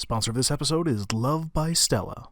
Sponsor of this episode is Love by Stella.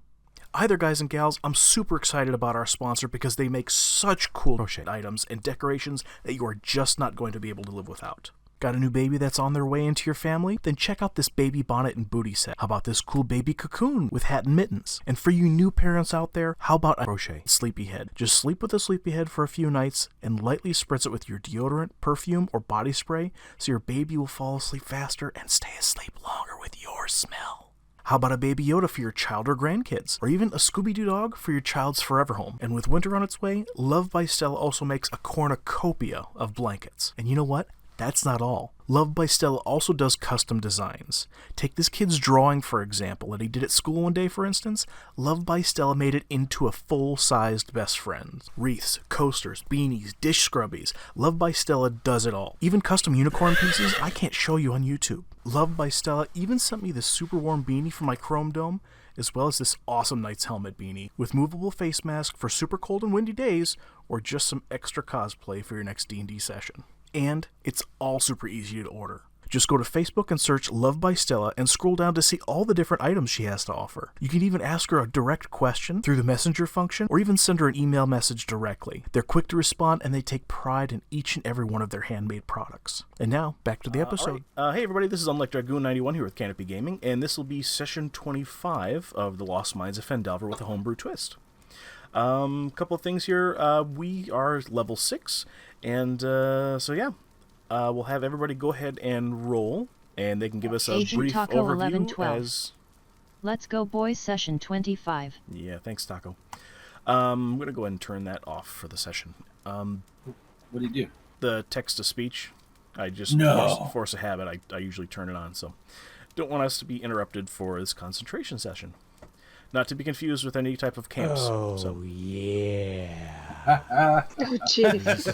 Hi there, guys and gals. I'm super excited about our sponsor because they make such cool crochet items and decorations that you are just not going to be able to live without. Got a new baby that's on their way into your family? Then check out this baby bonnet and booty set. How about this cool baby cocoon with hat and mittens? And for you new parents out there, how about a crochet sleepyhead? Just sleep with a sleepyhead for a few nights and lightly spritz it with your deodorant, perfume, or body spray so your baby will fall asleep faster and stay asleep longer with your smell. How about a Baby Yoda for your child or grandkids? Or even a Scooby-Doo dog for your child's forever home? And with winter on its way, Love by Stella also makes a cornucopia of blankets. And you know what? That's not all. Love by Stella also does custom designs. Take this kid's drawing, for example, that he did at school one day, for instance. Love by Stella made it into a full-sized best friend. Wreaths, coasters, beanies, dish scrubbies. Love by Stella does it all. Even custom unicorn pieces I can't show you on YouTube. Love by Stella even sent me this super warm beanie for my Chrome Dome, as well as this awesome Knight's Helmet beanie with movable face mask for super cold and windy days, or just some extra cosplay for your next D&D session. And it's all super easy to order. Just go to Facebook and search Love by Stella and scroll down to see all the different items she has to offer. You can even ask her a direct question through the messenger function or even send her an email message directly. They're quick to respond and they take pride in each and every one of their handmade products. And now, back to the episode. Hey everybody, this is Unlike Dragoon 91 here with Canopy Gaming, and this will be session 25 of The Lost Mines of Phandelver with a homebrew twist. Couple of things here. We are level 6, and so yeah, we'll have everybody go ahead and roll, and they can give us a Agent brief Taco overview 1112. as... Let's go, boys, session 25. Yeah, thanks, Taco. I'm going to go ahead and turn that off for the session. What do you do? The text-to-speech, I just force a habit. I usually turn it on, so don't want us to be interrupted for this concentration session. Not to be confused with any type of camps. Oh, so. Yeah. Oh, jeez.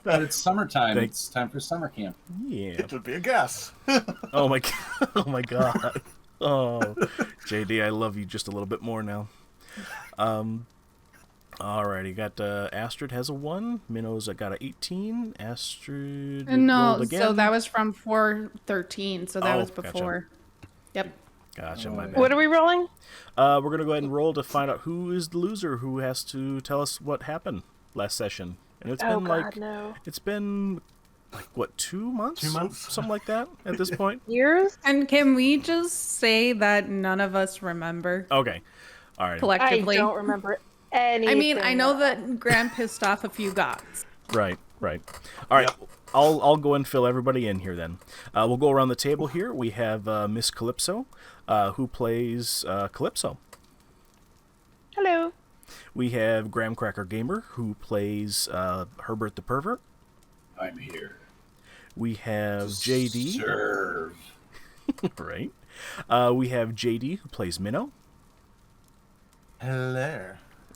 But it's summertime. It's time for summer camp. Yeah. It would be a guess. Oh my god. Oh, JD, I love you just a little bit more now. Alrighty, got Astrid has a 1. Minnow's got a 18. Astrid No, rolled again. so that was from 413, so that was before. Gotcha. Yep. Gotcha, my bad. What are we rolling? We're going to go ahead and roll to find out who is the loser, who has to tell us what happened last session. And it's it's been like, what, 2 months? 2 months? Something like that at this point? Years? And can we just say that none of us remember Okay. All right. collectively? I don't remember anything. I mean, I know that Graham pissed off a few gods. Right. All right. Yep. I'll go and fill everybody in here then. We'll go around the table here. We have Miss Calypso, who plays Calypso. Hello. We have Graham Cracker Gamer, who plays Herbert the Pervert. I'm here. We have JD. Serve. Right. We have JD, who plays Minnow. Hello.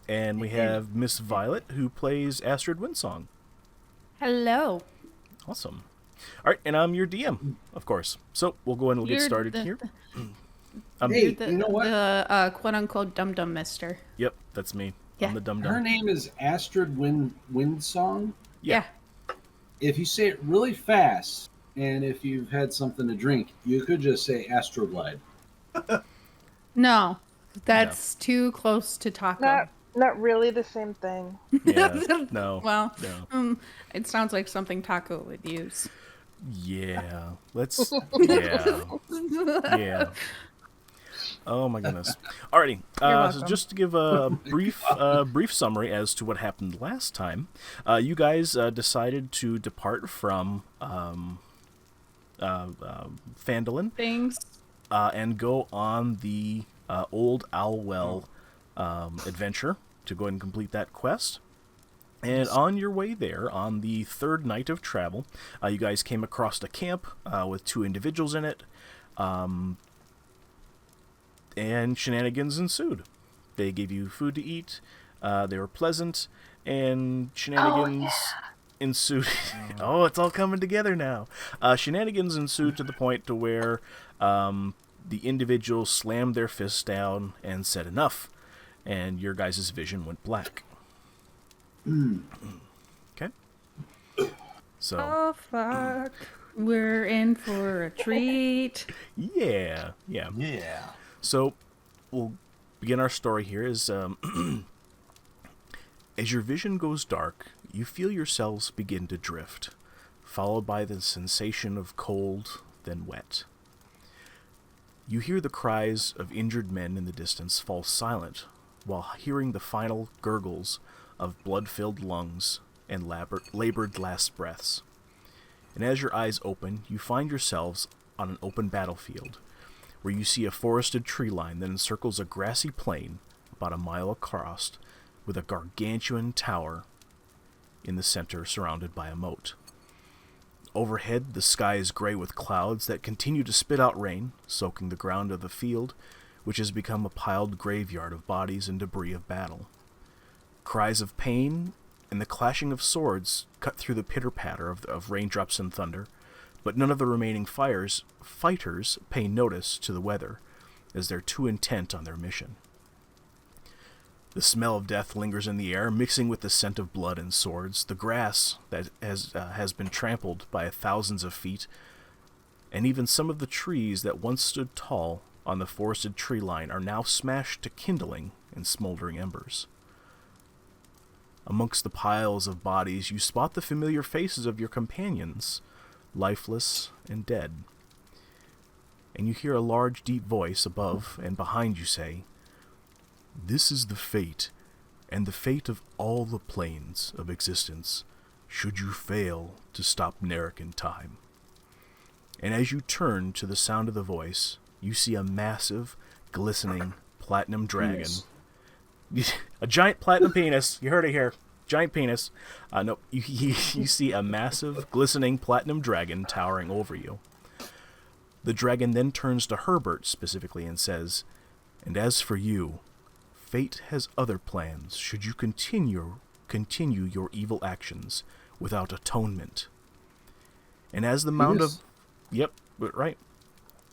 And we have Miss Violet, who plays Astrid Windsong. Hello. Awesome. All right, and I'm your DM, of course. So we'll go ahead and get started here. Hey, you know what? The quote-unquote dum-dum mister. Yep, that's me. Yeah. I'm the dum-dum. Her name is Astrid Windsong. Yeah. If you say it really fast, and if you've had something to drink, you could just say Astroglide. No, that's too close to taco. Not really the same thing. Yeah, no. Well, no. It sounds like something Taco would use. Yeah. Let's... Yeah. Yeah. Oh, my goodness. Alrighty. So just to give a brief summary as to what happened last time, you guys decided to depart from Phandalin Things. and go on the Old Owlwell adventure to go ahead and complete that quest. And on your way there, on the third night of travel, you guys came across a camp with 2 individuals in it, and shenanigans ensued. They gave you food to eat, they were pleasant, and shenanigans ensued. Oh, it's all coming together now. Shenanigans ensued to the point to where the individuals slammed their fists down and said enough, and your guys' vision went black. Okay. So. Oh, fuck. We're in for a treat. Yeah. Yeah. So, we'll begin our story here as as your vision goes dark, you feel yourselves begin to drift, followed by the sensation of cold, then wet. You hear the cries of injured men in the distance fall silent, while hearing the final gurgles of blood-filled lungs and labored last breaths. And as your eyes open, you find yourselves on an open battlefield, where you see a forested tree line that encircles a grassy plain about a mile across, with a gargantuan tower in the center surrounded by a moat. Overhead, the sky is gray with clouds that continue to spit out rain, soaking the ground of the field, which has become a piled graveyard of bodies and debris of battle. Cries of pain and the clashing of swords cut through the pitter-patter of raindrops and thunder, but none of the remaining fighters pay notice to the weather, as they're too intent on their mission. The smell of death lingers in the air, mixing with the scent of blood and swords. The grass that has been trampled by thousands of feet, and even some of the trees that once stood tall on the forested tree line are now smashed to kindling and smoldering embers. Amongst the piles of bodies, you spot the familiar faces of your companions, lifeless and dead. And you hear a large, deep voice above and behind you say, "This is the fate, and the fate of all the planes of existence, should you fail to stop Narek in time." And as you turn to the sound of the voice, you see a massive, glistening, platinum dragon. A giant platinum penis. You heard it here. Giant penis. No, you see a massive, glistening platinum dragon towering over you. The dragon then turns to Herbert specifically and says, "And as for you, fate has other plans should you continue your evil actions without atonement." And as the mound of... Yep, right.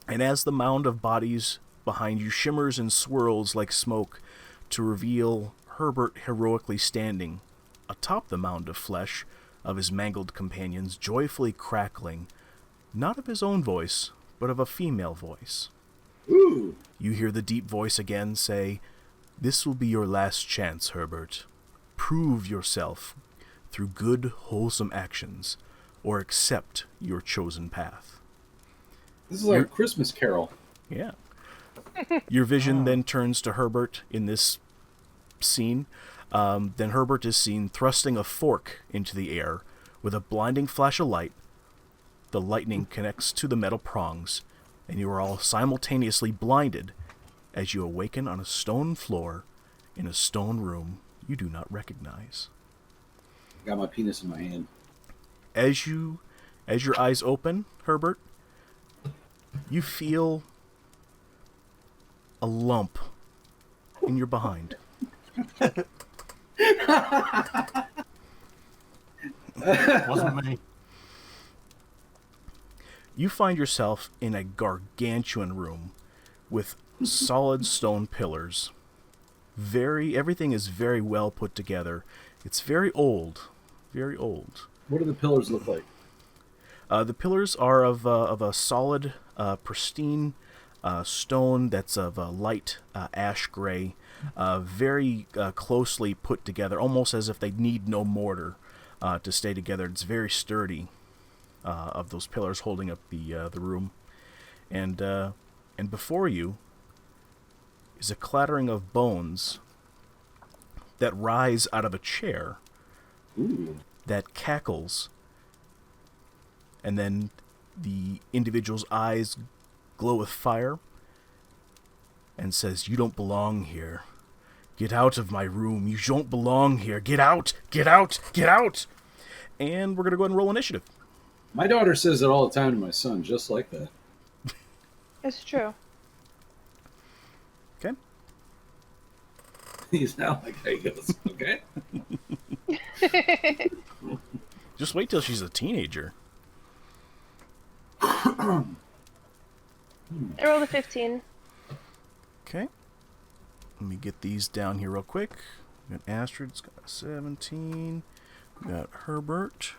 And as the mound of bodies behind you shimmers and swirls like smoke to reveal Herbert heroically standing atop the mound of flesh of his mangled companions, joyfully crackling, not of his own voice, but of a female voice. Ooh. You hear the deep voice again say, "This will be your last chance, Herbert. Prove yourself through good, wholesome actions, or accept your chosen path." This is like a Christmas Carol. Yeah. Your vision then turns to Herbert in this scene. Then Herbert is seen thrusting a fork into the air with a blinding flash of light. The lightning connects to the metal prongs, and you are all simultaneously blinded as you awaken on a stone floor in a stone room you do not recognize. I got my penis in my hand. As your eyes open, Herbert, you feel a lump in your behind. Wasn't me. You find yourself in a gargantuan room with solid stone pillars. Everything is very well put together. It's very old. Very old. What do the pillars look like? The pillars are of a solid, pristine stone that's of a light ash gray, very closely put together, almost as if they need no mortar to stay together. It's very sturdy, of those pillars holding up the room, and before you is a clattering of bones that rise out of a chair. Ooh. That cackles, and then the individual's eyes glow with fire and says, "You don't belong here. Get out of my room. You don't belong here. Get out! Get out! Get out!" And we're going to go ahead and roll initiative. My daughter says it all the time to my son, just like that. It's true. Okay. He's not like how he goes, okay? Just wait till she's a teenager. I rolled a 15. Okay. Let me get these down here real quick. We got Astrid's got a 17. We got Herbert.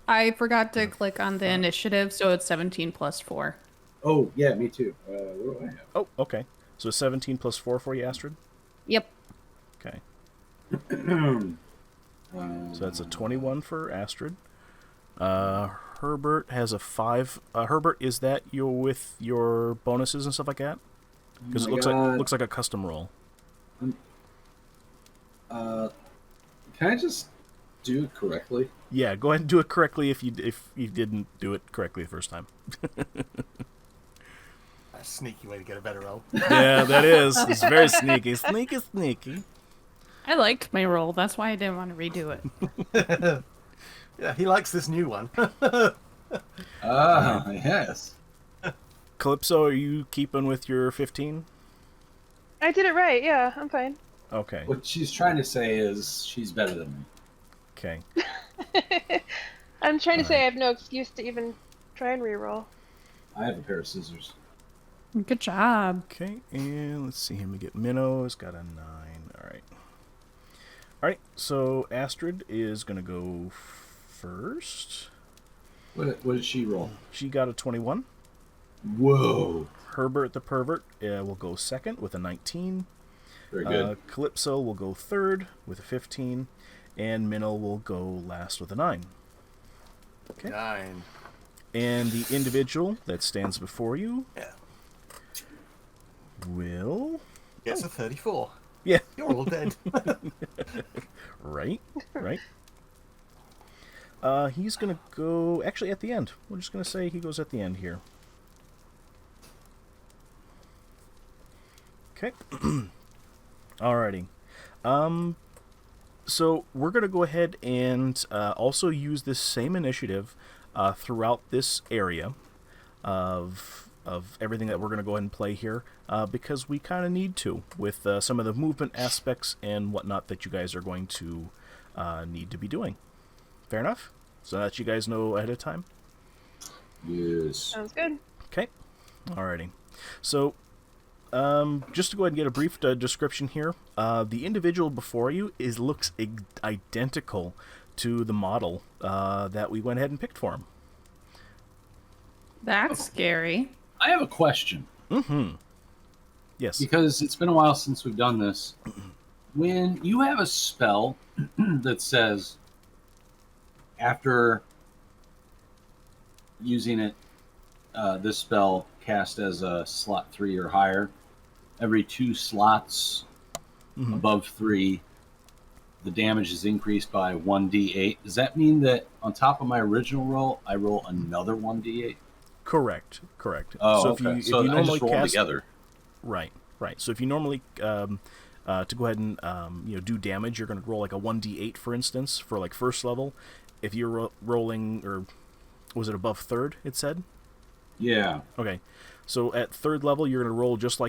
I forgot to click on the initiative, so it's 17 plus 4. Oh, yeah, me too. What do I have? Oh, okay. So 17 plus 4 for you, Astrid? Yep. Okay. So that's a 21 for Astrid. Herbert has a 5. Herbert, is that with your bonuses and stuff like that? Because it looks like a custom roll. Can I just do it correctly? Yeah, go ahead and do it correctly if you didn't do it correctly the first time. A sneaky way to get a better roll. Yeah, that is. It's very sneaky. Sneaky. I liked my roll. That's why I didn't want to redo it. Yeah, he likes this new one. Yes. Calypso, are you keeping with your 15? I did it right. Yeah, I'm fine. Okay. What she's trying to say is she's better than me. Okay. I'm trying to say I have no excuse to even try and reroll. I have a pair of scissors. Good job. Okay, and let's see. Let me get Minnow. It's got a 9. All right. So Astrid is gonna go first. What did she roll? She got a 21. Whoa. Herbert the pervert will go second with a 19. Very good. Calypso will go third with a 15, and Minnow will go last with a 9. Okay. 9. And the individual that stands before you Yeah. will... Gets a 34. Yeah. You're all dead. Right. He's going to go... Actually, at the end. We're just going to say he goes at the end here. Okay. Alrighty. So we're going to go ahead and also use this same initiative throughout this area of everything that we're going to go ahead and play here because we kind of need to with some of the movement aspects and whatnot that you guys are going to need to be doing. Fair enough? So that you guys know ahead of time? Yes. Sounds good. Okay. Alrighty. So, just to go ahead and get a brief description here, the individual before you looks identical to the model that we went ahead and picked for him. That's scary. I have a question. Mm-hmm. Yes. Because it's been a while since we've done this. When you have a spell that says after using it, this spell cast as a slot 3 or higher, every 2 slots above 3, the damage is increased by 1d8. Does that mean that on top of my original roll, I roll another 1d8? Correct. Oh, so okay. if you normally I just roll cast together. Right. So if you normally to go ahead and do damage, you're going to roll like a 1d8, for instance, for like first level. If you're rolling, or was it above third? It said. Yeah. Okay. So at third level, you're going to roll just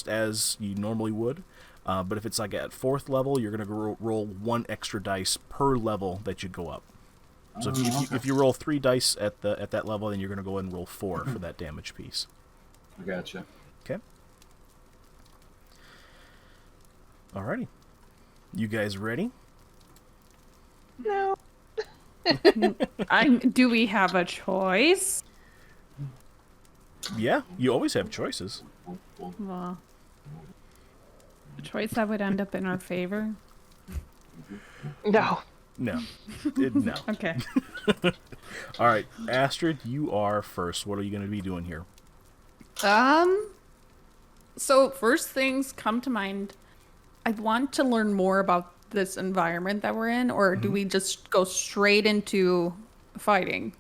as you normally would. But if it's like at fourth level, you're going to roll 1 extra dice per level that you go up. So if you roll 3 dice at that level, then you're going to go ahead and roll 4 for that damage piece. I gotcha. Okay. Alrighty. You guys ready? No. Do we have a choice? Yeah, you always have choices. Well, a choice that would end up in our favor. No. No. No. Okay. All right, Astrid, you are first. What are you going to be doing here? So first things come to mind. I want to learn more about this environment that we're in, or do we just go straight into fighting?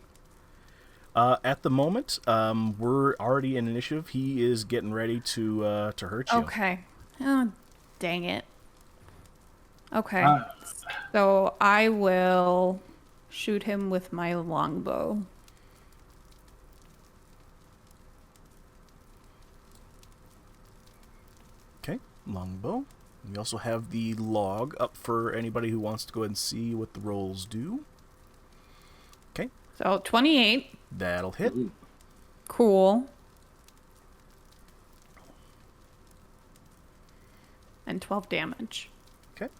At the moment, we're already in initiative. He is getting ready to hurt you. Okay. Oh, dang it. Okay. So I will shoot him with my longbow. Okay, longbow. We also have the log up for anybody who wants to go ahead and see what the rolls do. Okay, So 28. that'll hit. Cool. And 12 damage. Okay.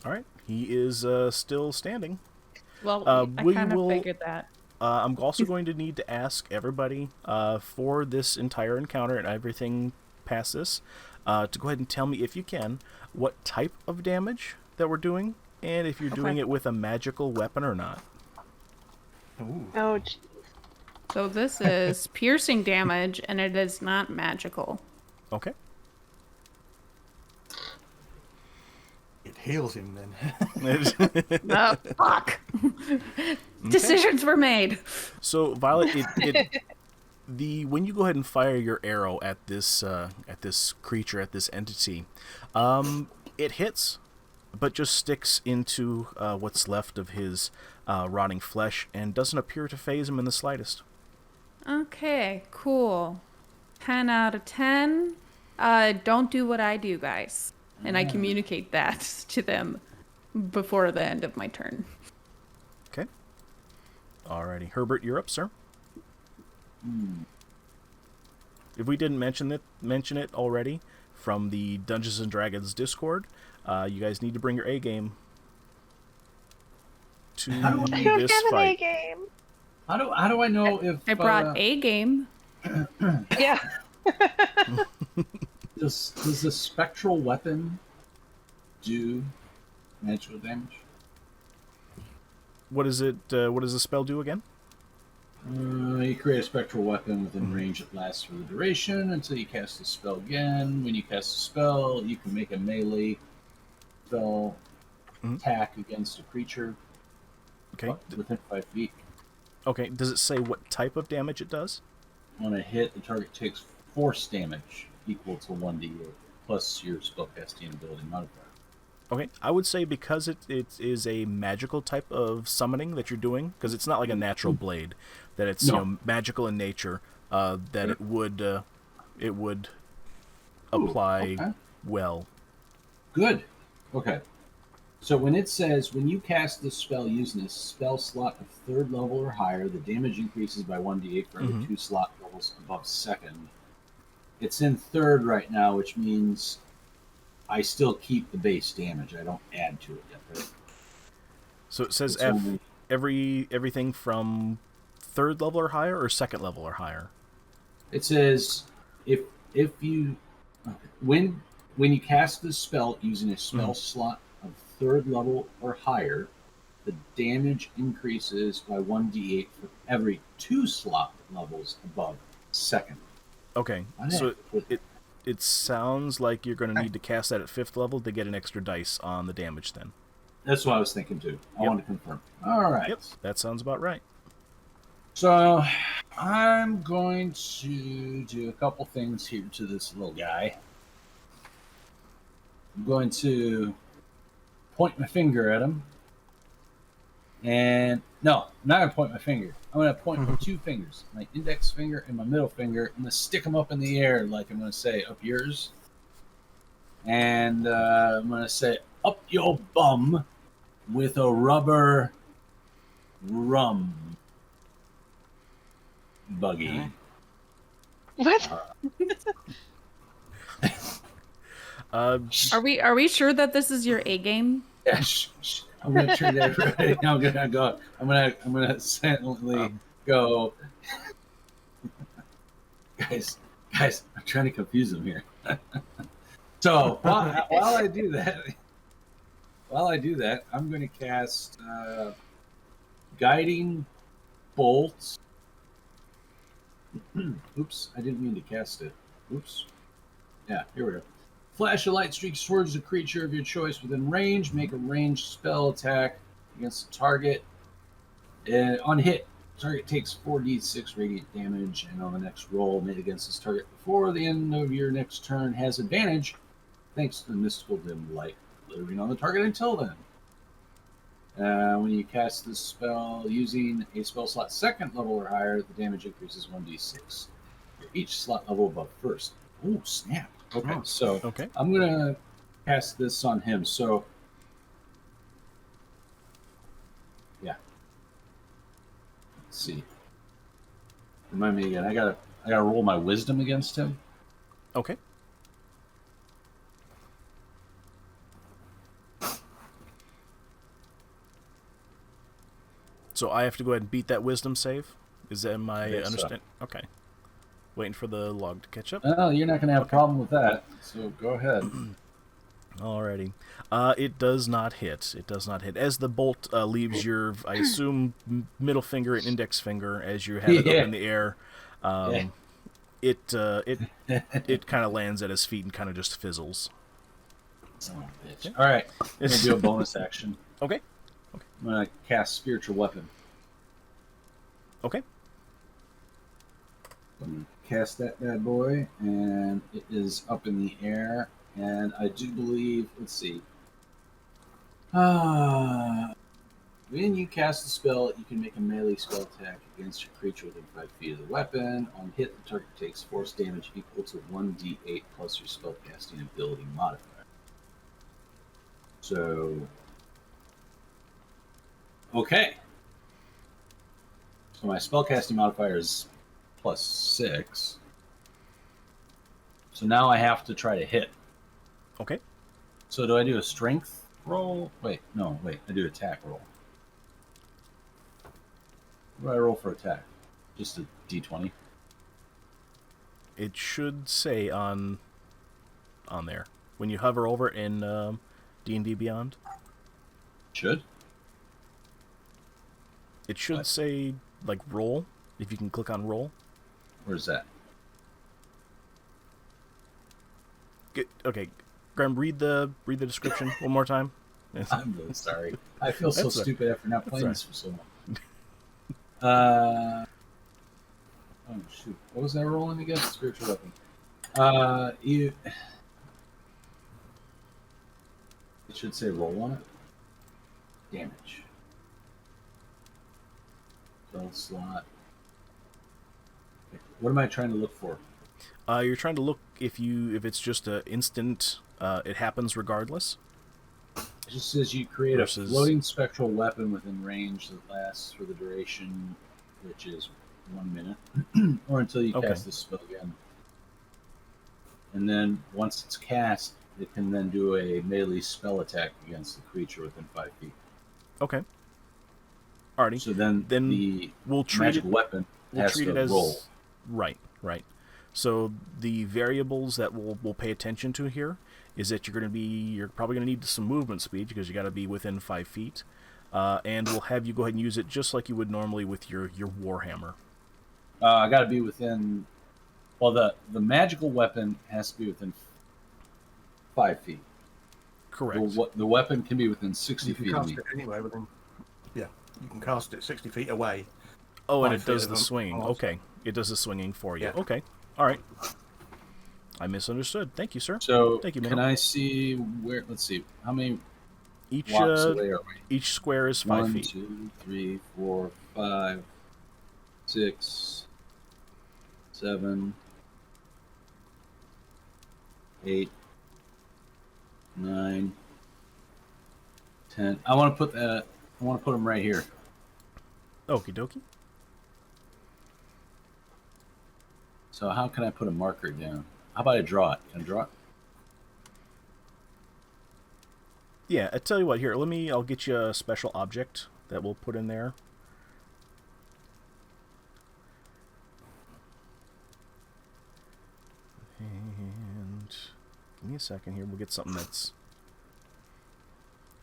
All right. He is still standing. Well, I we kind of will- figured that. I'm also going to need to ask everybody for this entire encounter and everything past this to go ahead and tell me, if you can, what type of damage that we're doing, and if you're doing it with a magical weapon or not. Ooh. Oh, jeez. So this is piercing damage, and it is not magical. Okay. It heals him then. Oh, fuck! Decisions were made. So, Violet, when you go ahead and fire your arrow at this creature, at this entity, it hits, but just sticks into what's left of his rotting flesh and doesn't appear to faze him in the slightest. Okay, cool. 10 out of 10. Don't do what I do, guys. And I communicate that to them before the end of my turn. Okay. Alrighty. Herbert, you're up, sir. If we didn't mention it already from the Dungeons and Dragons Discord, you guys need to bring your A game to I don't have this an A fight. game. How do I know if I brought a game. Yeah. does the spectral weapon do magical damage? What is it? What does the spell do again? You create a spectral weapon within range that lasts for the duration until you cast the spell again. When you cast the spell, you can make a melee spell attack against a creature Okay. within 5 feet. Okay. Does it say what type of damage it does? On a hit, the target takes force damage equal to 1d8 plus your spellcasting ability modifier. Okay, I would say because it is a magical type of summoning that you're doing, because it's not like a natural blade, that it's magical in nature, that it would apply well. Good. Okay. So when it says, when you cast this spell using a spell slot of 3rd level or higher, the damage increases by 1d8 for every 2 slot levels above 2nd. It's in 3rd right now, which means I still keep the base damage. I don't add to it yet, right? So it says It's only- everything from 3rd level or higher, or 2nd level or higher? It says if you when you cast this spell using a spell slot of 3rd level or higher, the damage increases by 1d8 for every 2 slot levels above 2nd. Okay, so it sounds like you're going to need to cast that at 5th level to get an extra dice on the damage then. That's what I was thinking too. I want to confirm. All right. Yep, that sounds about right. So I'm going to do a couple things here to this little guy. I'm going to point my finger at him. And no, I'm not going to point my finger. I'm going to point my 2 fingers, my index finger and my middle finger. I'm going to stick them up in the air like I'm going to say, up yours. And I'm going to say, up your bum with a rubber rum buggy. What? Are we sure that this is your A game? Yeah, shh. I'm gonna turn that right. I'm gonna go. I'm gonna silently go. guys, I'm trying to confuse them here. So while I do that, I'm gonna cast guiding bolts. Oops, I didn't mean to cast it. Oops. Yeah, here we go. Flash a light streak towards a creature of your choice within range. Make a ranged spell attack against the target. On hit, target takes 4d6 radiant damage, and on the next roll made against this target before the end of your next turn has advantage, thanks to the mystical dim light glittering on the target until then. When you cast this spell using a spell slot 2nd level or higher, the damage increases 1d6 for each slot level above 1st. Oh, snap. Okay, so I'm going to cast this on him. So, yeah. Let's see. Remind me again. I gotta roll my wisdom against him. Okay. So I have to go ahead and beat that wisdom save? Is that my think so. understand? Okay. Waiting for the log to catch up. Well, you're not going to have a problem with that, so go ahead. Alrighty. It does not hit. It does not hit. As the bolt leaves your, I assume, middle finger and index finger as you have it up in the air, it kind of lands at his feet and kind of just fizzles. Son of a bitch. All right, I'm going to do a bonus action. Okay. I'm going to cast Spiritual Weapon. Okay. I'm going to cast that bad boy, and it is up in the air. And I do believe, let's see. When you cast the spell, you can make a melee spell attack against a creature within 5 feet of the weapon. On hit, the target takes force damage equal to 1d8 plus your spellcasting ability modifier. So, okay. So my spellcasting modifier is +6. So now I have to try to hit. Okay. So do I do a strength roll? Wait, I do attack roll. What do I roll for attack? Just a d20? It should say on there. When you hover over in D&D Beyond. Should? It should say, like, roll, if you can click on roll. Where's that? Okay, Graham, read the description one more time. I'm really sorry. I feel so That's stupid after not playing right. this for so long. Oh shoot! What was I rolling against? Spiritual weapon. It should say roll on it. Damage. Spell slot. What am I trying to look for? You're trying to look if it's just an instant. It happens regardless. It just says you create Versus- a floating spectral weapon within range that lasts for the duration, which is 1 minute, or until you Okay. cast this spell again. And then once it's cast, it can then do a melee spell attack against the creature within 5 feet. Okay. Alrighty. So then the we'll treat magical weapon has treat to it as roll. Right. So the variables that we'll pay attention to here is that you're probably going to need some movement speed because you got to be within 5 feet, and we'll have you go ahead and use it just like you would normally with your Warhammer. I got to be within. Well, the magical weapon has to be within 5 feet. Correct. The weapon can be within 60 You can feet of cast me. it anyway within. Yeah, you can cast it 60 feet away. Oh, and 5 it feet does of the them swinging. also. Okay, it does the swinging for you. Yeah. Okay, all right. I misunderstood. Thank you, sir. So Thank you, can Minnow. I see where? Let's see. How many Each blocks away are we? each square is 5 1, feet. 2, 3, 4, 5, 6, 7, 8, 9, 10. I want to put them right here. Okie dokie. So how can I put a marker down? How about I draw it? Can I draw it? Yeah, I tell you what. Here, I'll get you a special object that we'll put in there. And give me a second here. We'll get something that's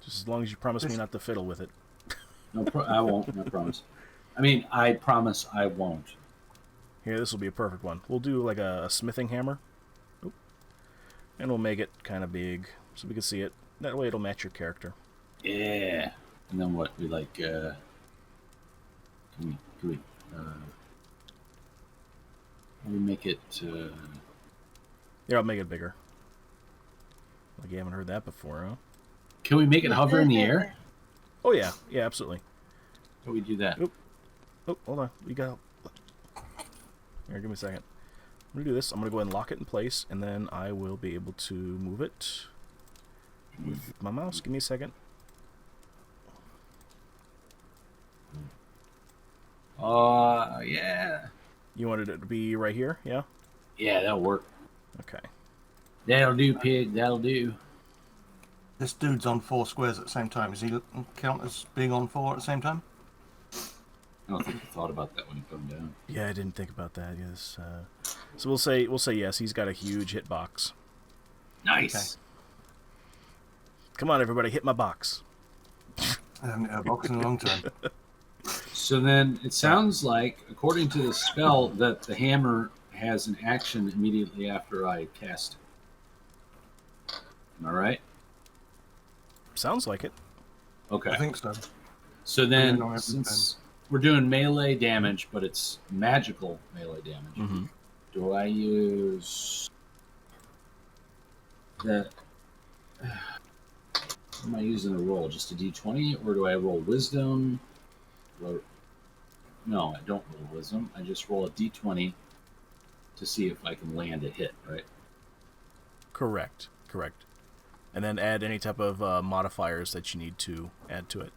just as long as you promise me not to fiddle with it. No, I won't. I promise. I mean, I promise I won't. Here, this will be a perfect one. We'll do like a smithing hammer. Oop. And we'll make it kind of big so we can see it. That way it'll match your character. Yeah. And then what? We like. Can we make it? Here, I'll make it bigger. Like you haven't heard that before, huh? Can we make it hover in the air? Oh yeah, yeah, absolutely. How do we do that? Oop. Oh, hold on. We got. Here, give me a second. I'm gonna do this. I'm gonna go ahead and lock it in place, and then I will be able to move it with my mouse. Give me a second. Yeah. You wanted it to be right here, yeah? Yeah, that'll work. Okay. That'll do, pig. That'll do. This dude's on 4 squares at the same time. Does he count as being on 4 at the same time? I don't think you thought about that when you put him down. Yeah, I didn't think about that. Yes. So we'll say yes. He's got a huge hitbox. Nice. Come on, everybody, hit my box. I haven't hit a box in a long time. So then it sounds like, according to the spell, that the hammer has an action immediately after I cast it. Am I right? Sounds like it. Okay. I think so. So then, Yeah, no, since we're doing melee damage, but it's magical melee damage, Mm-hmm. do I use that? What am I using to roll? Just a d20, or do I roll wisdom? No, I don't roll wisdom. I just roll a d20 to see if I can land a hit, right? Correct. And then add any type of modifiers that you need to add to it.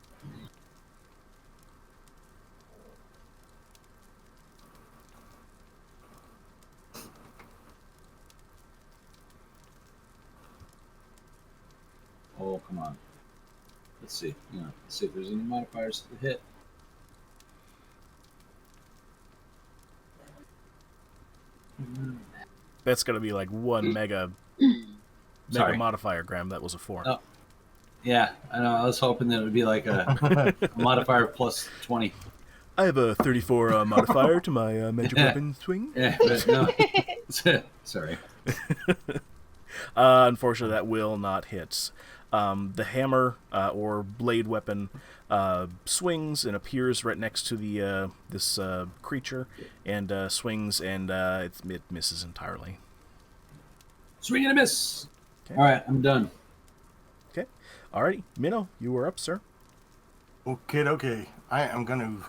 Oh, come on. Let's see. Let's see if there's any modifiers to the hit. That's going to be like one mega Sorry. modifier, Graham. That was a 4. Oh. Yeah, I know. I was hoping that it would be like a modifier plus 20. I have a 34 modifier to my magic weapon swing. Yeah, but no. Sorry. Unfortunately, that will not hit. The hammer or blade weapon swings and appears right next to the this creature, and swings, and it misses entirely. Swing and a miss. Okay. All right, I'm done. Okay. Alrighty, Minnow, you are up, sir. Okay. I am going to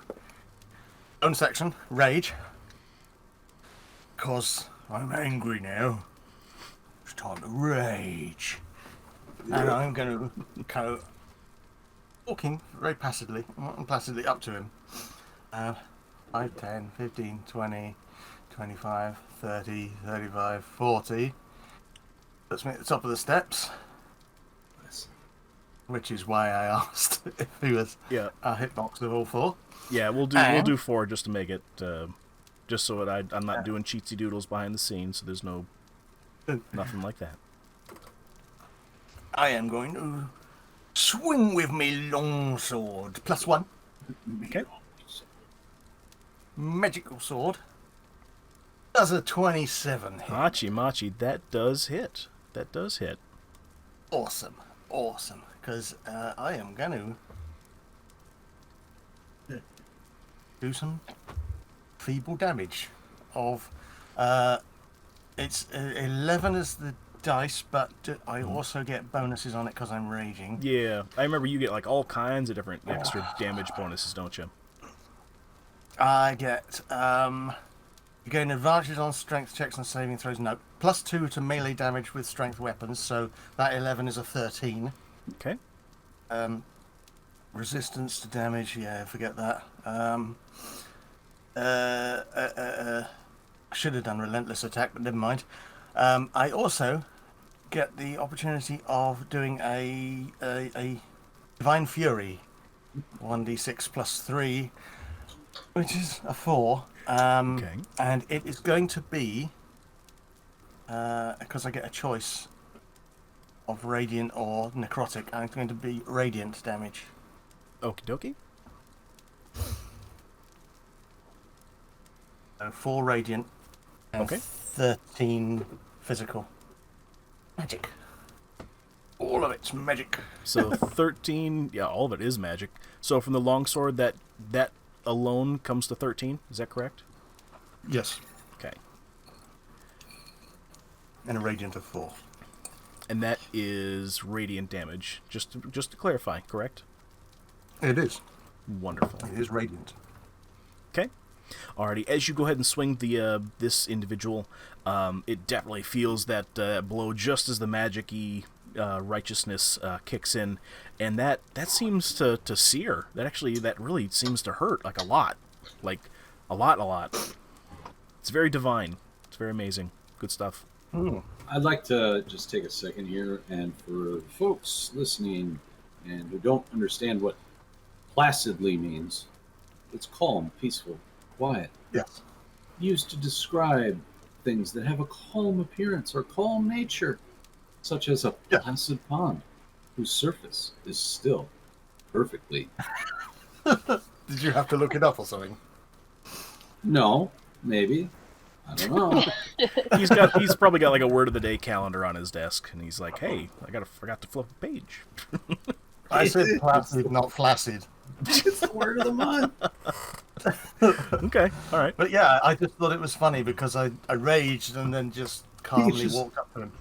own section, rage. Because I'm angry now. It's time to rage. And I'm going to kind of walking very placidly up to him. 5, 10, 15, 20, 25, 30, 35, 40. Puts me at the top of the steps. Which is why I asked if he was a hitbox of all 4. Yeah, we'll do 4 just to make it, just so that I'm not doing cheatsy doodles behind the scenes, so there's nothing like that. I am going to swing with me longsword. +1. Okay. Magical sword. Does a 27 hit. Machi, that does hit. Awesome. Because I am going to do some feeble damage of... it's 11 as the dice, but I also get bonuses on it because I'm raging. Yeah, I remember you get like all kinds of different extra damage bonuses, don't you? I get... you gain advantages on strength checks and saving throws. No. +2 to melee damage with strength weapons, so that 11 is a 13. Okay. Resistance to damage, yeah, forget that. I should have done relentless attack, but never mind. I also get the opportunity of doing a divine fury, 1d6 +3, which is a 4. Okay. And it is going to be because I get a choice of radiant or necrotic, and it's going to be radiant damage. Okie dokie. So 4 radiant and Okay. 13 physical. Magic. All of it's magic. So 13, yeah, all of it is magic. So from the longsword, that alone comes to 13. Is that correct? Yes. Okay. And a radiant of 4. And that is radiant damage. Just to clarify, correct? It is. Wonderful. It is radiant. Okay. Alrighty. As you go ahead and swing the this individual, it definitely feels that blow just as the magic-y righteousness kicks in, and that seems to sear. That really seems to hurt like a lot. It's very divine. It's very amazing. Good stuff. I'd like to just take a second here, and for folks listening and who don't understand what placidly means, It's calm, peaceful, quiet. Yes. Used to describe things that have a calm appearance or calm nature, such as a placid pond whose surface is still perfectly. Did you have to look it up or something? No, maybe. I don't know. He's probably got like a word of the day calendar on his desk, and he's like, "Hey, forgot to flip a page." I said placid, not flaccid. It's the word of the month. Okay, all right. But yeah, I just thought it was funny because I raged and then just calmly walked up to him.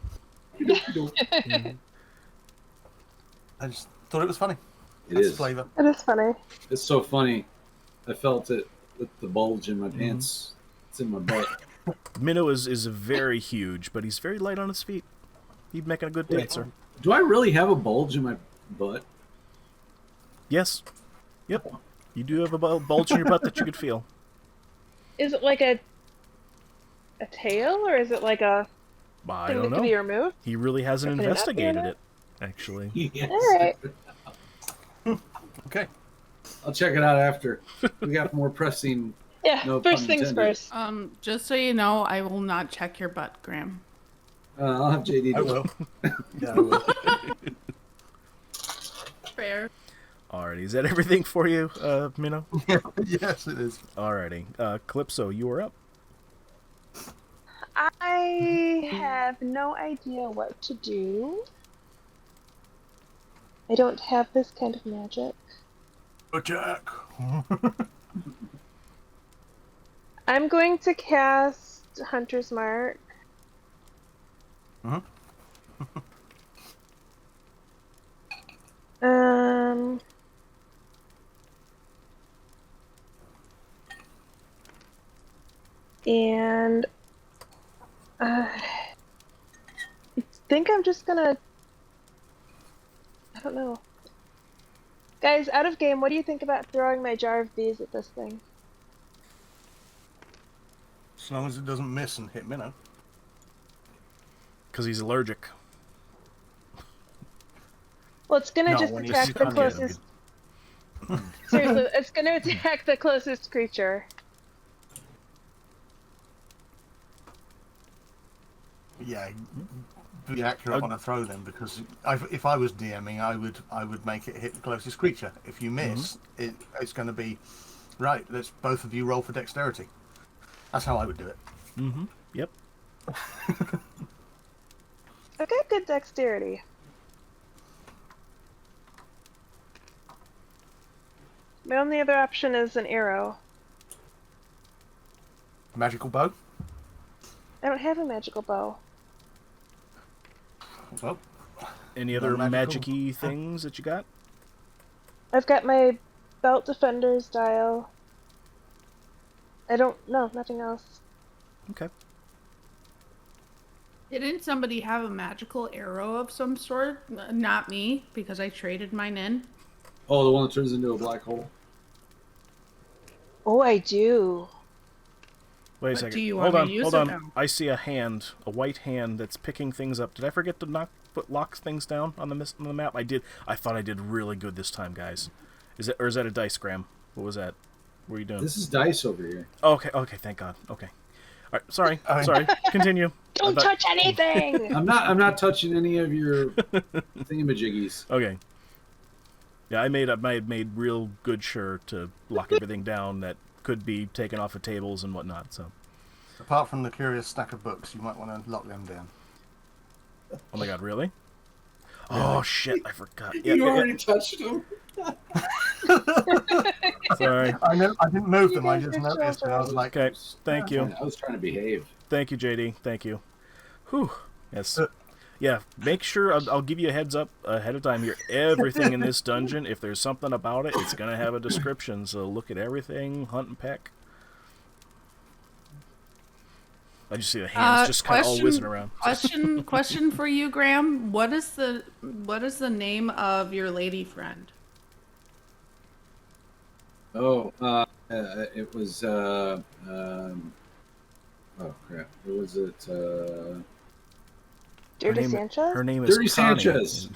I just thought it was funny. That's flavor. It is funny. It's so funny. I felt it with the bulge in my pants. It's in my butt. Minnow is very huge, but he's very light on his feet. He'd make a good dancer. Do I really have a bulge in my butt? Yes. Yep. You do have a bulge in your butt that you could feel. Is it like a tail, or is it like a I thing don't that know. can be removed? He really hasn't Can it not be investigated in it, it? actually. Yes. All right. Okay. I'll check it out after. We got more pressing. Yeah. No first pun things intended. first. Just so you know, I will not check your butt, Graham. I'll have JD I do will. it. Yeah, I will. Fair. Alrighty, is that everything for you, Minnow? Yes, it is. Alrighty. Calypso, you are up. I have no idea what to do. I don't have this kind of magic. Attack. I'm going to cast Hunter's Mark. Uh-huh. And I think I'm just gonna. I don't know. Guys, out of game, what do you think about throwing my jar of bees at this thing? As long as it doesn't miss and hit Minnow. Because he's allergic. Well, it's gonna No, just when you attack the stun it, closest. Seriously, it's gonna attack the closest creature. Yeah, be accurate on a throw then, because if I was DMing, I would make it hit the closest creature. If you miss, it's going to be right. Let's both of you roll for dexterity. That's how I would do it. Mm-hmm. Yep. I've got good dexterity. My only other option is an arrow. Magical bow. I don't have a magical bow. Well, Any other magical. magic-y things that you got? I've got my belt defender's dial. Nothing else. Okay. Didn't somebody have a magical arrow of some sort? Not me, because I traded mine in. Oh, the one that turns into a black hole. Oh, I do. Wait a But second. do you hold want on, to use hold it on. now? I see a hand, a white hand that's picking things up. Did I forget to lock things down on the map? I did. I thought I did really good this time, guys. Is that a dice, Graham? What was that? What are you doing? This is dice over here. Oh, okay, thank God. Okay. All right, sorry. Continue. Don't touch anything! I'm not touching any of your thingamajiggies. Okay. Yeah, I made real good sure to lock everything down that could be taken off of tables and whatnot. So. apart from the curious stack of books, you might want to lock them down. Oh my God, really? Oh shit, I forgot. Yeah, You already touched them. Sorry. I didn't move them. I guys just are noticed, and I was like, Okay, thank you. I was trying to behave. Thank you, JD. Thank you. Whew. Yes. Yeah, make sure, I'll give you a heads up ahead of time here. Everything in this dungeon, if there's something about it, it's going to have a description. So look at everything, hunt and peck. I just see the hands just kind of all whizzing around. Question for you, Graham. What is the name of your lady friend? Oh, it was. Oh crap! What was it? Dirty Sanchez? Her name is Dirty Connie. Sanchez.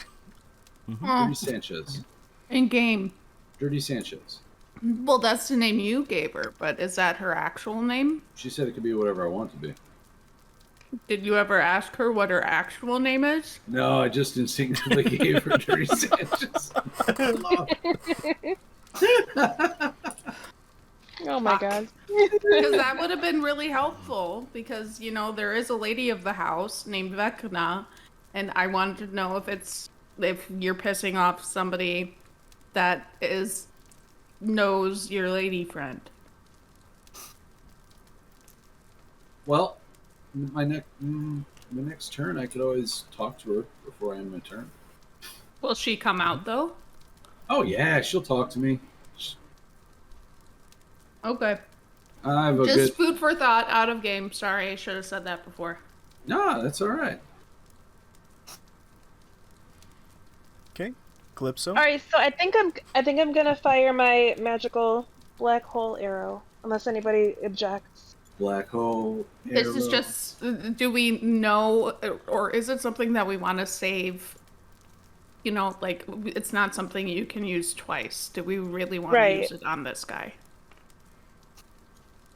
Oh, Dirty Sanchez. in game. Dirty Sanchez. Well, that's the name you gave her, but is that her actual name? She said it could be whatever I want it to be. Did you ever ask her what her actual name is? No, I just instinctively gave her Dirty Sanchez. Oh my god. Because that would have been really helpful, because, you know, there is a lady of the house named Vecna, and I wanted to know if you're pissing off somebody that knows your lady friend. Well, my next turn, I could always talk to her before I end my turn. Will she come out, though? Oh yeah, she'll talk to me. Okay. I have a Just good. food for thought, out of game. Sorry, I should have said that before. No, that's all right. Okay, Calypso. All right, so I think I'm gonna fire my magical black hole arrow, unless anybody objects. Black hole. This is arrow. just, do we know, or is it something that we want to save? You know, like, it's not something you can use twice. Do we really want to use it on this guy?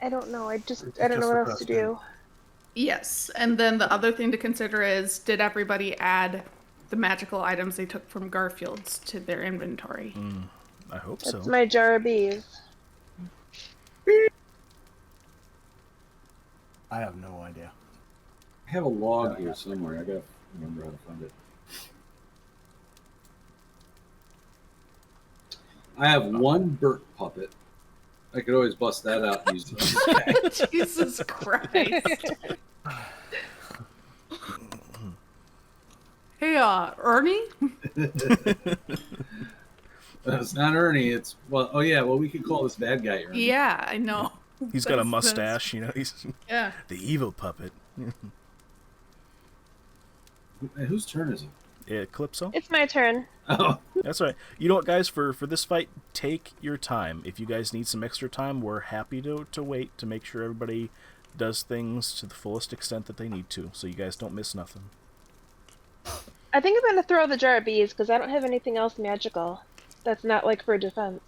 I don't know. I don't Just know the what else first to do. Yes, and then the other thing to consider is, did everybody add the magical items they took from Garfield's to their inventory? I hope so. That's my jar of bees. I have no idea. I have a log here somewhere. I gotta remember how to find it. I have one Burt puppet. I could always bust that out and use it. Jesus Christ. Hey, Ernie? It's not Ernie. It's we could call this bad guy Ernie. Yeah, I know. He's got a mustache, you know. He's Yeah. the evil puppet. Whose turn is it? Yeah, Calypso. It's my turn. Oh, That's right. You know what, guys? For this fight, take your time. If you guys need some extra time, we're happy to wait to make sure everybody does things to the fullest extent that they need to, so you guys don't miss nothing. I think I'm gonna throw the jar of bees because I don't have anything else magical that's not like for defense.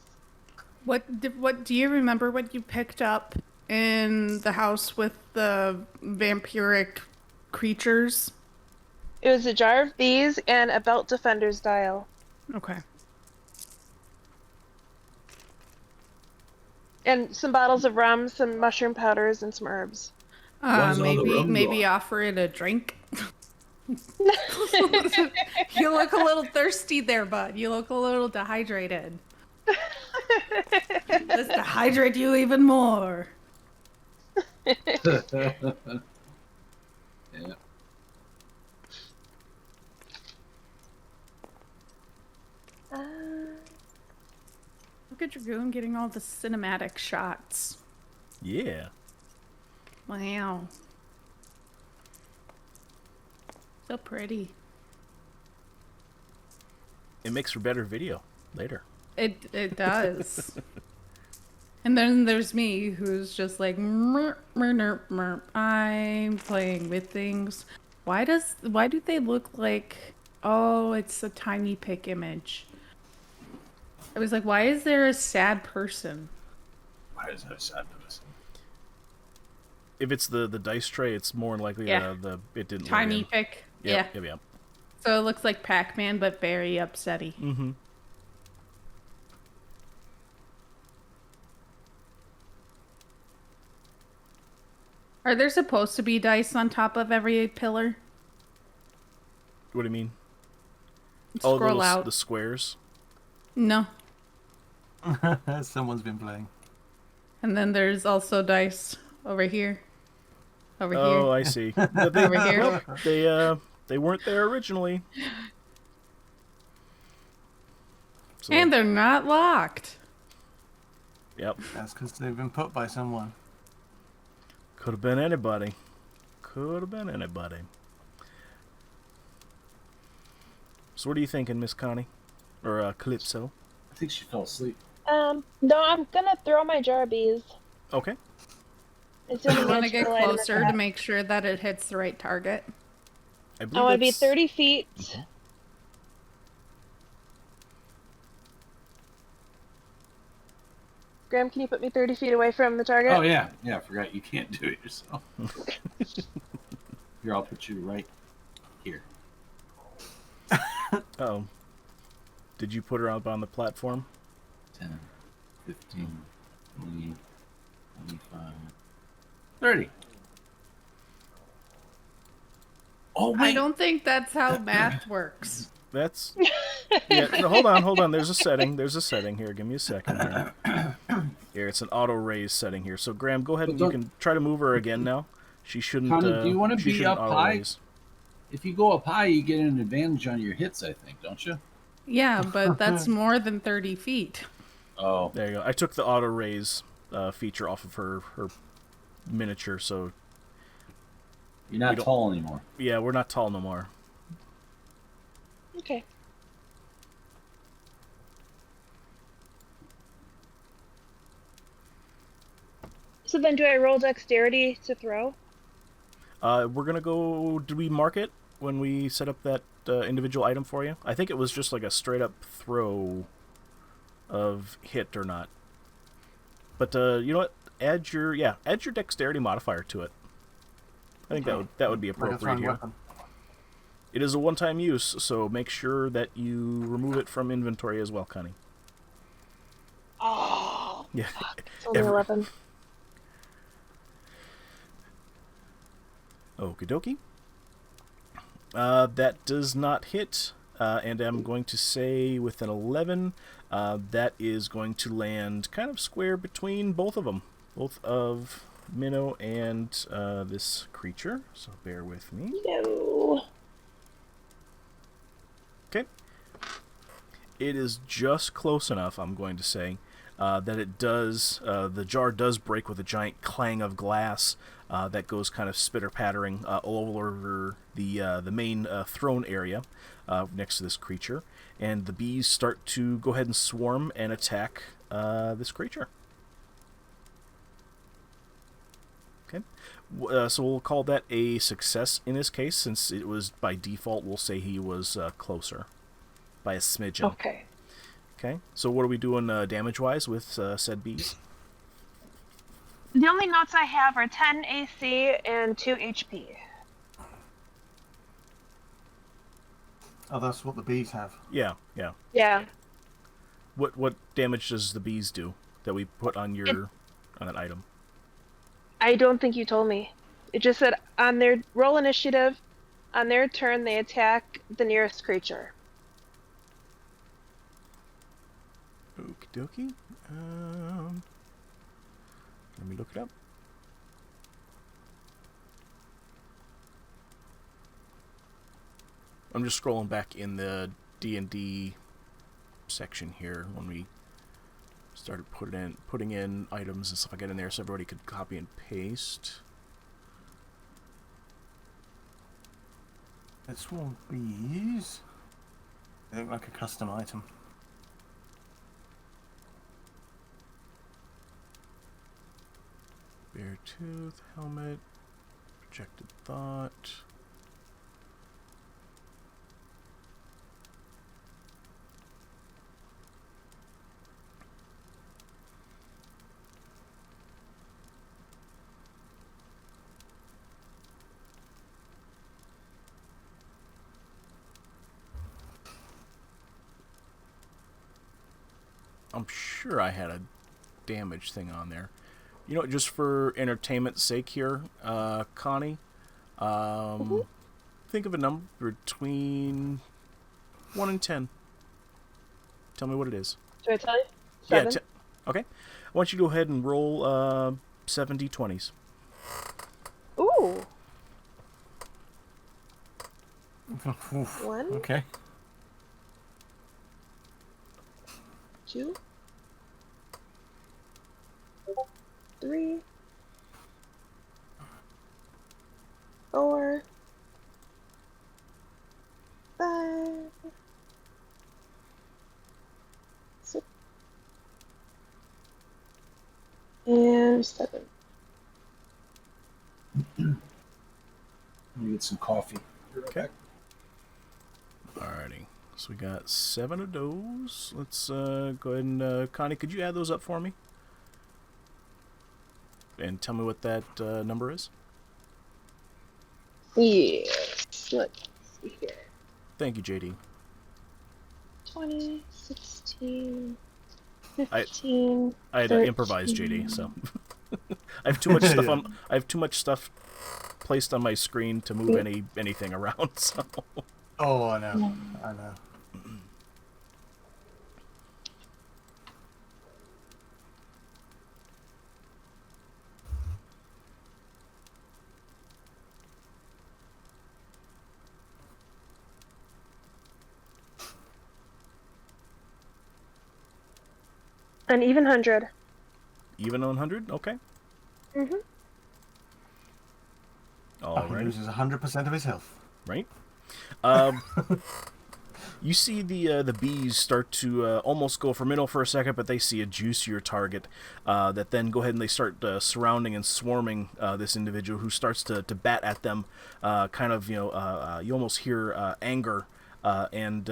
What do you remember what you picked up in the house with the vampiric creatures? It was a jar of bees and a belt defender's dial. Okay. And some bottles of rum, some mushroom powders, and some herbs. Why's all the rum Maybe gone? offer it a drink. You look a little thirsty there, bud. You look a little dehydrated. Let's dehydrate you even more. yeah. Look at Dragoon getting all the cinematic shots. Yeah. Wow. So pretty. It makes for better video later. It does. And then there's me, who's just like, "Mer, mer, mer, mer. I'm playing with things. Why do they look like? Oh, it's a tiny pick image. I was like, why is there a sad person? Why is that a sad person? If it's the dice tray, it's more than likely Yeah. it didn't. Tiny load in. pick. Yep, Yeah. Yep. So it looks like Pac-Man, but very upsetty. Mm-hmm. Are there supposed to be dice on top of every pillar? What do you mean? Scroll out. The squares. No. Someone's been playing. And then there's also dice over here. Over Oh, here. I see. But they, Over here. they weren't there originally. So, And they're not locked. yep. That's because they've been put by someone. Could have been anybody. Could have been anybody. So what are you thinking, Miss Connie? Or Calypso? I think she fell asleep. No, I'm gonna throw my jar of bees. Okay. It's in You the want to get magical item closer pack. to make sure that it hits the right target. I I believe want to be that's- 30 feet. Graham, can you put me 30 feet away from the target? Oh, yeah. Yeah, I forgot you can't do it yourself. Here, I'll put you right here. Oh. Did you put her up on the platform? 10, 15, 20, 25, 30. Oh, wait. I don't think that's how math works. That's... Yeah, no, hold on. There's a setting here. Give me a second here. Here, it's an auto-raise setting here. So, Graham, go ahead and you can try to move her again now. She shouldn't... Connie, do you want to she be shouldn't up high? auto-raise. If you go up high, you get an advantage on your hits, I think, don't you? Yeah, but that's more than 30 feet. Oh. There you go. I took the auto-raise feature off of her miniature, so... You're not tall anymore. Yeah, we're not tall no more. Okay. So then do I roll dexterity to throw? We're going to go... Did we mark it when we set up that individual item for you? I think it was just like a straight-up throw of hit or not. But, you know what? Add your dexterity modifier to it. I think that would be appropriate here. Weapon. It is a one-time use, so make sure that you remove it from inventory as well, Connie. Oh, Yeah. it's only 11. Okie dokie. That does not hit, and I'm going to say with an 11, that is going to land kind of square between both of them. Both of Minnow and this creature, so bear with me. No. Okay. It is just close enough, I'm going to say, that it does, the jar does break with a giant clang of glass that goes kind of spitter-pattering all over the main throne area next to this creature. And the bees start to go ahead and swarm and attack this creature. Okay, so we'll call that a success in this case, since it was by default, we'll say he was closer by a smidgen. Okay. Okay, so what are we doing damage-wise with said bees? The only notes I have are 10 AC and 2 HP. Oh, that's what the bees have. Yeah. Yeah. What damage does the bees do that we put on your on that item? I don't think you told me. It just said on their roll initiative, on their turn, they attack the nearest creature. Okie dokie. Let me look it up. I'm just scrolling back in the D&D section here when we started putting in items and stuff like that in there so everybody could copy and paste. It's all bees. They look like a custom item. Bear tooth, helmet, projected thought. I'm sure I had a damage thing on there. You know, just for entertainment's sake here, Connie, think of a number between 1 and 10. Tell me what it is. Should I tell you? 7. Yeah, okay. I want you to go ahead and roll 7 d20s. Ooh. Oof. 1, Okay. 2, 3, 4, 5, 6, and 7. Let me get some coffee. Okay. Alrighty. So we got 7 of those. Let's go ahead and... Connie, could you add those up for me? and tell me what that number is. Yes. Let's see here. Thank you, JD. 20, 16, I 15. had to improvise, JD. So I have too much stuff on. I have too much stuff placed on my screen to move anything around. So. Oh, I know. I know. An even 100. Even 100? Okay. Mm-hmm. All He right. loses 100% of his health. Right. You see the bees start to almost go for middle for a second, but they see a juicier target that then go ahead and they start surrounding and swarming this individual who starts to bat at them. Kind of, you almost hear anger and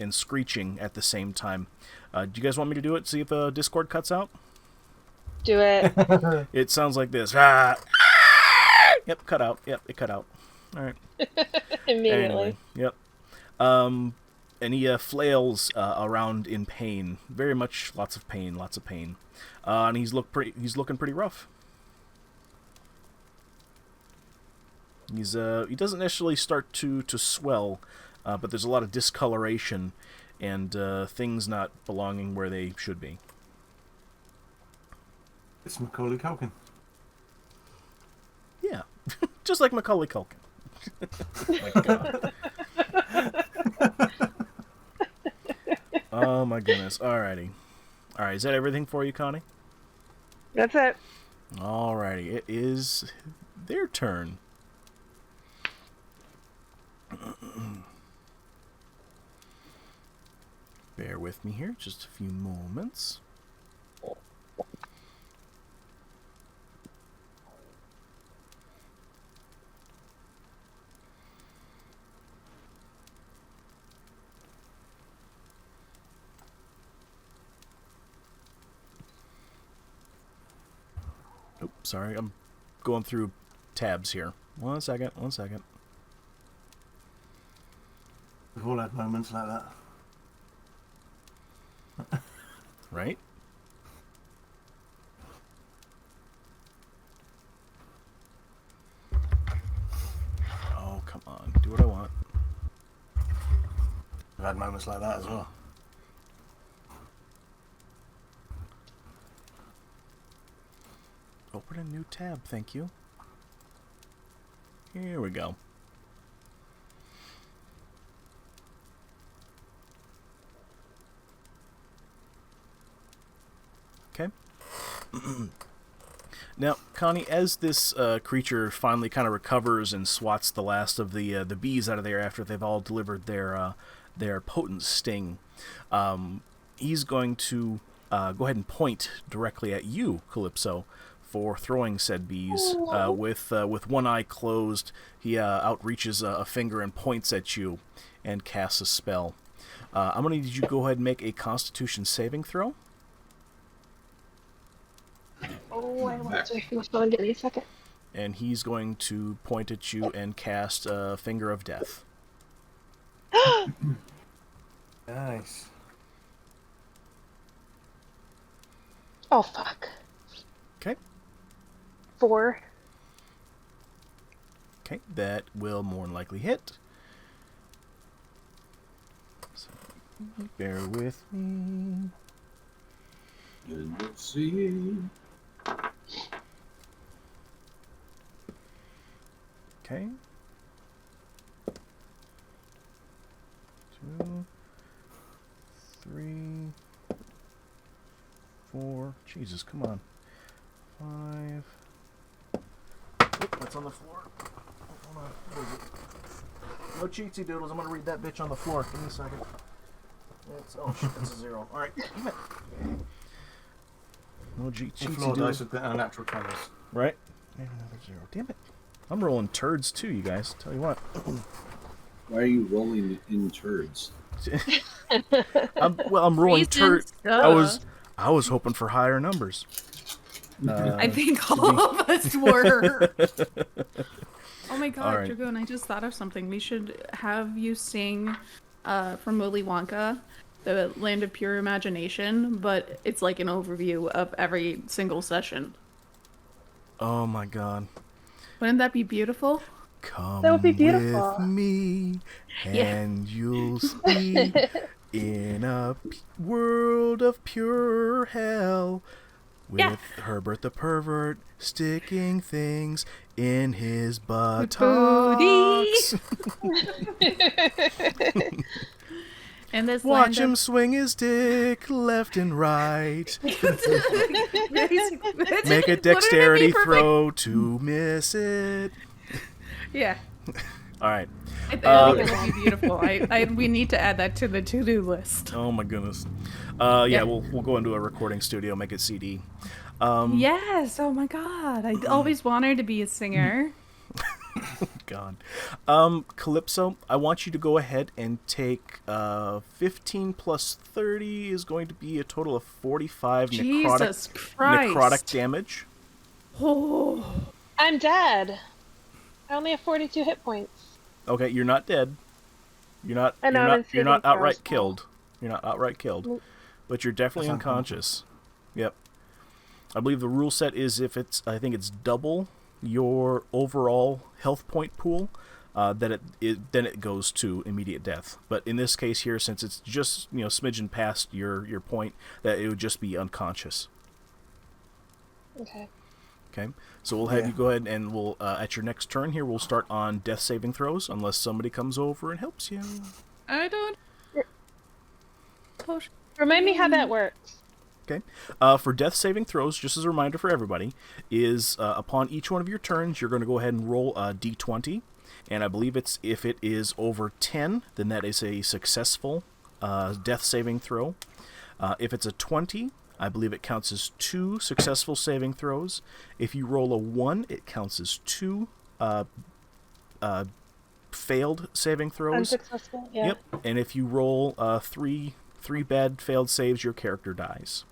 screeching at the same time. Do you guys want me to do it? See if Discord cuts out? Do it. It sounds like this. Ah! Yep, cut out. Yep, it cut out. All right. Immediately. Anyway, yep. And he flails around in pain. Very much, lots of pain. And he's looking pretty rough. He doesn't necessarily start to swell, but there's a lot of discoloration and things not belonging where they should be. It's Macaulay Culkin. Yeah, just like Macaulay Culkin. My God. Oh my goodness. Alrighty. Alright, is that everything for you, Connie? That's it. Alrighty, it is their turn. Bear with me here, just a few moments. Oh, sorry, I'm going through tabs here. One second. We've all had moments like that. Right? Oh, come on. Do what I want. We've had moments like that as well. Open a new tab, thank you. Here we go. Okay. Now, Connie, as this creature finally kind of recovers and swats the last of the bees out of there after they've all delivered their potent sting, he's going to go ahead and point directly at you, Calypso, for throwing said bees. With one eye closed, he outreaches a finger and points at you and casts a spell. I'm going to need you to go ahead and make a Constitution saving throw. Oh, I want to respond. Give me a second. And he's going to point at you and cast a Finger of Death. Nice. Oh, fuck. Okay. 4. Okay, that will more than likely hit. So, bear with me. And let's see. Okay. 2, 3, 4. Jesus, come on. 5. Oop, that's on the floor. Hold on. What is it? No cheatsy doodles. I'm gonna read that bitch on the floor. Give me a second. Oh shit, that's a 0. All right, damn it. No cheatsy Floor dice doodles. with our natural 20s. Right? And another 0. Damn it. I'm rolling turds too, you guys. Tell you what. Why are you rolling in turds? I'm rolling Reasons, turds. I was hoping for higher numbers. I think all of us were. Oh my All god, right. Dragoon, I just thought of something. We should have you sing from Willy Wonka, The Land of Pure Imagination, but it's like an overview of every single session. Oh my god. Wouldn't that be beautiful? Come That would be beautiful. with me, and you'll see in a world of pure hell. With Yeah. Herbert the pervert sticking things in his Booty. buttocks. And this Watch him land swing his dick left and right. of... Make a dexterity throw to miss it. Yeah. All right. I think it would be beautiful. We need to add that to the to-do list. Oh my goodness. Yeah. We'll go into a recording studio, make it CD. Yes. Oh my god. I always wanted to be a singer. God. Calypso, I want you to go ahead and take 15 plus 30 is going to be a total of 45 Jesus Christ. necrotic damage. Oh. I'm dead. I only have 42 hit points. Okay, you're not dead. You're not. I know, You're I'm not, you're not saving outright throws. killed. You're not outright killed, but you're definitely That's unconscious. Yep. I believe the rule set is if it's. I think it's double your overall health point pool. Then it goes to immediate death. But in this case here, since it's just smidgen past your point, that it would just be unconscious. Okay. Okay, so we'll have you go ahead and we'll at your next turn here we'll start on death saving throws unless somebody comes over and helps you. I don't... Potion. Remind me how that works. Okay, for death saving throws, just as a reminder for everybody, is upon each one of your turns you're going to go ahead and roll a d20, and I believe if it is over 10, then that is a successful death saving throw. If it's a 20. I believe it counts as 2 successful saving throws. If you roll a 1, it counts as 2 failed saving throws. Unsuccessful? Yeah. Yep. And if you roll 3 bad failed saves, your character dies.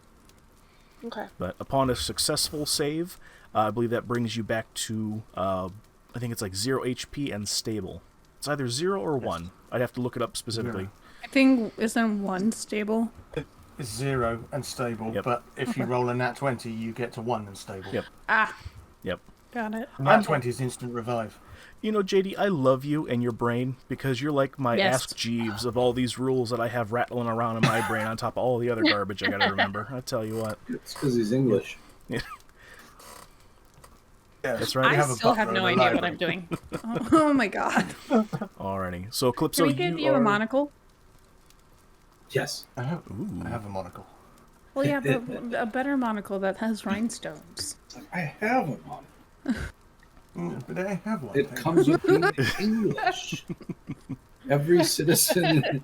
Okay. But upon a successful save, I believe that brings you back to, I think it's like 0 HP and stable. It's either 0 or 1. I'd have to look it up specifically. I think isn't 1 stable? It's 0 and stable, Yep. but if you roll a nat 20, you get to 1 and stable. Yep. Ah, Yep. got it. Nat 20 is instant revive. You know, JD, I love you and your brain because you're like my Yes. Ask Jeeves of all these rules that I have rattling around in my brain on top of all the other garbage I gotta remember. I tell you what. It's because he's English. Yes. That's right. We I have a still have butler no in the idea what library. I'm doing. Oh my god. Alrighty. So, Can Calypso, we give you are... a monocle? Yes. I have a monocle. Well, yeah, but a better monocle that has rhinestones. I have it on. But I have one. It comes with being English. Every citizen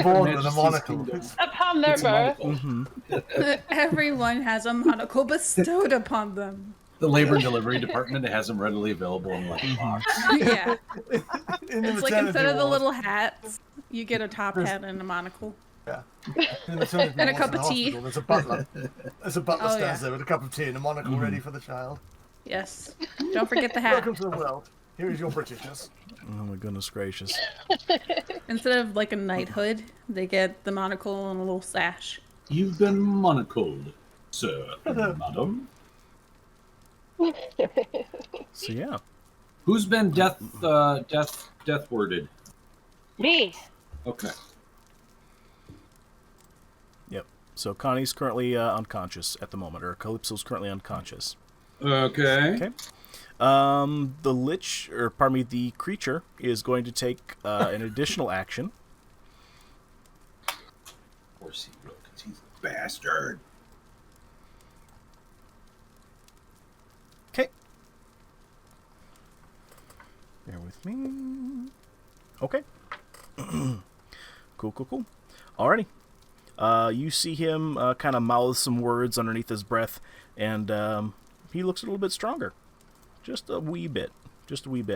born with a monocle. Upon their It's a birth. monocle. Everyone has a monocle bestowed upon them. The Labor and Delivery Department has them readily available in like a box. Yeah. In the It's like maternity instead of the ward. little hats, you get a top hat and a monocle. Yeah. In the maternity And a ward cup in of the tea. hospital, there's a butler. There's a butler Oh, stands yeah. there with a cup of tea and a monocle ready for the child. Yes. Don't forget the hat. Welcome to the world. Here is your Britishness. Oh my goodness gracious. Instead of like a knighthood, they get the monocle and a little sash. You've been monocled, sir and madam. So yeah. Who's been death worded? Me. Okay. Yep. So Connie's currently unconscious at the moment, or Calypso's currently unconscious. Okay. Okay. The lich, or pardon me, the creature is going to take an additional action. Of course he will, because he's a bastard. Okay. Bear with me. Okay. Cool. Alrighty. You see him kind of mouth some words underneath his breath, and he looks a little bit stronger. Just a wee bit.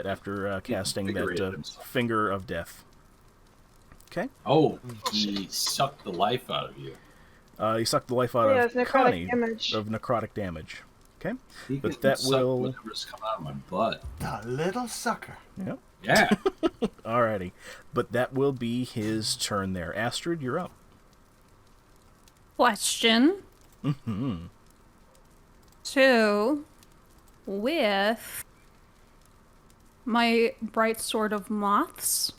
After casting that invigorated himself. Finger of Death. Okay. Oh, he sucked the life out of you. You suck the life out Yeah, of it's necrotic Connie damage. of necrotic damage. Okay, He but can that suck will. whatever's coming out of my butt. The little sucker. Yep. Yeah. Alrighty, but that will be his turn there. Astrid, you're up. Question. Mm-hmm. So, with my bright sword of moths,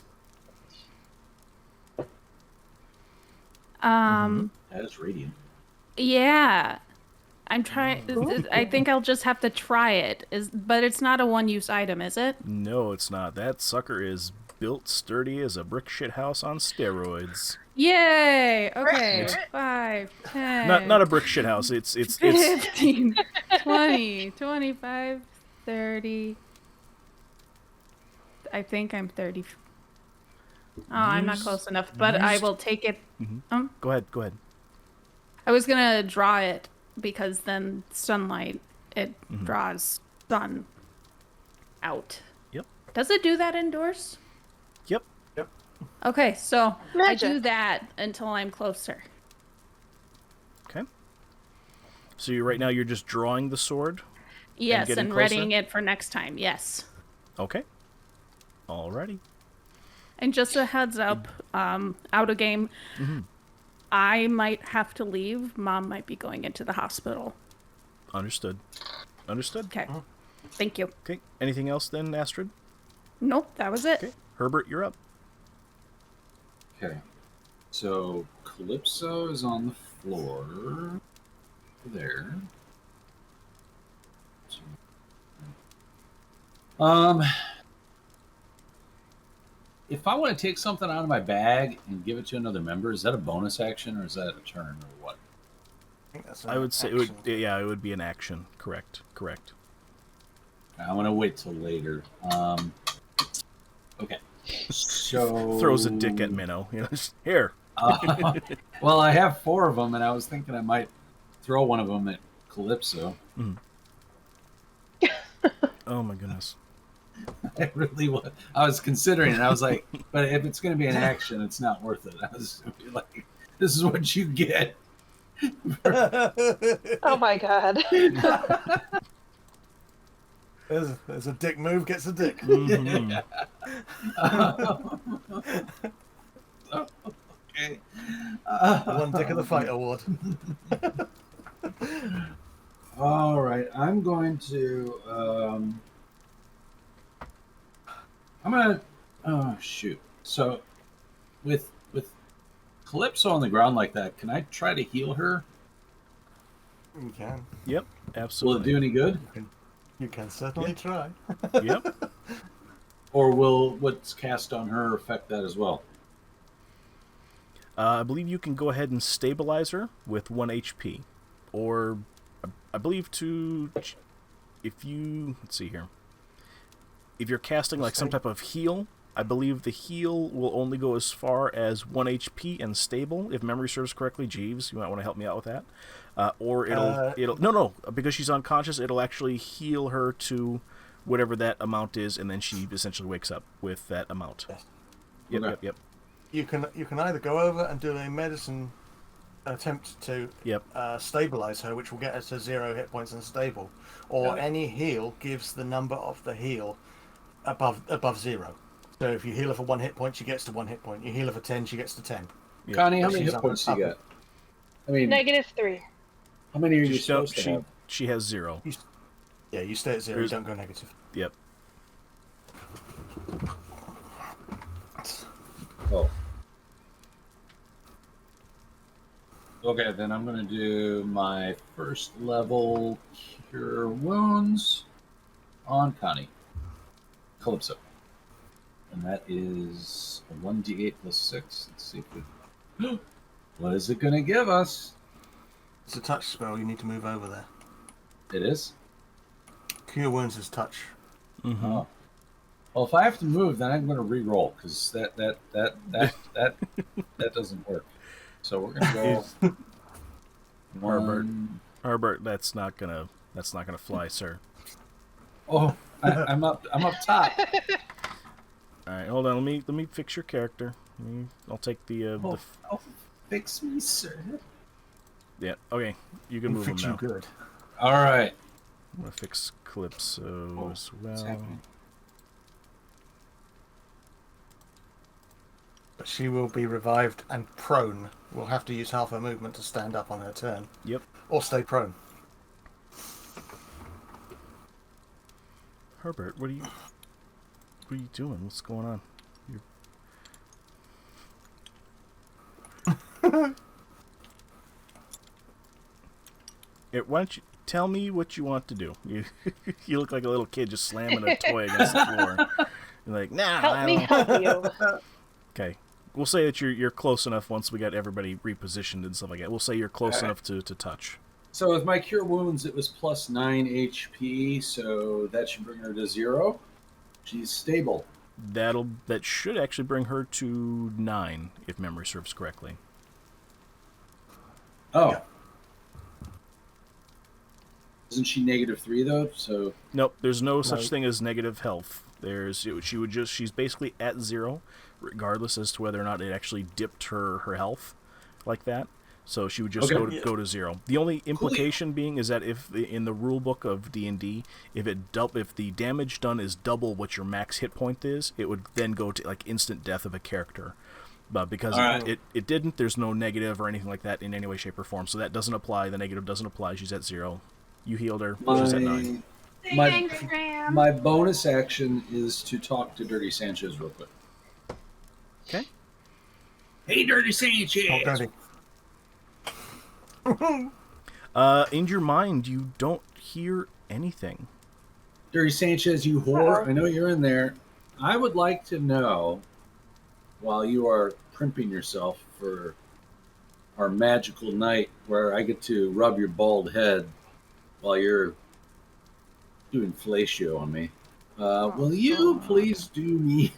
That is radiant. yeah, I'm trying. I think I'll just have to try it. But it's not a one-use item, is it? No, it's not. That sucker is built sturdy as a brick shit house on steroids. Yay! Okay, 5, 10. Not a brick shit house. It's 15, 20, 25, 30. I think I'm 30. Oh, I'm not close enough, but I will take it. Go ahead. I was gonna draw it because then sunlight, it draws sun out. Yep. Does it do that indoors? Yep. Okay, so I Magic. do that until I'm closer. Okay. So right now you're just drawing the sword. Yes, getting and closer? readying it for next time. Yes. Okay. Alrighty. And just a heads up, out of game, I might have to leave. Mom might be going into the hospital. Understood. Okay. Thank you. Okay. Anything else then, Astrid? Nope, that was it. Okay. Herbert, you're up. Okay. So Calypso is on the floor. There. If I want to take something out of my bag and give it to another member, is that a bonus action or is that a turn or what? I think that's I would say it would. action. Yeah, it would be an action. Correct. I'm gonna wait till later. Okay. So Throws a dick at Minnow. You know, just, here. Well, I have 4 of them, and I was thinking I might throw one of them at Calypso. Oh my goodness. I really was. I was considering it. I was like, but if it's going to be an action, it's not worth it. I was like, this is what you get. Oh my god. There's a dick move, gets a dick. Okay. One dick of the fight award. All right. I'm going to. I'm gonna. Oh shoot. So, with Calypso on the ground like that, can I try to heal her? You can. Yep. Will it Absolutely. do any good? You can certainly try. Yep. Or will what's cast on her affect that as well? I believe you can go ahead and stabilize her with 1 HP, or I believe if you let's see here. If you're casting like some type of heal, I believe the heal will only go as far as 1 HP and stable, if memory serves correctly. Jeeves, you might want to help me out with that. Or it'll no, because she's unconscious, it'll actually heal her to whatever that amount is, and then she essentially wakes up with that amount. Yes. Okay. Yep. You can either go over and do a medicine attempt to Yep. stabilize her, which will get her to 0 hit points and stable, or any heal gives the number of the heal above 0. So if you heal her for 1 hit point, she gets to 1 hit point. You heal her for 10, she gets to 10. Yep. Connie, how many She's hit points do you up. got? I mean, -3. how many are you She, supposed to have? she has 0. You stay at 0, you don't go negative. Yep. Oh. Okay, then I'm going to do my first level Cure Wounds on Connie. Calypso. And that is a 1d8 plus 6. Let's see if we... What is it going to give us? It's a touch spell, you need to move over there. It is? Cure Wounds is touch. Mm-hmm. Oh. Well, if I have to move, then I'm going to re-roll, because that doesn't work. So we're going to go... Herbert. One... Herbert, that's not gonna fly, sir. Oh, I'm up top. All right, hold on. Let me fix your character. I'll take the. Oh, fix me, sir. Yeah. Okay. You can move them Fix you now. good. All right. I'm gonna fix Calypso as What's well. happening? But she will be revived and prone. We'll have to use half her movement to stand up on her turn. Yep. Or stay prone. Herbert, what are you doing? What's going on? Why don't you tell me what you want to do? You look like a little kid just slamming a toy against the floor. You're like, nah. Help me help you. Okay. We'll say that you're close enough once we got everybody repositioned and stuff like that. We'll say you're close enough to touch. So with my cure wounds, it was plus 9 HP, so that should bring her to 0. She's stable. That should actually bring her to 9, if memory serves correctly. Oh. Yeah. Isn't she -3 though? So Nope, there's no such No. thing as negative health. She's basically at 0, regardless as to whether or not it actually dipped her health like that. So she would just Okay. go to 0. The only implication being is that if in the rule book of D&D, if the damage done is double what your max hit point is, it would then go to like instant death of a character. But because Alright. it didn't, there's no negative or anything like that in any way, shape, or form. So that doesn't apply. The negative doesn't apply. She's at 0. You healed her. She's at 9. My bonus action is to talk to Dirty Sanchez real quick. Okay. Hey, Dirty Sanchez! Oh, dirty. In your mind, you don't hear anything. Dirty Sanchez, you whore! I know you're in there. I would like to know, while you are primping yourself for our magical night where I get to rub your bald head while you're doing fellatio on me, will you please do me?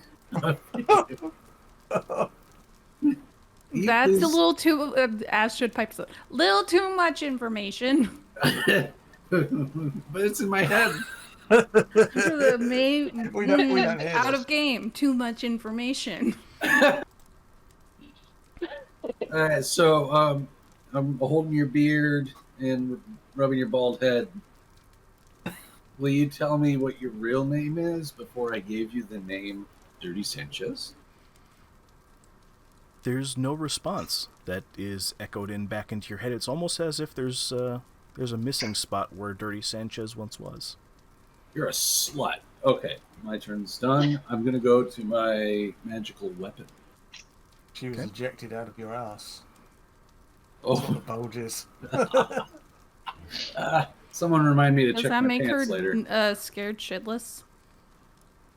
That's a little too, Astrid pipes up. Little too much information. But it's in my head. We don't hear Out this. of game. Too much information. Alright, so I'm holding your beard and rubbing your bald head. Will you tell me what your real name is before I gave you the name Dirty Sanchez? There's no response that is echoed back into your head. It's almost as if there's a missing spot where Dirty Sanchez once was. You're a slut. Okay, my turn's done. I'm gonna go to my magical weapon. She was ejected out of your ass. Oh, The bulges. someone remind me to Does check that my make pants her later. scared shitless?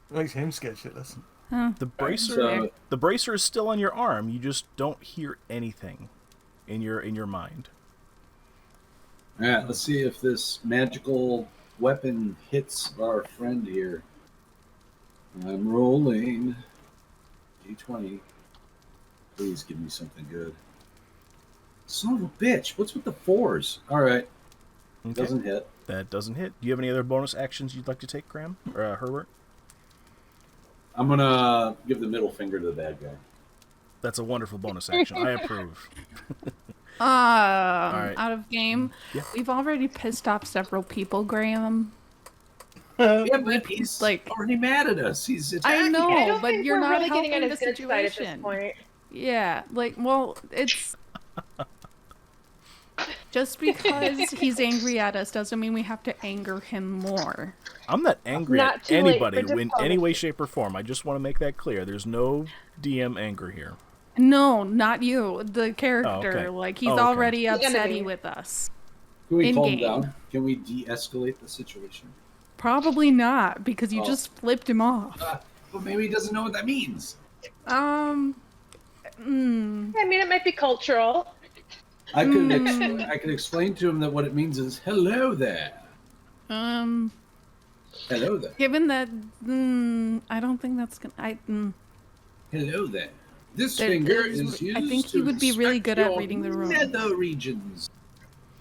Makes him scared shitless. The bracer is still on your arm. You just don't hear anything in your mind. All right, let's see if this magical weapon hits our friend here. I'm rolling D20. Please give me something good. Son of a bitch! What's with the 4s? All right, Okay. doesn't hit. That doesn't hit. Do you have any other bonus actions you'd like to take, Graham or Herbert? I'm gonna give the middle finger to the bad guy. That's a wonderful bonus action. I approve. Out of game. Yeah. We've already pissed off several people, Graham. Yeah, but he's Like- already mad at us. He's attacking. I know, I don't but think you're we're not really getting helping on the his good side at this situation. point. Yeah, it's just because he's angry at us doesn't mean we have to anger him more. I'm not angry Not at too late anybody for in any way, diplomacy. shape, or form. I just want to make that clear. There's no DM anger here. No, not you. The character. okay. Like he's Oh, okay. already The upsetty enemy. with us. Can we calm in-game. down? Can we de-escalate the situation? Probably not, because you Oh. just flipped him off. But maybe he doesn't know what that means. I mean, it might be cultural. I could explain to him that what it means is hello there. Hello there. Given that, I don't think that's gonna. Hello there. This There finger is- is used I think to he would be really inspect good at your reading the room. nether regions.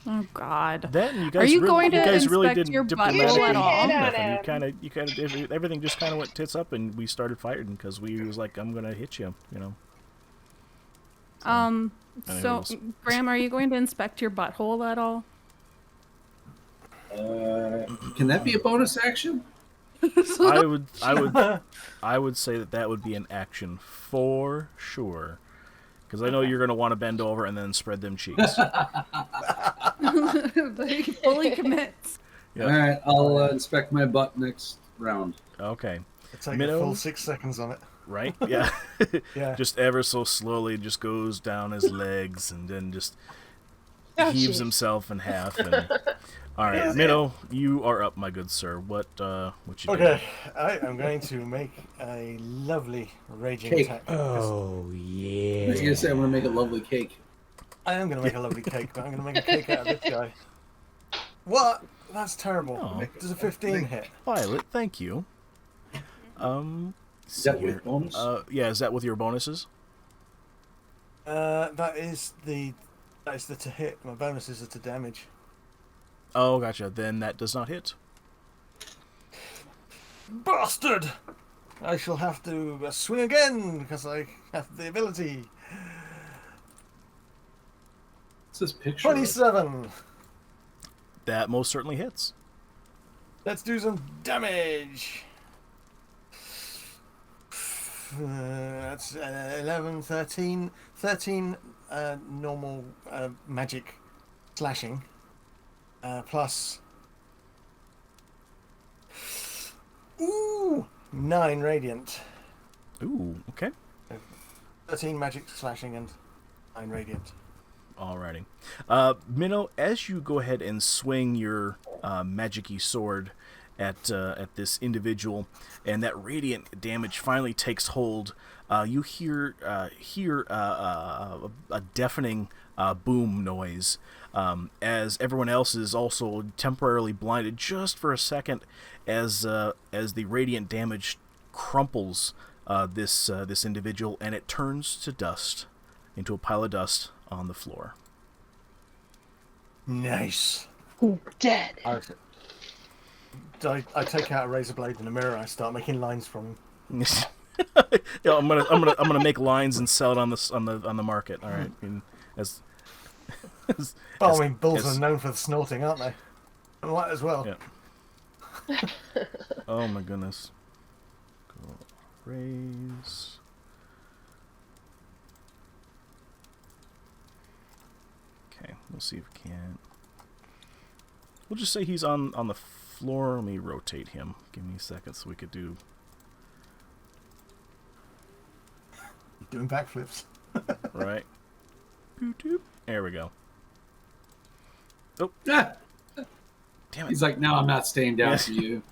Oh God. That and you guys Are you really, going to you guys really inspect didn't your diplomatically butthole at do all? nothing. You kind of everything just kind of went tits up, and we started fighting because we was like, I'm gonna hit you, you know. So, Graham, are you going to inspect your butthole at all? Can that be a bonus action? I would say that would be an action for sure, because I know you're going to want to bend over and then spread them cheeks. He fully commits. Yep. All right, I'll inspect my butt next round. Okay. Take a full 6 seconds on it. Right? Yeah. Yeah. Just ever so slowly, just goes down his legs and then just heaves himself in half. And... All right, Minnow, you are up, my good sir. What you doing? Okay, I am going to make a lovely raging Cake. attack. Oh, I yeah. was gonna say I'm gonna make a lovely cake. I am going to make a lovely cake, but I'm going to make a cake out of this guy. What? That's terrible. Oh. Does a 15 hit? Violet, thank you. Is that with bonus? Yeah, is that with your bonuses? That is the to hit. My bonuses are to damage. Oh, gotcha. Then that does not hit. Bastard! I shall have to swing again because I have the ability. What's this picture? 27. That most certainly hits. Let's do some damage. That's 11, 13. 13 normal magic slashing. Plus... Ooh! 9 radiant. Ooh, okay. 13 magic slashing and 9 radiant. Alrighty. Minnow, as you go ahead and swing your magic-y sword at this individual, and that radiant damage finally takes hold, you hear a deafening boom noise as everyone else is also temporarily blinded just for a second as the radiant damage crumples this individual, and it turns to dust, into a pile of dust on the floor. Nice. Dead. I take out a razor blade and a mirror. I start making lines from him. Yeah, I'm gonna make lines and sell it on the market. All right. I mean, I mean, bulls are known for snorting, aren't they? And that as well. Yeah. Oh my goodness. Go raise. Okay, we'll see if we can. We'll just say he's on the floor. Let me rotate him. Give me a second so we could do. Doing backflips. Right. Doop. There we go. Oh, Ah! damn it. He's like, no, I'm not staying down for you.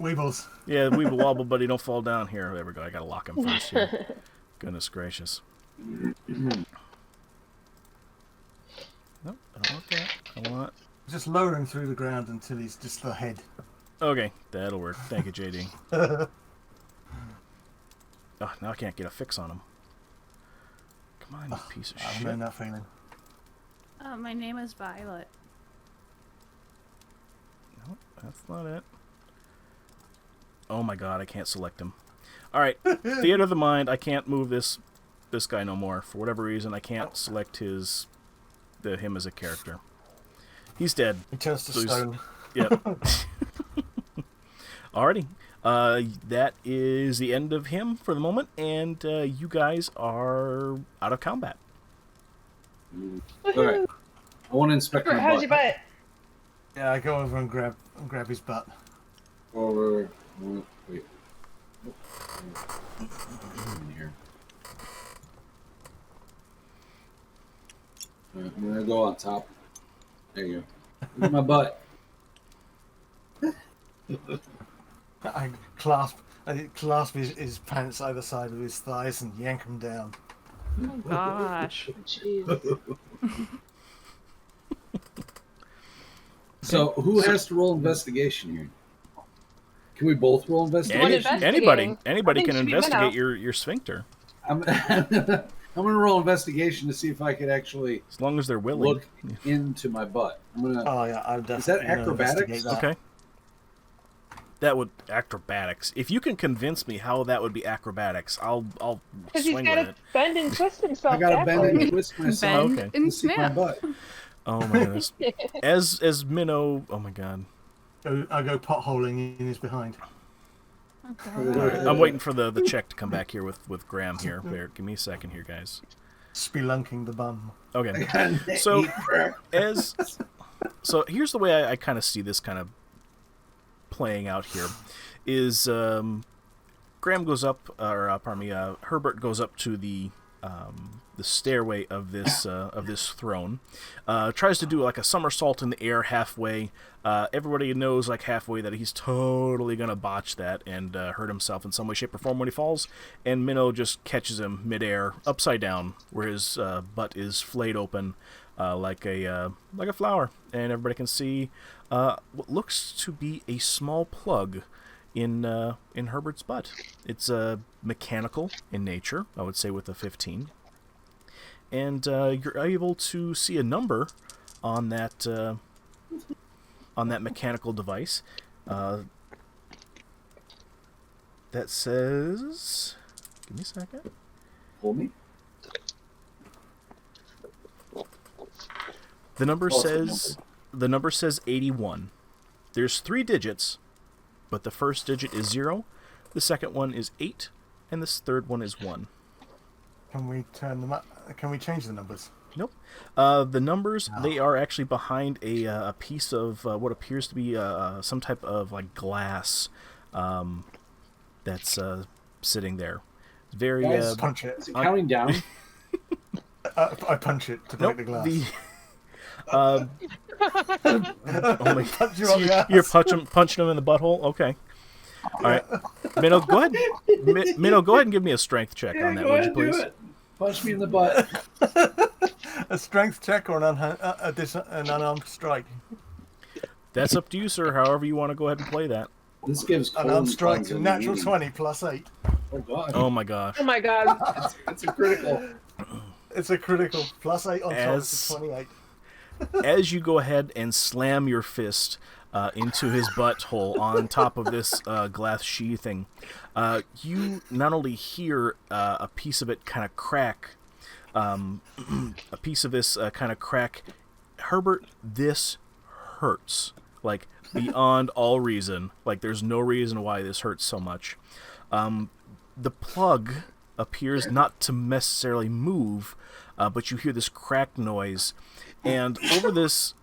Weebles. Yeah, weeble wobble, buddy. Don't fall down here. There we go. I gotta lock him first here. Goodness gracious. Nope, I don't want that. I want... Just lower him through the ground until he's just the head. Okay, that'll work. Thank you, JD. Oh, now I can't get a fix on him. Come on, you piece of I shit. know that feeling. My name is Violet. Nope, that's not it. Oh my god, I can't select him. Alright, Theater of the Mind, I can't move this guy no more. For whatever reason, I can't select him as a character. He's dead. He turns to So he's- stone. Yep. Alrighty. That is the end of him for the moment, and you guys are out of combat. All right. I want to inspect my How's butt. your butt? Yeah, I go over and grab his butt. Over. Wait. In here. I'm gonna go on top. There you go. Look at my butt. I clasp his pants either side of his thighs and yank him down. Oh gosh. Jeez. So who has to roll investigation here? Can we both roll investigation? investigating? Anybody I think can it should be investigate Minnow. your sphincter, I'm gonna roll investigation to see if I could actually as long as they're willing. look into my butt. I'm gonna. Oh yeah, I'm Is that definitely gonna acrobatics? investigate that. Okay. That would acrobatics. If you can convince me how that would be acrobatics, I'll Because he's swing got with to it. bend and twist himself. I gotta bend backwards. and twist myself Bend okay. and to stick my snap. butt. Oh my goodness. As Minnow, oh my god. I go potholing in his behind. All right, I'm waiting for the check to come back here with Graham here. There, give me a second here, guys. Spelunking the bum. Okay. So so here's the way I kind of see this kind of playing out here is Graham goes up, or pardon me, Herbert goes up to the stairway of this throne, tries to do like a somersault in the air halfway. Everybody knows like halfway that he's totally gonna botch that and hurt himself in some way, shape, or form when he falls. And Minnow just catches him midair, upside down, where his butt is flayed open like a flower, and everybody can see what looks to be a small plug in Herbert's butt. It's mechanical in nature, I would say, with a 15. And you're able to see a number on that mechanical device that says. Give me a second. Hold me. The number says 81. There's 3 digits, but the first digit is 0, the second one is 8, and this third one is 1. Can we turn them up? Can we change the numbers? Nope. The numbers, they are actually behind a piece of what appears to be some type of like glass that's sitting there. It's very Guys, Punch it. Is it counting down? I punch it to break nope, the glass. oh my! Punch you on the ass. You're punching him in the butthole. Okay. All right, Minnow, go ahead. Minnow, go ahead and give me a strength check on that, Go would ahead you and please? do it. Punch me in the butt. A strength check or an unarmed strike? That's up to you, sir. However you want to go ahead and play that. This gives Unarmed strike, Colin Funds natural a meeting. 20 plus 8. Oh god. Oh my gosh! Oh my god. It's a critical. It's a critical plus 8 on top As- of 28. As you go ahead and slam your fist into his butthole on top of this glass sheathing, you not only hear a piece of it kind of crack, a piece of this kind of crack. Herbert, this hurts. Like, beyond all reason. Like, there's no reason why this hurts so much. The plug appears not to necessarily move, but you hear this crack noise. And over this,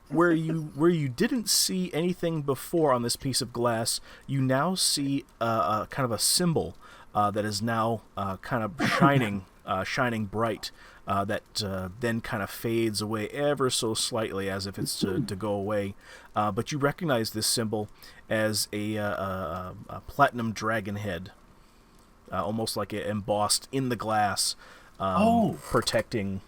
where you didn't see anything before on this piece of glass, you now see a kind of a symbol that is now kind of shining bright. That then kind of fades away ever so slightly, as if it's to go away. But you recognize this symbol as a platinum dragon head, almost like it embossed in the glass, protecting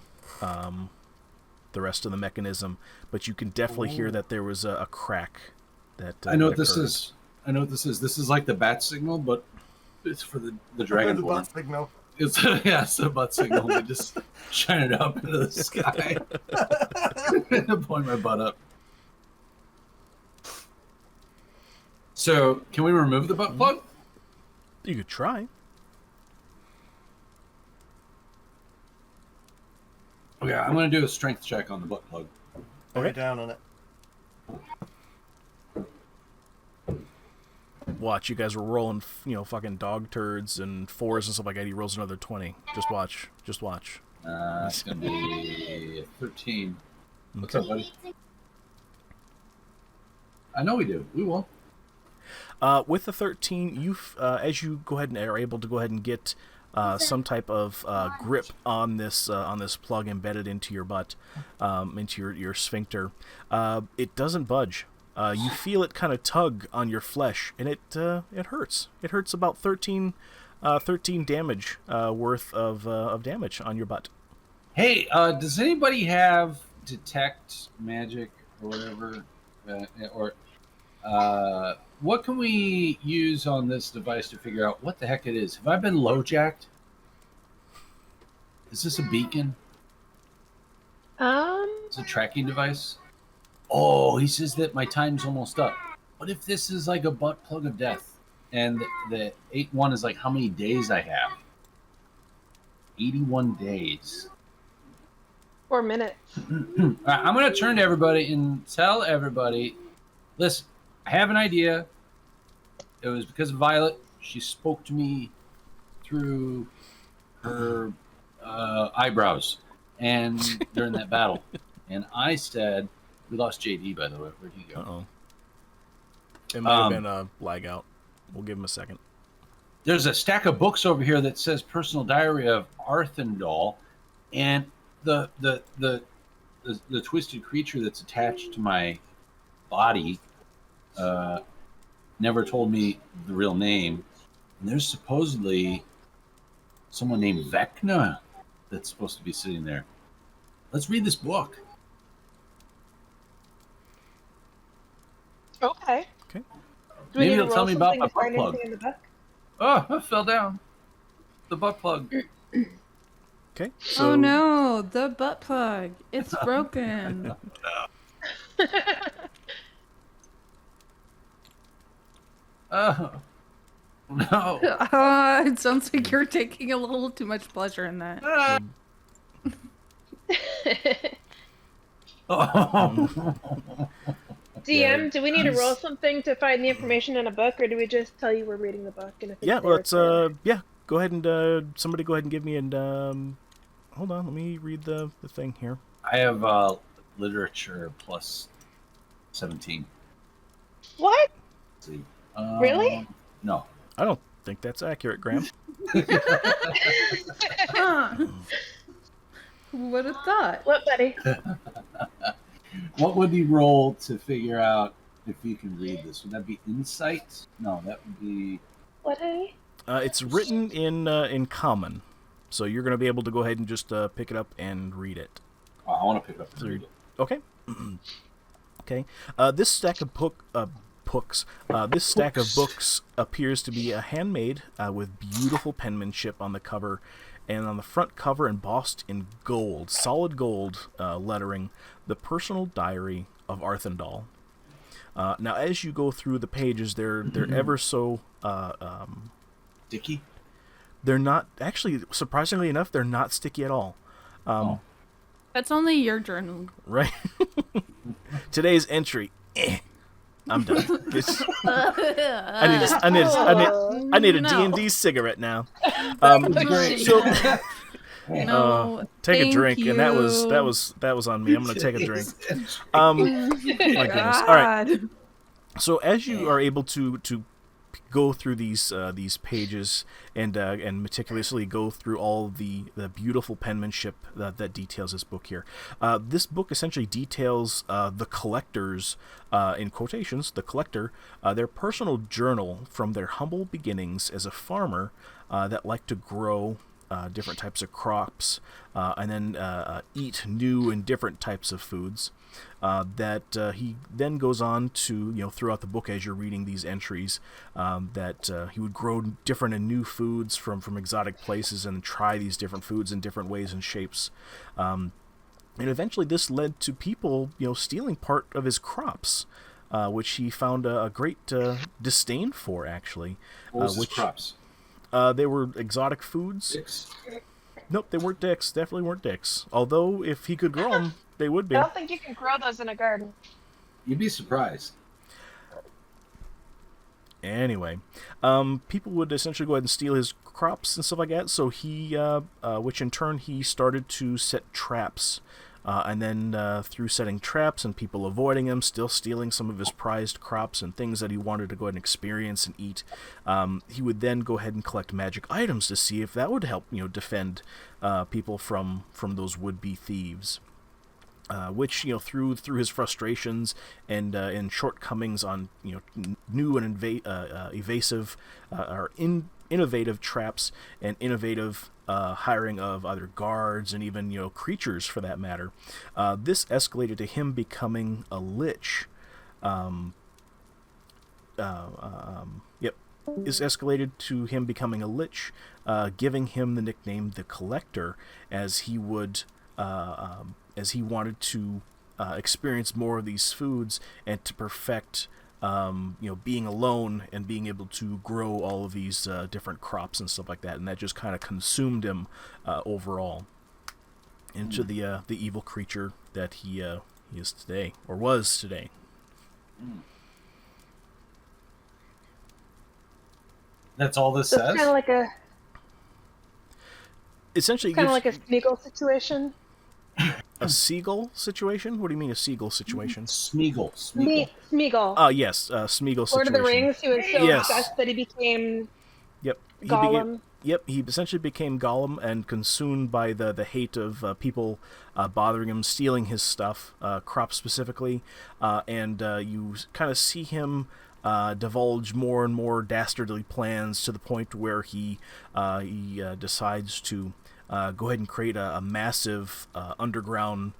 the rest of the mechanism. But you can definitely hear that there was a crack. That I know what that this occurred. is. I know what this is. This is like the bat signal, but it's for the dragon The form. butt signal. It's it's a butt signal. We just shine it up into the sky. Point my butt up. So, can we remove the butt plug? You could try. Okay, I'm going to do a strength check on the butt plug. Go down on it. Watch, you guys were rolling, fucking dog turds and 4s and stuff like that. He rolls another 20. Just watch. Just watch. It's going to be 13. What's up, buddy? I know we do. We will. With the 13, you as you go ahead and are able to go ahead and get some type of grip on this plug embedded into your butt, into your sphincter, it doesn't budge. You feel it kind of tug on your flesh, and it hurts. It hurts about 13 damage worth of damage on your butt. Hey, does anybody have detect magic or whatever, what can we use on this device to figure out what the heck it is? Have I been low-jacked? Is this a beacon? It's a tracking device? Oh, he says that my time's almost up. what if this is like a butt plug of death? And the 8-1 is like how many days I have? 81 days. 4 minutes. All right, I'm going to turn to everybody and tell everybody, listen, I have an idea. It was because of Violet. She spoke to me through her eyebrows and during that battle. And I said, we lost JD, by the way. Where'd he go? Uh-oh. It might have been a lag out. We'll give him a second. There's a stack of books over here that says Personal Diary of Arthendal, and the twisted creature that's attached to my body never told me the real name. And there's supposedly someone named Vecna that's supposed to be sitting there. Let's read this book. Okay. Okay. Do we Maybe need to it'll tell roll me about something my to find butt plug. anything in the book? Oh, I fell down. The butt plug. Okay. So, Oh no, the butt plug. It's broken. Oh, no. It sounds like you're taking a little too much pleasure in that. Oh. DM, do we need to roll something to find the information in a book, or do we just tell you we're reading the book? And if it's yeah, there, let's go ahead and somebody go ahead and give me hold on, let me read the thing here. I have literature plus 17. What? Let's see. Really? No. I don't think that's accurate, Graham. Huh. Who would have thought? What, buddy? What would you roll to figure out if you can read this? Would that be insight? No, that would be... What, honey? It's written in common, so you're going to be able to go ahead and just pick it up and read it. Oh, I want to pick up and read it. Okay. Okay. This stack of books appears to be handmade with beautiful penmanship on the cover, and on the front cover embossed in gold, solid gold lettering, the Personal Diary of Arthendal. Now, as you go through the pages, they're ever so Sticky? they're not actually, surprisingly enough, they're not sticky at all. That's only your journal. Right. Today's entry. I'm done. I need a No. D&D cigarette now. Great. So No, take a thank drink, and that you. was on me. I'm gonna take a drink. My goodness. All right. God. So as you are able to go through these pages and meticulously go through all the beautiful penmanship that details this book here. This book essentially details the collectors, in quotations, the collector, their personal journal from their humble beginnings as a farmer that liked to grow different types of crops and then eat new and different types of foods. That he then goes on to, throughout the book as you're reading these entries, that he would grow different and new foods from exotic places and try these different foods in different ways and shapes. And eventually this led to people, stealing part of his crops, which he found a great disdain for, actually. What was his crops? They were exotic foods. Dicks? Nope, they weren't dicks. Definitely weren't dicks. Although, if he could grow them, they would be. I don't think you can grow those in a garden. You'd be surprised. Anyway, people would essentially go ahead and steal his crops and stuff like that. So he, which in turn he started to set traps, and then through setting traps and people avoiding him, still stealing some of his prized crops and things that he wanted to go ahead and experience and eat, he would then go ahead and collect magic items to see if that would help, defend people from those would-be thieves. Which, through his frustrations and shortcomings on, new and evasive or innovative traps and innovative hiring of other guards and even, creatures for that matter, this escalated to him becoming a lich. This escalated to him becoming a lich, giving him the nickname the Collector, as he would... as he wanted to experience more of these foods and to perfect being alone and being able to grow all of these different crops and stuff like that, and that just kind of consumed him overall into the evil creature that he is today, or was today. That's all this So says? it's kind of like a Essentially, kind of like a Smeagol situation. a seagull situation. What do you mean a seagull situation? Smeagol. Smeagol. Yes, Smeagol Lord situation. of the Rings, who was so Yes. obsessed that he became Yep. Gollum. He essentially became Gollum and consumed by the hate of people bothering him, stealing his stuff, crops specifically, and you kind of see him divulge more and more dastardly plans to the point where he decides to go ahead and create a massive underground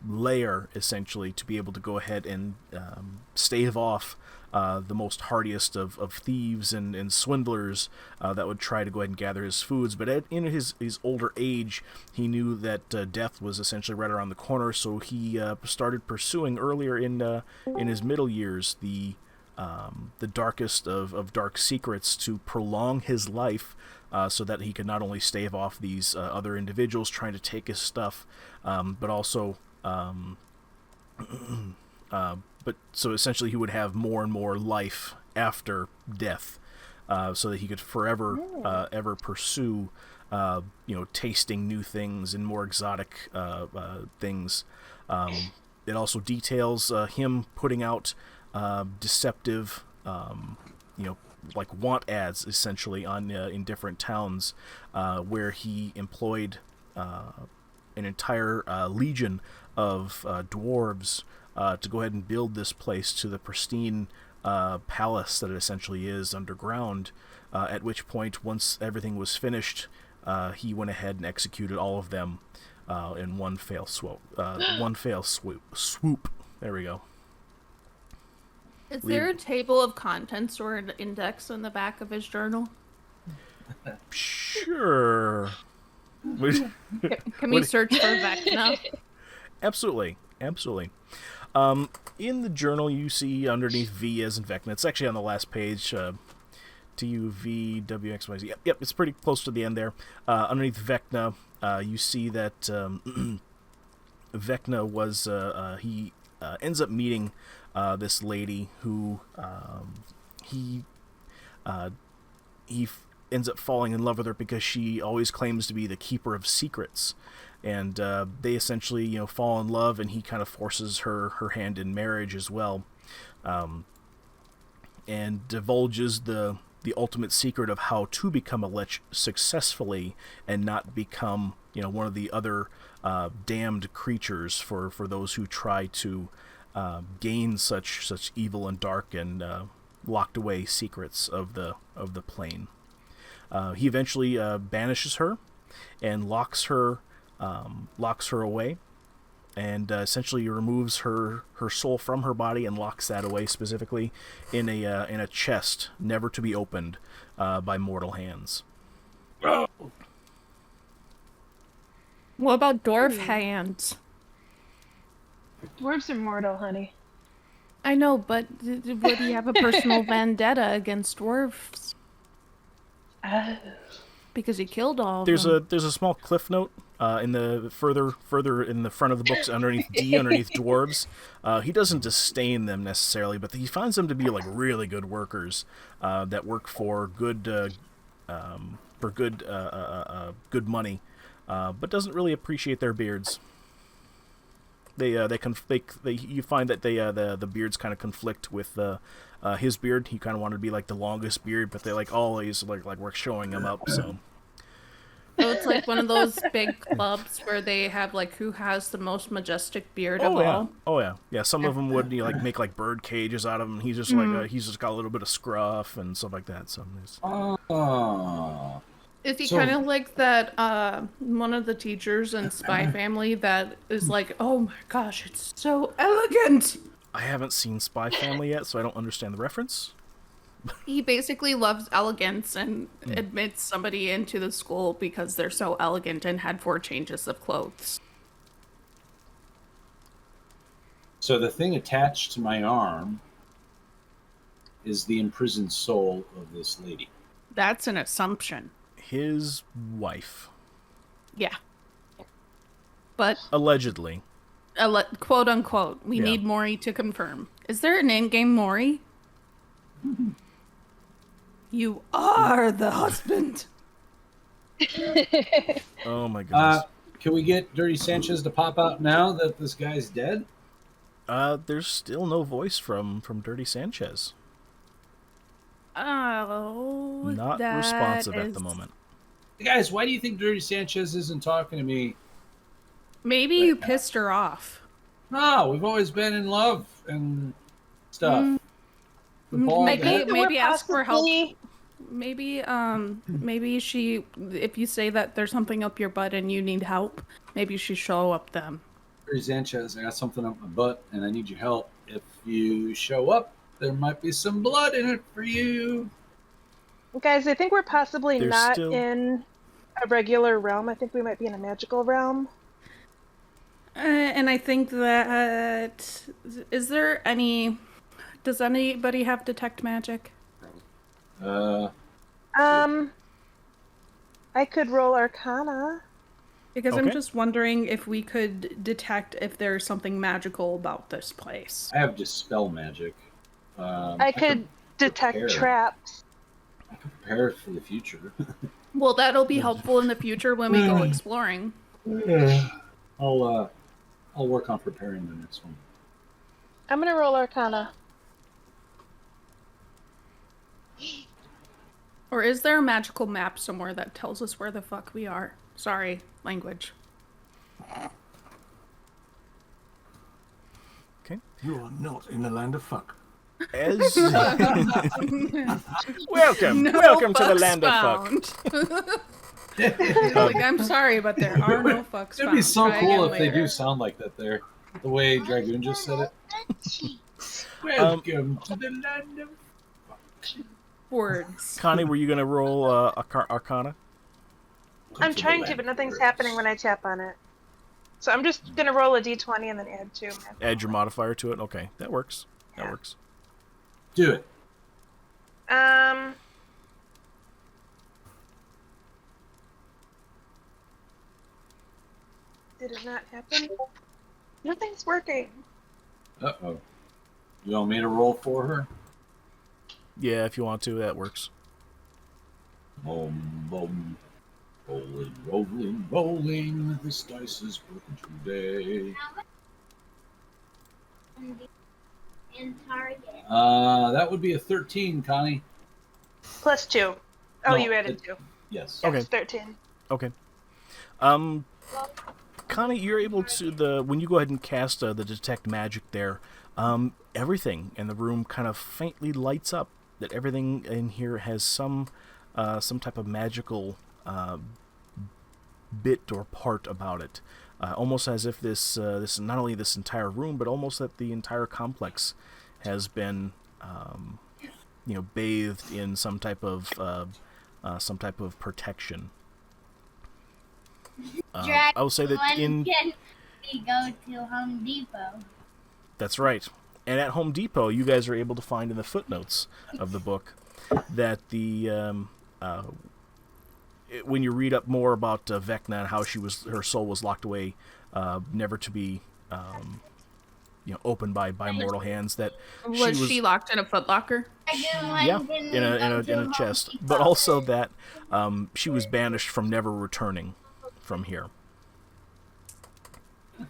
layer, essentially, to be able to go ahead and stave off the most hardiest of thieves and swindlers that would try to go ahead and gather his foods. But in his older age, he knew that death was essentially right around the corner, so he started pursuing earlier in his middle years the darkest of dark secrets to prolong his life, so that he could not only stave off these other individuals trying to take his stuff, but also but so essentially he would have more and more life after death, so that he could forever ever pursue tasting new things and more exotic things. It also details him putting out deceptive like want ads, essentially, on in different towns, where he employed an entire legion of dwarves to go ahead and build this place to the pristine palace that it essentially is underground, at which point, once everything was finished, he went ahead and executed all of them in one fell swoop. There we go. Is there a table of contents or an index on the back of his journal? Sure. Can we search for Vecna? Absolutely. In the journal, you see underneath V as in Vecna. It's actually on the last page. TUVWXYZ. Yep, it's pretty close to the end there. Underneath Vecna, you see that Vecna was he ends up meeting this lady who he ends up falling in love with her because she always claims to be the keeper of secrets, and they essentially fall in love, and he kind of forces her hand in marriage as well, and divulges the ultimate secret of how to become a lich successfully and not become one of the other damned creatures for those who try to gain such evil and dark and locked away secrets of the plane. He eventually banishes her and locks her away, and essentially removes her soul from her body and locks that away specifically in a chest never to be opened by mortal hands. What about dwarf hands? Dwarves are mortal, honey. I know, but would he have a personal vendetta against dwarves? Because he killed all of them. There's a small cliff note in the further in the front of the books underneath D, underneath dwarves. He doesn't disdain them necessarily, but he finds them to be like really good workers that work for good good money, but doesn't really appreciate their beards. You find that the beards kind of conflict with his beard. He kind of wanted to be like the longest beard, but they always we're showing him up. So it's like one of those big clubs where they have who has the most majestic beard of all. Yeah. Some of them would make bird cages out of him. He's just he's just got a little bit of scruff and stuff like that. So is he kind of like that one of the teachers in Spy Family that is like, oh my gosh, it's so elegant? I haven't seen Spy Family yet, so I don't understand the reference. He basically loves elegance and admits somebody into the school because they're so elegant and had 4 changes of clothes. So the thing attached to my arm is the imprisoned soul of this lady. That's an assumption. His wife. Yeah. But Allegedly. quote unquote, we need Maury to confirm. Is there an in-game Maury? You are the husband. Oh my goodness. Can we get Dirty Sanchez to pop out now that this guy's dead? There's still no voice from Dirty Sanchez. Oh, Not responsive at the moment. Guys, why do you think Dirty Sanchez isn't talking to me? Maybe you pissed her off. No, we've always been in love and stuff. The ball Maybe ask for help. Possibly- Maybe she, if you say that there's something up your butt and you need help, maybe she show up then. Dirty Sanchez, I got something up my butt and I need your help. If you show up, there might be some blood in it for you. Guys, I think we're possibly There's not still- in a regular realm. I think we might be in a magical realm. And I think that does anybody have detect magic? I could roll Arcana. Because I'm Okay. just wondering if we could detect if there's something magical about this place. I have Dispel Magic. I could detect prepare. traps. I can prepare for the future. Well, that'll be helpful in the future when we go exploring. I'll work on preparing the next one. I'm gonna roll Arcana. Or is there a magical map somewhere that tells us where the fuck we are? Sorry, language. Okay. You are not in the land of fuck. As welcome to the land of fuck. Like, I'm sorry, but there are no fucks It'd found. be so Try cool again if they do later. sound like that there. The way Dragoon just said it. Welcome to the land of Words. Connie, were you gonna roll Arcana? I'm trying to, but nothing's happening when I tap on it. So I'm just gonna roll a d20 and then add 2. Add your modifier to it. Okay, that works. That Yeah. works. Do it. Did it not happen? Nothing's working. Uh-oh. You want me to roll for her? Yeah, if you want to, that works. Boom, boom. Rolling, rolling, rolling. This dice is broken today. In Target. That would be a 13, Connie. Plus 2. Oh, No, you added it- 2. Yes. Okay. It's 13. Okay. Connie, you're able to when you go ahead and cast the detect magic there. Everything in the room kind of faintly lights up. That everything in here has some type of magical bit or part about it. Almost as if this not only this entire room, but almost that the entire complex has been bathed in some type of protection. I will say that When can we go to Home Depot? That's right. And at Home Depot, you guys are able to find in the footnotes of the book that when you read up more about Vecna and how her soul was locked away, never to be opened by mortal hands, that Was she locked in a footlocker? in a chest, but also that she was banished from never returning from here.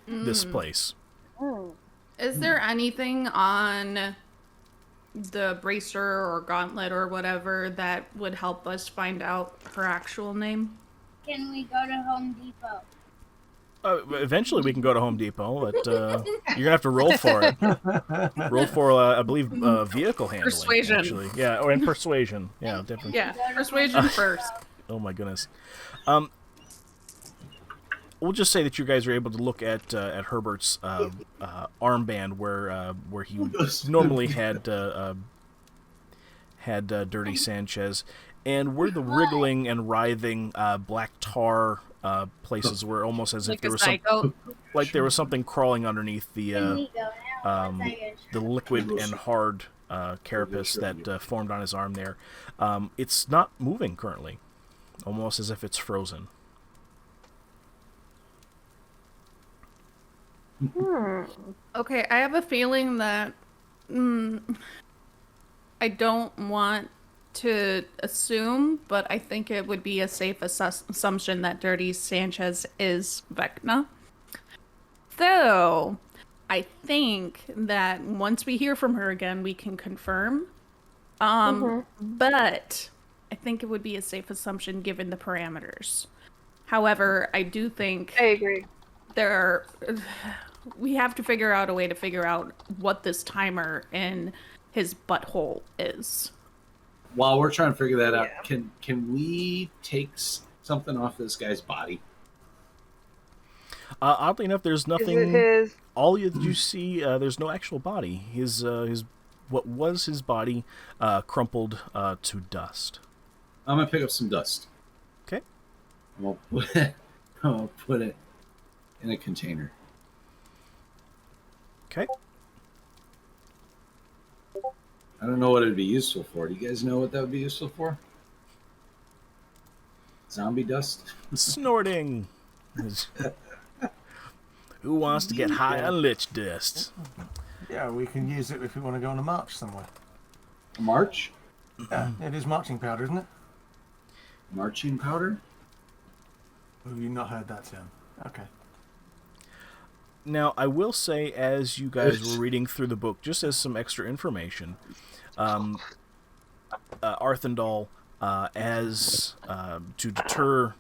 This place. Is there anything on the bracer or gauntlet or whatever that would help us find out her actual name? Can we go to Home Depot? Eventually, we can go to Home Depot, but you're gonna have to roll for it. Roll for, I believe, vehicle handling. Persuasion. Actually, yeah, or in persuasion. Yeah, definitely. Yeah, persuasion first. Oh my goodness. We'll just say that you guys are able to look at Herbert's armband, where he normally had Dirty Sanchez, and where the wriggling and writhing black tar places were almost as if Like there a was psycho. there was something crawling underneath Can the we go now? the liquid and hard carapace that formed on his arm there. It's not moving currently, almost as if it's frozen. Okay, I have a feeling that I don't want to assume, but I think it would be a safe assumption that Dirty Sanchez is Vecna. Though, I think that once we hear from her again, we can confirm. But I think it would be a safe assumption given the parameters. However, I do think I agree. we have to figure out a way to figure out what this timer in his butthole is. While we're trying to figure that out, Yeah. can we take something off this guy's body? Oddly enough, there's Is nothing. it his? All you see, there's no actual body. His what was his body crumpled to dust. I'm gonna pick up some dust. Okay. I'll put it in a container. Okay. I don't know what it'd be useful for. Do you guys know what that would be useful for? Zombie dust? Snorting. Who wants to get high on lich dust? Yeah, we can use it if we want to go on a march somewhere. March? Yeah, it is marching powder, isn't it? Marching powder? Have you not heard that term? Okay. Now, I will say, as you guys were reading through the book, just as some extra information, Arthendal, as to deter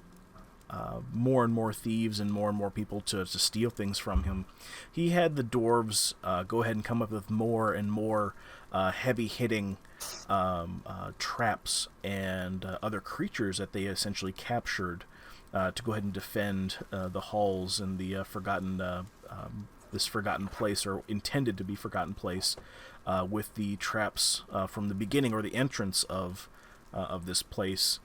more and more thieves and more people to steal things from him, he had the dwarves go ahead and come up with more and more heavy-hitting traps and other creatures that they essentially captured to go ahead and defend the halls and the this forgotten place, or intended to be forgotten place, with the traps from the beginning, or the entrance of this place,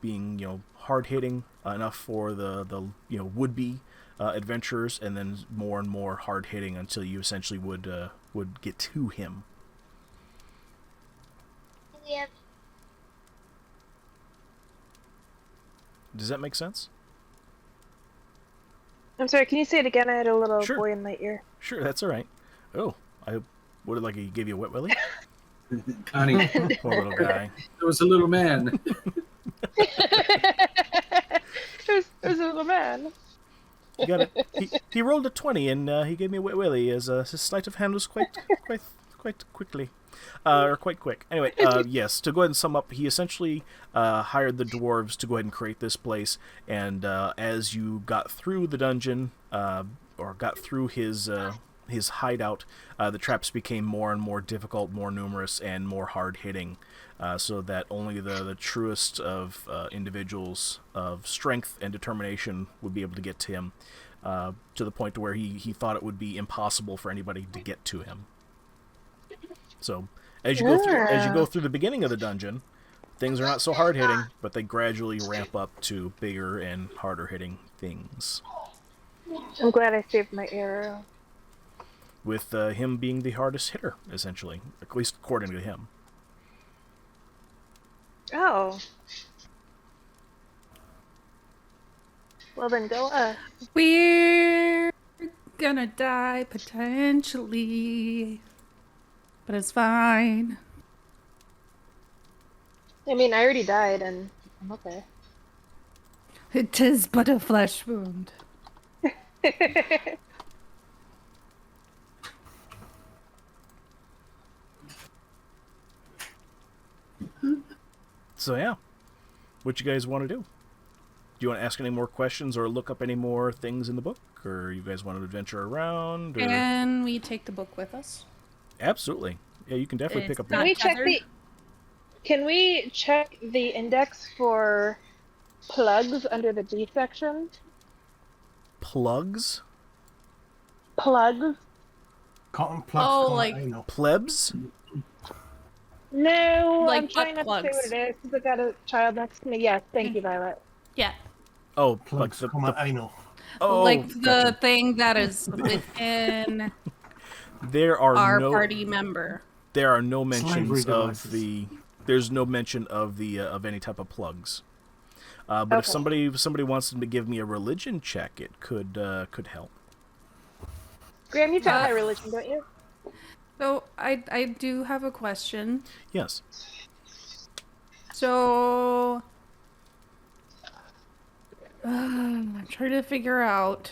being hard hitting enough for the would be adventurers, and then more and more hard hitting until you essentially would get to him. Yep. Does that make sense? I'm sorry, can you say it again? I had a little Sure. boy in my ear. Sure, that's all right. Oh, what, like he gave you a wet willy? Connie, Poor little guy. there was a little man. it was a little man. You got it. He rolled a 20 and he gave me a wet willy, as his sleight of hand was quite quickly. Or quite quick. Anyway, yes, to go ahead and sum up, he essentially hired the dwarves to go ahead and create this place, and as you got through the dungeon, or got through his hideout, the traps became more and more difficult, more numerous, and more hard-hitting, so that only the truest of individuals of strength and determination would be able to get to him, to the point to where he thought it would be impossible for anybody to get to him. So, as you go through the beginning of the dungeon, things are not so hard hitting, but they gradually ramp up to bigger and harder hitting things. I'm glad I saved my arrow. With him being the hardest hitter, essentially, at least according to him. Oh. Well then, go us. We're gonna die potentially, but it's fine. I mean, I already died, and I'm okay. It is but a flesh wound. So yeah, what you guys want to do? Do you want to ask any more questions or look up any more things in the book, or you guys want to adventure around? Or... Can we take the book with us? Absolutely. Yeah, you can definitely pick up It's the not- Can we check the index for plugs under the D section? plugs. Plugs? Cotton plugs. Oh, comma, like- anal. Plebs? No, Like I'm trying butt not to say plugs. what it is because I got a child next to me. Yes, thank you, Violet. Yeah. Oh, like Plugs, the comma, anal. oh, like the gotcha. thing that is within There are our no party member. there are no Slavery mentions of devices. there's no mention of the of any type of plugs. But if Okay. somebody wants them to give me a religion check, it could help. Graham, you taught Uh, high religion, don't you? So I do have a question. Yes. So I'm trying to figure out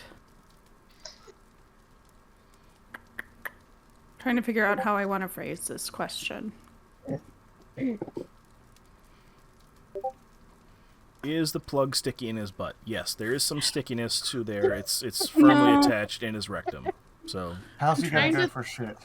how I want to phrase this question. Is the plug sticky in his butt? Yes, there is some stickiness to there. It's firmly No. attached in his rectum. So How's he gonna trying go to- for shit?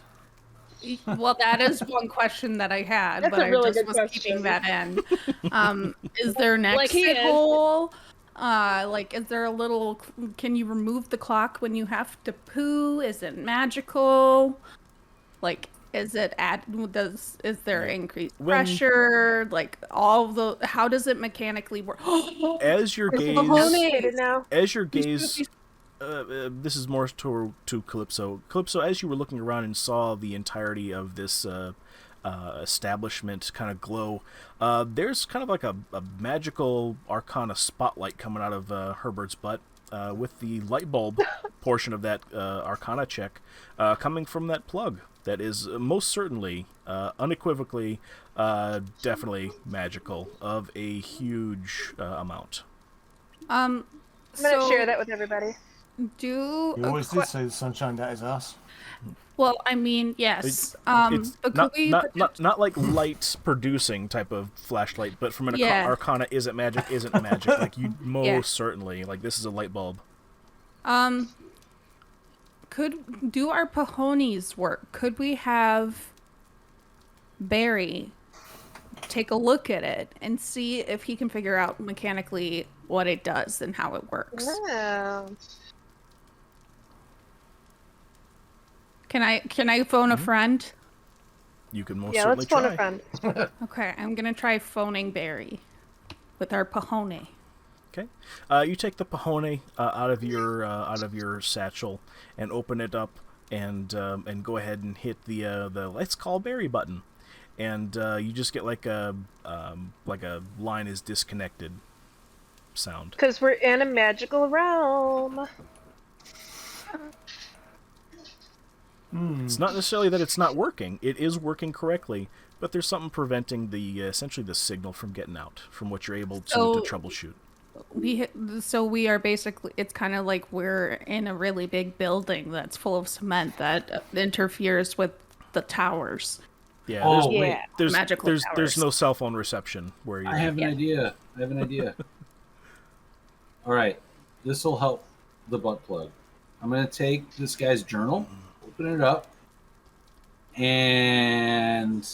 Well, that is one question that I had, That's but a I really just good was keeping question. that in. Is there an Like he exit is. hole? Like, is there a little? Can you remove the clock when you have to poo? Is it magical? Like, is it is there increased When- pressure? Like, how does it mechanically work? as your gaze Complicated now. as your gaze this is more to Calypso. Calypso, as you were looking around and saw the entirety of this establishment kind of glow, there's kind of like a magical arcana spotlight coming out of Herbert's butt, with the light bulb portion of that arcana check coming from that plug. That is most certainly, unequivocally, definitely magical of a huge amount. I'm gonna share that with everybody. Do You always did say the sunshine that is us. well, I mean, yes. It's But not, could we not like light producing type of flashlight, but from an Yeah. arcana isn't magic. Like you most certainly, like this is a light bulb. could do our Pahonies work? Could we have Barry take a look at it and see if he can figure out mechanically what it does and how it works? Wow. Can I phone a friend? You can most Yeah, certainly let's phone try. a friend. Okay, I'm gonna try phoning Barry with our Pahone. Okay, you take the pahone out of your satchel and open it up and go ahead and hit the let's call Barry button, and you just get like a line is disconnected sound. Because we're in a magical realm. It's not necessarily that it's not working; it is working correctly, but there's something preventing the essentially the signal from getting out from what you're able to So- troubleshoot. We are basically, it's kind of like we're in a really big building that's full of cement that interferes with the towers. Yeah, Oh, there's, wait. Yeah. there's Magical there's towers. no cell phone reception where you're. I have an idea. All right. This will help the butt plug. I'm going to take this guy's journal, open it up, and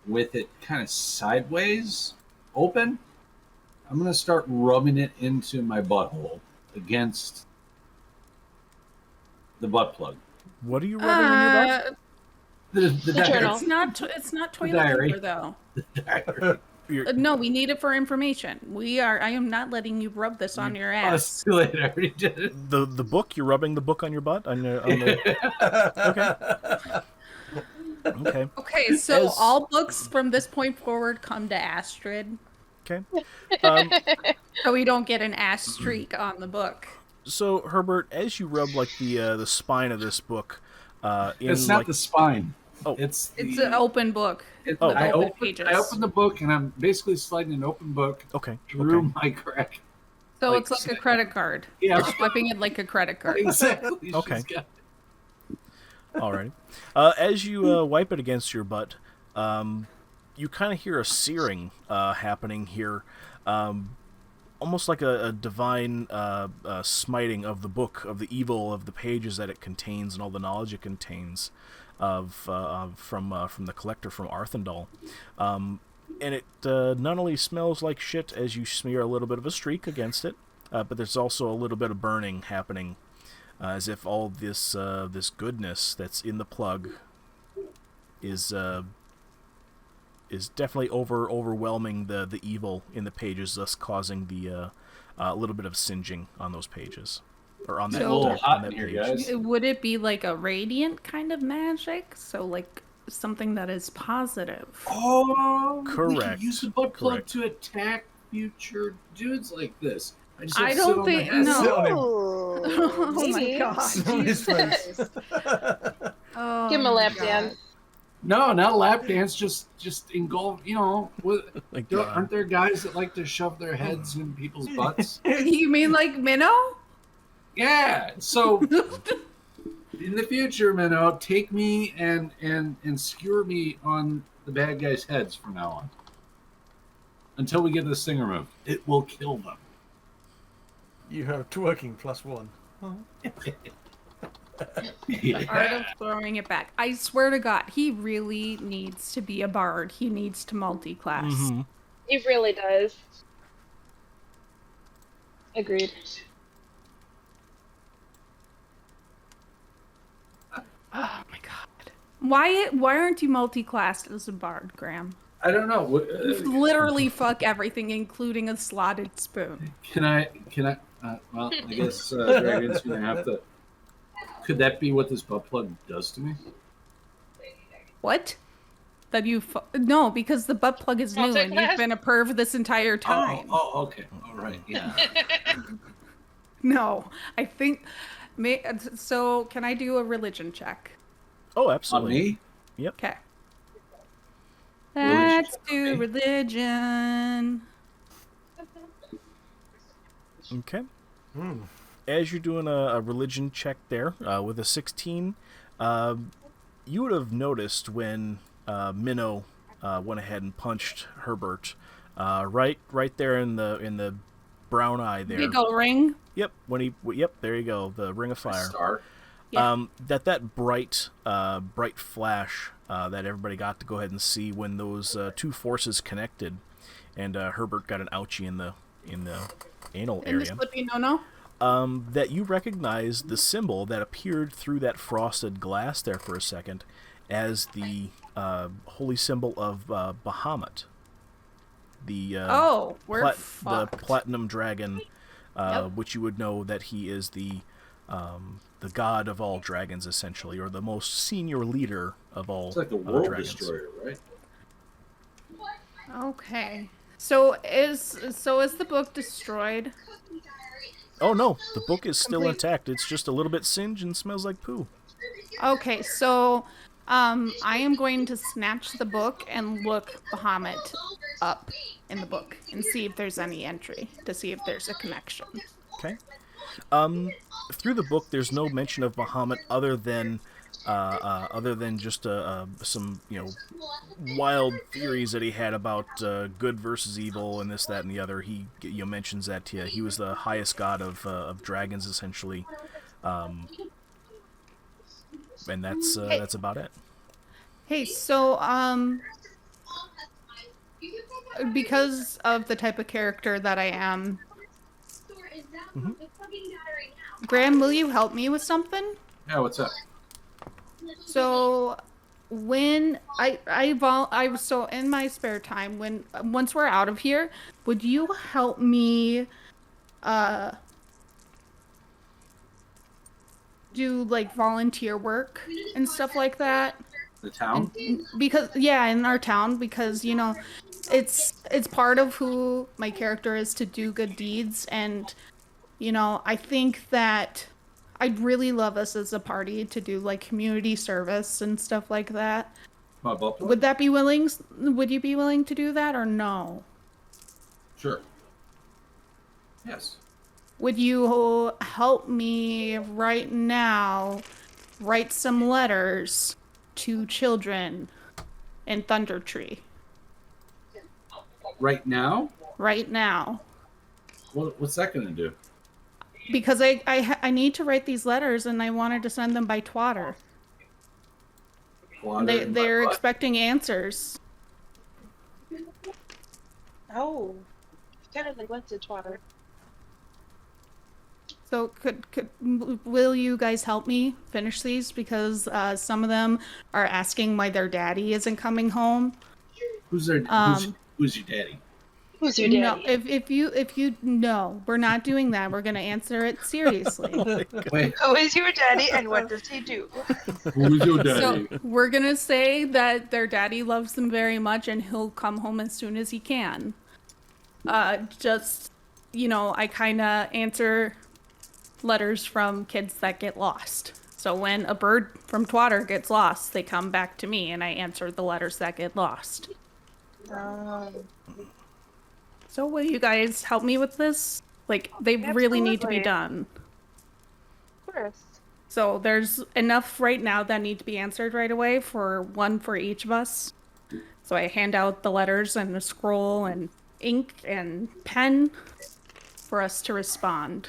with it kind of sideways open, I'm going to start rubbing it into my butthole against the butt plug. What are you rubbing in your butt? The journal. It's not toilet diary. paper though. diary. No, we need it for information. I am not letting you rub this on your Oh, ass. it's too late. I already did it. The book? You're rubbing the book on your butt? On the... Okay. Okay, so As- all books from this point forward come to Astrid, Okay. so we don't get an ass streak on the book. So Herbert, as you rub like the spine of this book, It's not the spine. Oh. It's It's the, an open book. Oh. with I open opened the book and I'm basically sliding an open book Okay. through Okay. my crack. So like it's like a credit card. Yeah. You're swiping it like a credit card. Exactly. Okay. She's got- Alrighty. As you wipe it against your butt, you kind of hear a searing happening here, almost like a divine smiting of the book, of the evil of the pages that it contains and all the knowledge it contains from the collector from Arthendal. And it not only smells like shit as you smear a little bit of a streak against it, but there's also a little bit of burning happening. As if all this goodness that's in the plug is definitely overwhelming the evil in the pages, thus causing the little bit of singeing on those pages. or on that, It's a little hot on that in here, page. guys. Would it be like a radiant kind of magic? So like something that is positive. Oh, we Correct. could use the butt plug Correct. to attack future dudes like this. I just I have to sit don't on think- the head. no. Sit on him. Ooh, Oh my maybe. god. Sit on his face. Oh Give him a my lap God. dance. No, not lap dance. Just engulf. Like, Aren't there guys that like to shove their heads in people's butts? You mean like Minnow? Yeah. So in the future, Minnow, take me and skewer me on the bad guys' heads from now on. Until we get this thing removed, it will kill them. You have twerking +1. Art of throwing it back. I swear to God, he really needs to be a bard. He needs to multi-class. Mm-hmm. He really does. Agreed. Oh my God. Why aren't you multi-classed as a bard, Graham? I don't know. Literally fuck everything, including a slotted spoon. Can I? Well, I guess Dragon's gonna have to. Could that be what this butt plug does to me? What? That you no, because the butt plug is new and you've Multi-class? been a perv this entire time. Oh, okay. All right. Yeah. No, I think. So, can I do a religion check? Oh, On absolutely. me? Okay. Religion Let's check, do okay. religion. Okay. Hmm. As you're doing a religion check there with a 16, you would have noticed when Minnow went ahead and punched Herbert right there in the brown eye there. Big ol' ring. Yep. There you go. The ring of fire. Star. Yeah. That bright flash that everybody got to go ahead and see when those two forces connected, and Herbert got an ouchie in the anal In the area. slippy no-no. That you recognize the symbol that appeared through that frosted glass there for a second as the holy symbol of Bahamut. The We're the fucked. platinum dragon, Yep. which you would know that he is the god of all dragons, essentially, or the most senior leader of all It's like the world dragons. destroyer, right? Okay. So is the book destroyed? Oh no, the book is still Complete- intact. It's just a little bit singed and smells like poo. Okay, so I am going to snatch the book and look Bahamut up in the book and see if there's any entry to see if there's a connection. Okay. Through the book, there's no mention of Bahamut other than just some wild theories that he had about good versus evil and this, that, and the other. He mentions that he was the highest god of dragons, essentially, and that's about it. Hey, so because of the type of character that I am, Graham, will you help me with something? Yeah. What's up? So when so in my spare time, once we're out of here, would you help me do like volunteer work and stuff like that? The town? Because in our town, because it's part of who my character is to do good deeds, and I think that I'd really love us as a party to do like community service and stuff like that. My butt plug? Would you be willing to do that or no? Sure. Yes. Would you help me right now write some letters to children in Thunder Tree? Right now? Right now. What's that going to do? Because I need to write these letters and I wanted to send them by Twatter. They're expecting answers. Oh, kind of neglected Twatter. So will you guys help me finish these? Because some of them are asking why their daddy isn't coming home. Who's your daddy? Who's your No, daddy? if you no, we're not doing that. We're gonna answer it seriously. Wait, Who is your daddy and what does he do? who's your So daddy? we're gonna say that their daddy loves them very much and he'll come home as soon as he can. Just I kinda answer letters from kids that get lost. So when a bird from Twatter gets lost, they come back to me and I answer the letters that get lost. So will you guys help me with this? Like, they really need to be Absolutely. done. Of course. So there's enough right now that need to be answered right away for one for each of us. So I hand out the letters and a scroll and ink and pen for us to respond.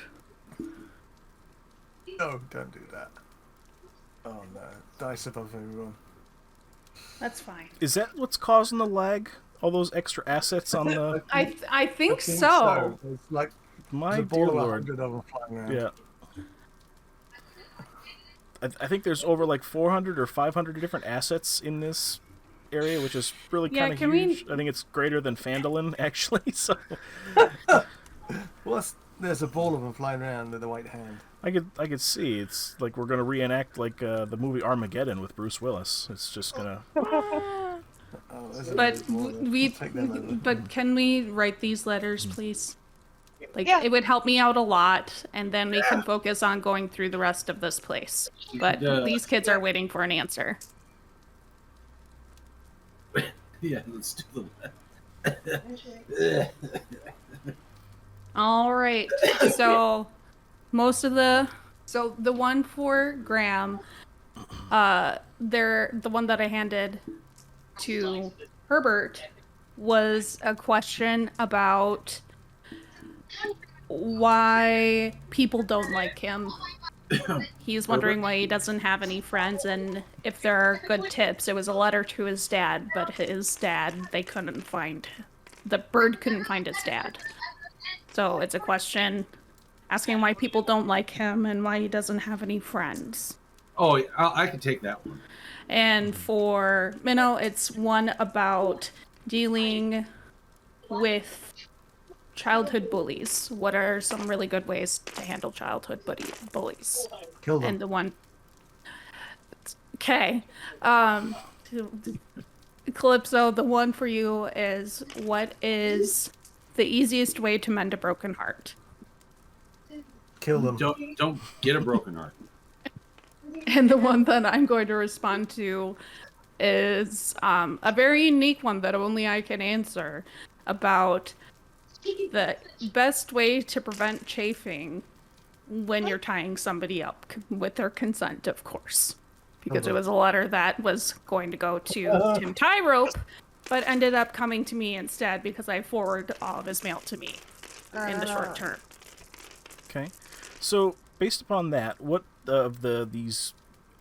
No, don't do that. Oh no, dice above everyone. That's fine. Is that what's causing the lag? All those extra assets on the... I think so. It's like My there's a dear ball of lord. 100 of them flying around. Yeah. I think there's over like 400 or 500 different assets in this area, which is really Yeah, kind of can we- huge. I think it's greater than Phandalin, actually. So Well, there's a ball of them flying around with a white hand. I could see it's like we're gonna reenact like the movie Armageddon with Bruce Willis. It's just gonna. Oh, there's a But ball of them. we I'll take them over. but can we write these letters, please? Like, Yeah. it would help me out a lot, and then we can focus on going through the rest of this place. But these kids are waiting for an answer. Yeah, let's do the. All right. So the one for Graham, the one that I handed to Herbert was a question about why people don't like him. He's wondering why he doesn't have any friends and if there are good tips. It was a letter to his dad, but his dad, the bird couldn't find his dad. So it's a question asking why people don't like him and why he doesn't have any friends. Oh, I can take that one. And for Minnow, it's one about dealing with childhood bullies. What are some really good ways to handle childhood bullies? Kill them. And the one... Okay. Calypso, the one for you is, what is the easiest way to mend a broken heart? Kill them. Don't get a broken heart. And the one that I'm going to respond to is a very unique one that only I can answer about the best way to prevent chafing when you're tying somebody up, with their consent, of course. Because it was a letter that was going to go to Tim Tyrope, but ended up coming to me instead because I forwarded all of his mail to me in the short term. Okay, so based upon that, what of these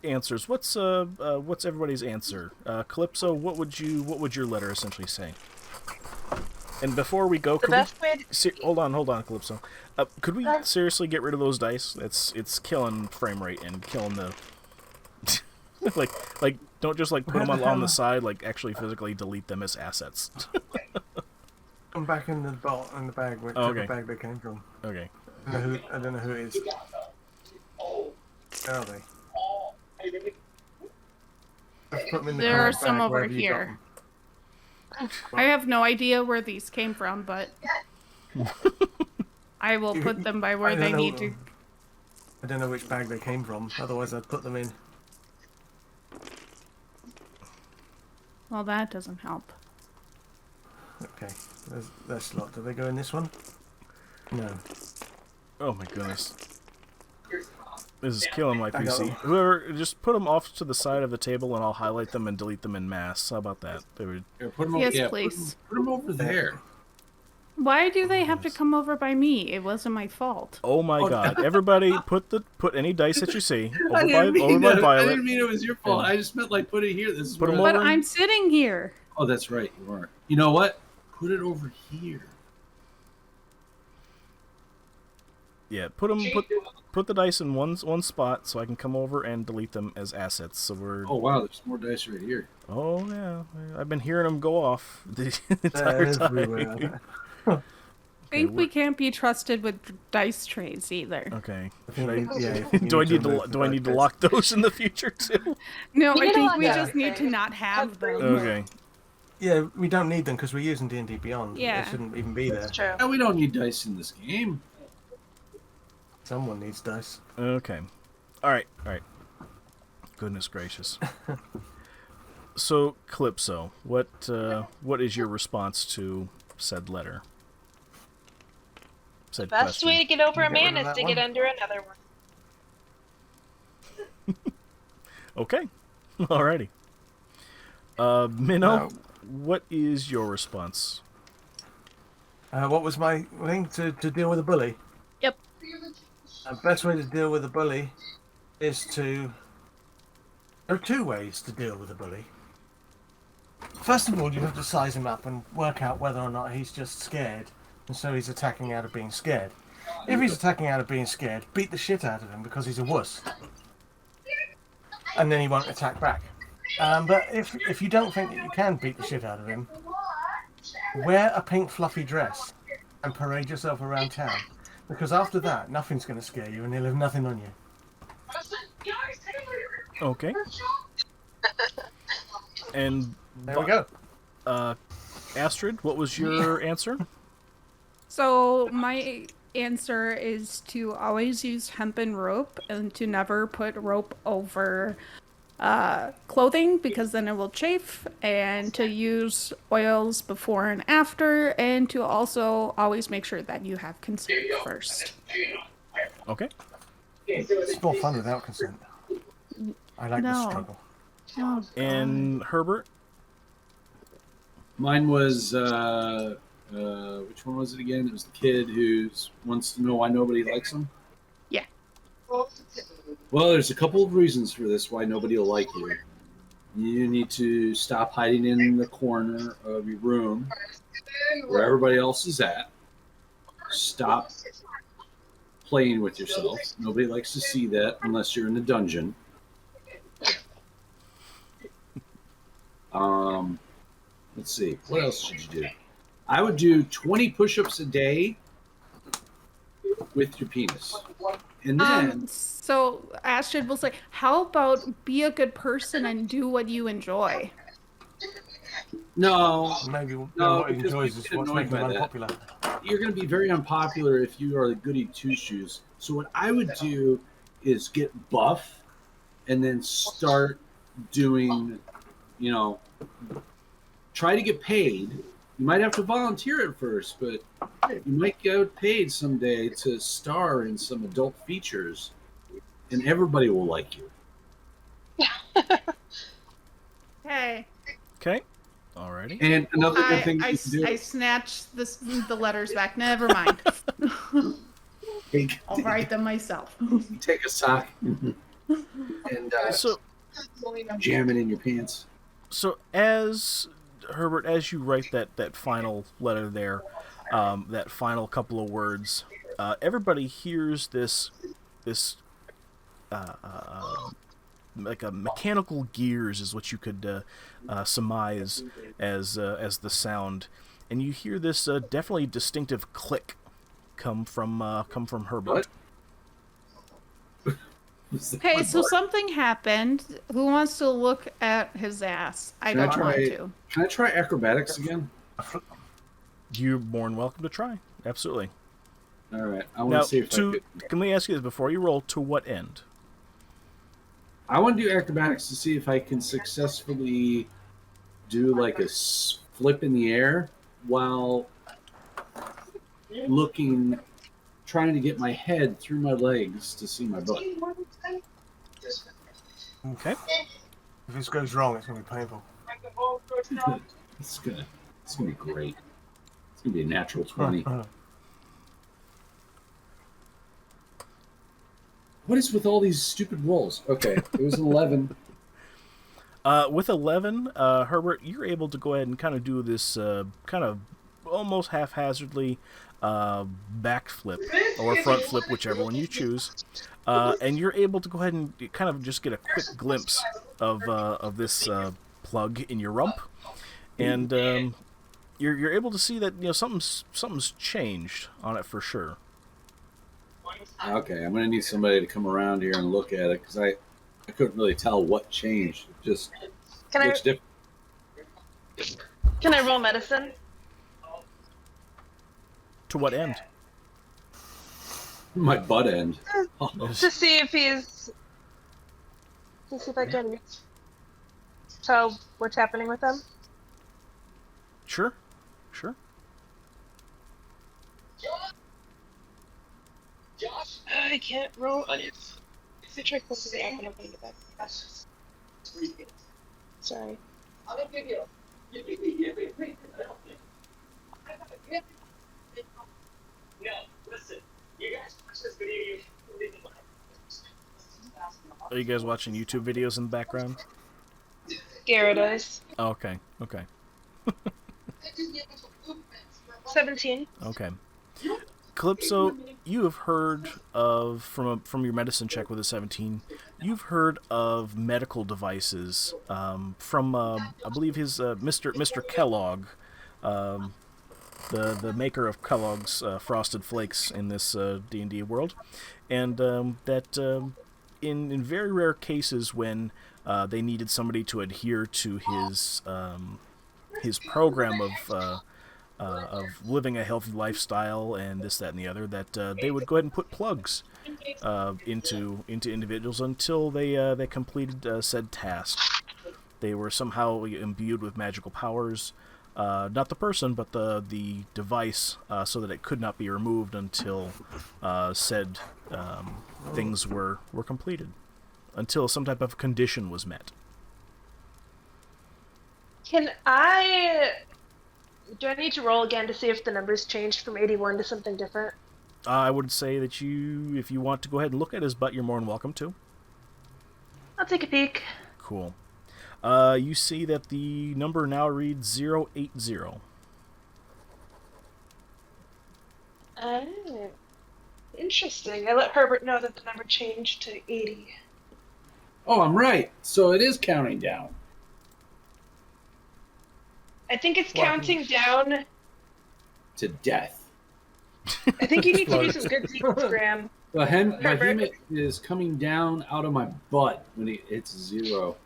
answers? What's everybody's answer? Calypso, what would your letter essentially say? And before we go, hold on, Calypso. Could we seriously get rid of those dice? It's killing frame rate and killing the like don't just like put them on the side. Like actually physically delete them as assets. I'm back in the bag. Whichever bag they came from. Okay. I don't know who it is. Where are they? Let's put them in the There are correct some bag, over wherever you got here. them. I have no idea where these came from, but I will put them by where I they don't need know. to. I don't know which bag they came from. Otherwise, I'd put them in. Well, that doesn't help. Okay. There's their slot. Do they go in this one? No. Oh my goodness. This is killing my I got PC. them. Whoever, just put them off to the side of the table and I'll highlight them and delete them in mass. How about that? They would... Here, put them Yes, over, please. Put them over there. Why do they have to come over by me? It wasn't my fault. Oh my god. Everybody put any dice that you see over I by didn't mean that. I Violet. didn't mean it was your fault. I just meant like put it here. This is Put 'em where- over. But I'm sitting here. Oh, that's right. You are. You know what? Put it over here. Yeah, put the dice in one spot so I can come over and delete them as assets. So we're... Oh wow, there's more dice right here. Oh yeah, I've been hearing them go off the entire time. Everywhere. I think we can't be trusted with dice trays either. Okay. Do I need to lock those in the future too? No, You I need to think lock we that just need to thing. not have them. Okay. Yeah, we don't need them because we're using D&D Beyond. Yeah. They shouldn't even be there. It's true. No, we don't need dice in this game. Someone needs dice. Okay. All right. Goodness gracious. So, Calypso, what is your response to said letter? Said Best question. way to get over a Get rid man of is that to one. get under another one. Okay. Alrighty. Minnow, No. what is your response? What was my thing to deal with a bully? Yep. The best way to deal with a bully is to... There are two ways to deal with a bully. First of all, you have to size him up and work out whether or not he's just scared, and so he's attacking out of being scared. If he's attacking out of being scared, beat the shit out of him because he's a wuss. And then he won't attack back. But if you don't think that you can beat the shit out of him, wear a pink fluffy dress and parade yourself around town. Because after that, nothing's going to scare you and he'll have nothing on you. Okay. And There we go. Astrid, what was your answer? So my answer is to always use hempen rope and to never put rope over clothing because then it will chafe, and to use oils before and after, and to also always make sure that you have consent first. Okay. It's more fun without consent. I like the No. struggle. Oh, And Herbert? Mine was which one was it again? It was the kid who wants to know why nobody likes him. Yeah. Well, there's a couple of reasons for this why nobody will like you. You need to stop hiding in the corner of your room where everybody else is at. Stop playing with yourself. Nobody likes to see that unless you're in the dungeon. Let's see. What else should you do? I would do 20 push-ups a day with your penis. And then So Astrid will say, how about be a good person and do what you enjoy? no, Maybe No, what he because enjoys we is get what's annoyed making him by that. unpopular. you're going to be very unpopular if you are the goody two-shoes. So what I would do is get buff and then start doing, try to get paid. You might have to volunteer at first, but you might get paid someday to star in some adult features, and everybody will like you. Hey, Okay. Alrighty. And another good thing you can do. I snatched the letters back. Never mind. I'll write them myself. Take a sock and So jam it in your pants. So as Herbert, as you write that final letter there, that final couple of words, everybody hears this like a mechanical gears is what you could surmise as the sound, and you hear this definitely distinctive click come from Herbert. What? Okay, so something happened. Who wants to look at his ass? I don't want to. Can I try acrobatics again? You're more than welcome to try. Absolutely. All right. I want Now, to see if can we ask you this before you roll? To what end? I want to do acrobatics to see if I can successfully do like a flip in the air while trying to get my head through my legs to see my butt. Okay. If this goes wrong, it's going to be painful. It's gonna be great. It's gonna be a natural 20. What is with all these stupid rolls? Okay, it was an 11. With 11, Herbert, you're able to go ahead and kind of do this kind of almost haphazardly backflip or front flip, whichever one you choose. And you're able to go ahead and kind of just get a quick glimpse of this plug in your rump. And you're able to see that something's changed on it for sure. Okay, I'm gonna need somebody to come around here and look at it because I couldn't really tell what changed. It just looks different. Can I roll medicine? To what end? My butt end. To see if he's. To see if I can tell what's happening with him. Sure. I can't roll on it. If I try close to the app and open it back. Sorry. Are you guys watching YouTube videos in the background? Garrett is. Oh, okay. 17. Okay. Calypso, you have heard of, from your medicine check with a 17, you've heard of medical devices from, I believe his Mr. Kellogg, the maker of Kellogg's Frosted Flakes in this D&D world, and that in very rare cases when they needed somebody to adhere to his program of living a healthy lifestyle and this, that, and the other, that they would go ahead and put plugs into individuals until they completed said task. They were somehow imbued with magical powers, not the person, but the device, so that it could not be removed until said things were completed, until some type of condition was met. Do I need to roll again to see if the numbers changed from 81 to something different? I would say that if you want to go ahead and look at his butt, you're more than welcome to. I'll take a peek. Cool. You see that the number now reads 080. Oh, interesting. I let Herbert know that the number changed to 80. Oh, I'm right. So it is counting down. I think it's counting down To death. I think you need to do some good deeds, Graham. The Herbert. behemoth is coming down out of my butt when it hits 0.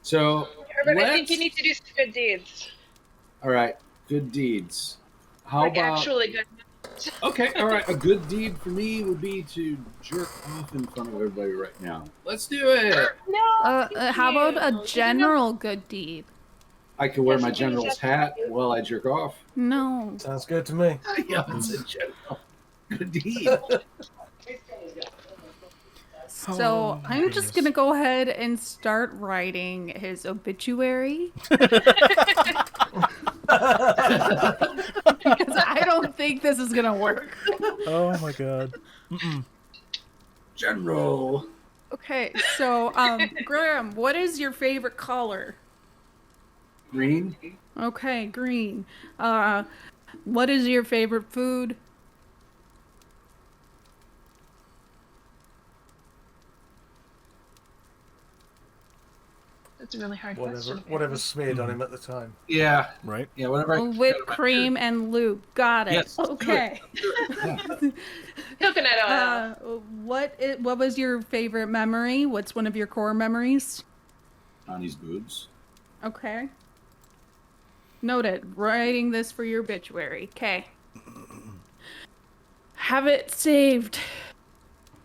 So Herbert, I think you need to do some good deeds. All right, good deeds. How Like about actually good. Okay, all right. A good deed for me would be to jerk off in front of everybody right now. Let's do it. No. How about a general good deed? I can wear my general's hat while I jerk off. No. Sounds good to me. Yeah, it's a general good deed. So I'm just gonna go ahead and start writing his obituary. Because I don't think this is gonna work. Oh my god. General. Okay, so Graham, what is your favorite color? Green. Okay, green. What is your favorite food? That's a really hard question. Whatever's smeared on him at the time. Yeah. Right? Yeah, whatever. Whipped cream and lube. Got it. Yes. Okay. Coconut oil. What was your favorite memory? What's one of your core memories? Connie's boobs. Okay. Noted. Writing this for your obituary. Okay. Have it saved.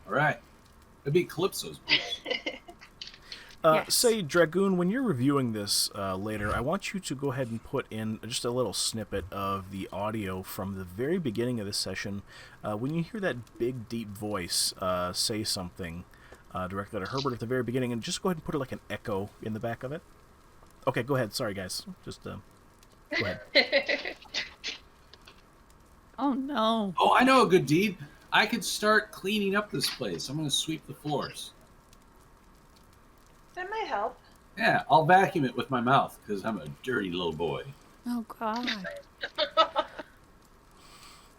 All right. It'd be Calypso's boobs. Yes. Say, Dragoon, when you're reviewing this later, I want you to go ahead and put in just a little snippet of the audio from the very beginning of this session. When you hear that big, deep voice say something directly to Herbert at the very beginning, and just go ahead and put it like an echo in the back of it. Okay, go ahead. Sorry, guys. Just go ahead. Oh, no. Oh, I know a good deed. I could start cleaning up this place. I'm going to sweep the floors. That might help. Yeah, I'll vacuum it with my mouth because I'm a dirty little boy. Oh, God.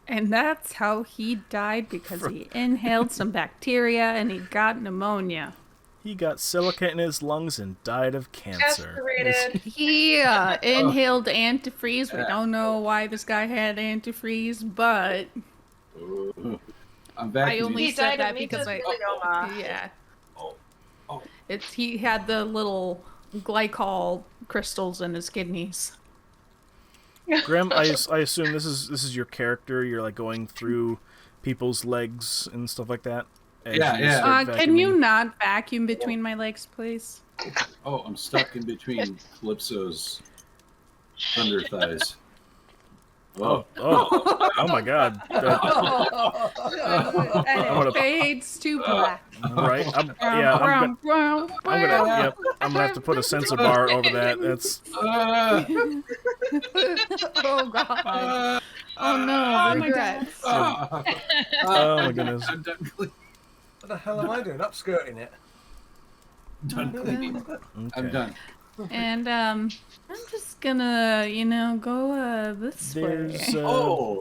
And that's how he died, because he inhaled some bacteria and he got pneumonia. He got silica in his lungs and died of cancer. Aspirated. He inhaled antifreeze. We don't know why this guy had antifreeze, but I'm back. I only He said died that of because mesothelioma. yeah. Oh. He had the little glycol crystals in his kidneys. Grim, I assume this is your character. You're like going through people's legs and stuff like that. as Yeah, you yeah. start Can you vacuuming. not vacuum between my legs, please? Oh, I'm stuck in between Calypso's thunder thighs. Whoa. Oh my God! And it fades to black. Right? I'm gonna have to put a sensor bar over that. That's Oh God. Oh no, regrets. oh my goodness. I'm done cleaning. What the hell am I doing? Upskirting it. Done cleaning. Okay. I'm done. And I'm just gonna, go this There's way.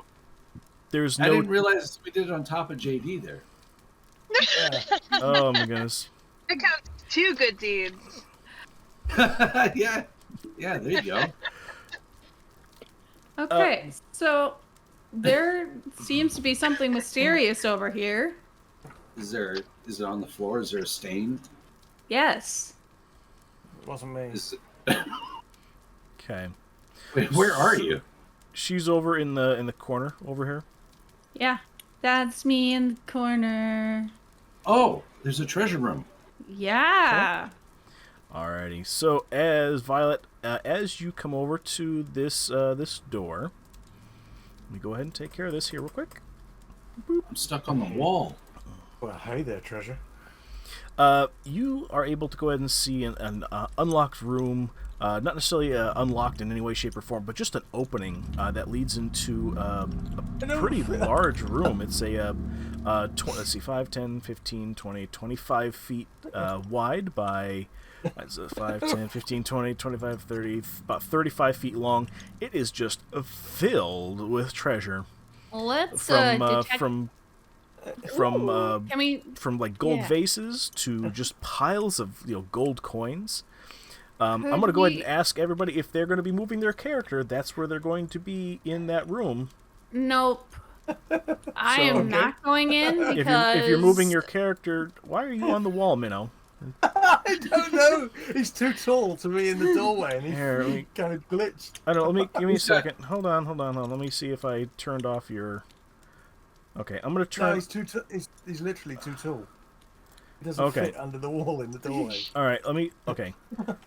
there's I no. didn't realize we did it on top of JD there. Oh my goodness. It counts 2 good deeds. Yeah, there you go. Okay, so there seems to be something mysterious over here. Is it on the floor? Is there a stain? Yes. It wasn't me. Okay. Wait, where are you? She's over in the corner over here. Yeah, that's me in the corner. Oh, there's a treasure room. Yeah. Alrighty. So as Violet, as you come over to this door, let me go ahead and take care of this here real quick. I'm stuck on the wall. Well, hey there, treasure. You are able to go ahead and see an unlocked room, not necessarily unlocked in any way, shape, or form, but just an opening that leads into a pretty large room. It's a, let's see, 5, 10, 15, 20, 25 feet wide by, 5, 10, 15, 20, 25, 30, about 35 feet long. It is just filled with treasure. Let's From Can we? from like gold Yeah. vases to just piles of gold coins. I'm Could gonna go ahead we- and ask everybody if they're gonna be moving their character. That's where they're going to be in that room. Nope. I am not going in because If you're moving your character, why are you on the wall, Minnow? I don't know. He's too tall to be in the doorway, and Here, let me- he kind of glitched. I don't. Give me a Who's that? second. Hold on. Let me see if I turned off your. Okay, I'm gonna No, turn. he's too. He's literally too tall. He doesn't Okay. fit under the wall in the doorway. All right, let me. Okay,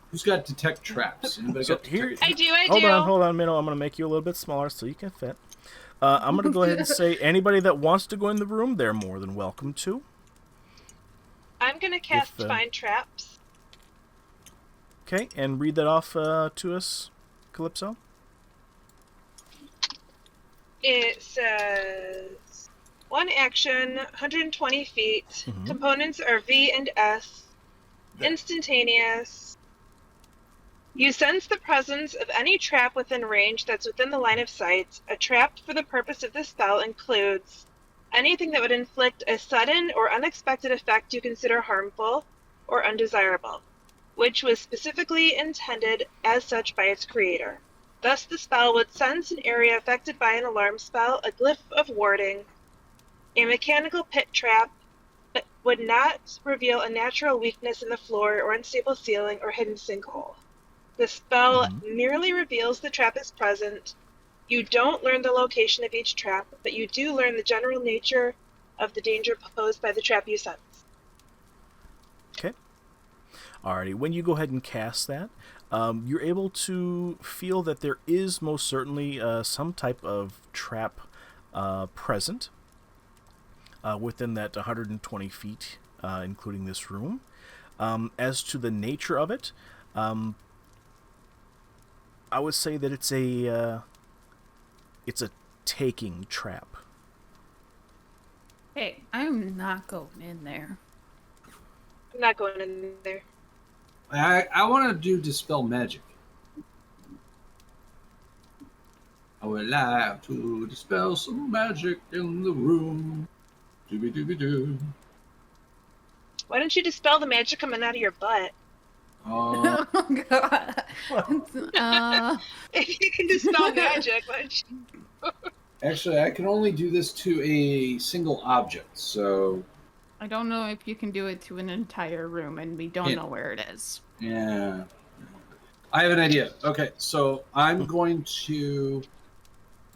Who's got detect traps? Anybody so got here. detect- I do. Hold on, Minnow. I'm gonna make you a little bit smaller so you can fit. I'm gonna go ahead and say anybody that wants to go in the room, they're more than welcome to. I'm gonna cast If, Find Traps. Okay, and read that off to us, Calypso. It says 1 action, 120 feet. Mhm. Components are V and S. Instantaneous. You sense the presence of any trap within range that's within the line of sight. A trap for the purpose of this spell includes anything that would inflict a sudden or unexpected effect you consider harmful or undesirable, which was specifically intended as such by its creator. Thus, the spell would sense an area affected by an alarm spell, a glyph of warding, a mechanical pit trap, but would not reveal a natural weakness in the floor or unstable ceiling or hidden sinkhole. The spell merely reveals the trap is present. You don't learn the location of each trap, but you do learn the general nature of the danger posed by the trap you sense. Okay. Alrighty, when you go ahead and cast that, you're able to feel that there is most certainly some type of trap present within that 120 feet, including this room. As to the nature of it, I would say that it's a taking trap. Hey, I'm not going in there. I'm not going in there. I want to do dispel magic. I would like to dispel some magic in the room. Dooby dooby doo. Why don't you dispel the magic coming out of your butt? Uh, Oh god. If you can dispel magic, why don't you? actually, I can only do this to a single object, so I don't know if you can do it to an entire room, and we don't know where it is. yeah. I have an idea. Okay, so I'm going to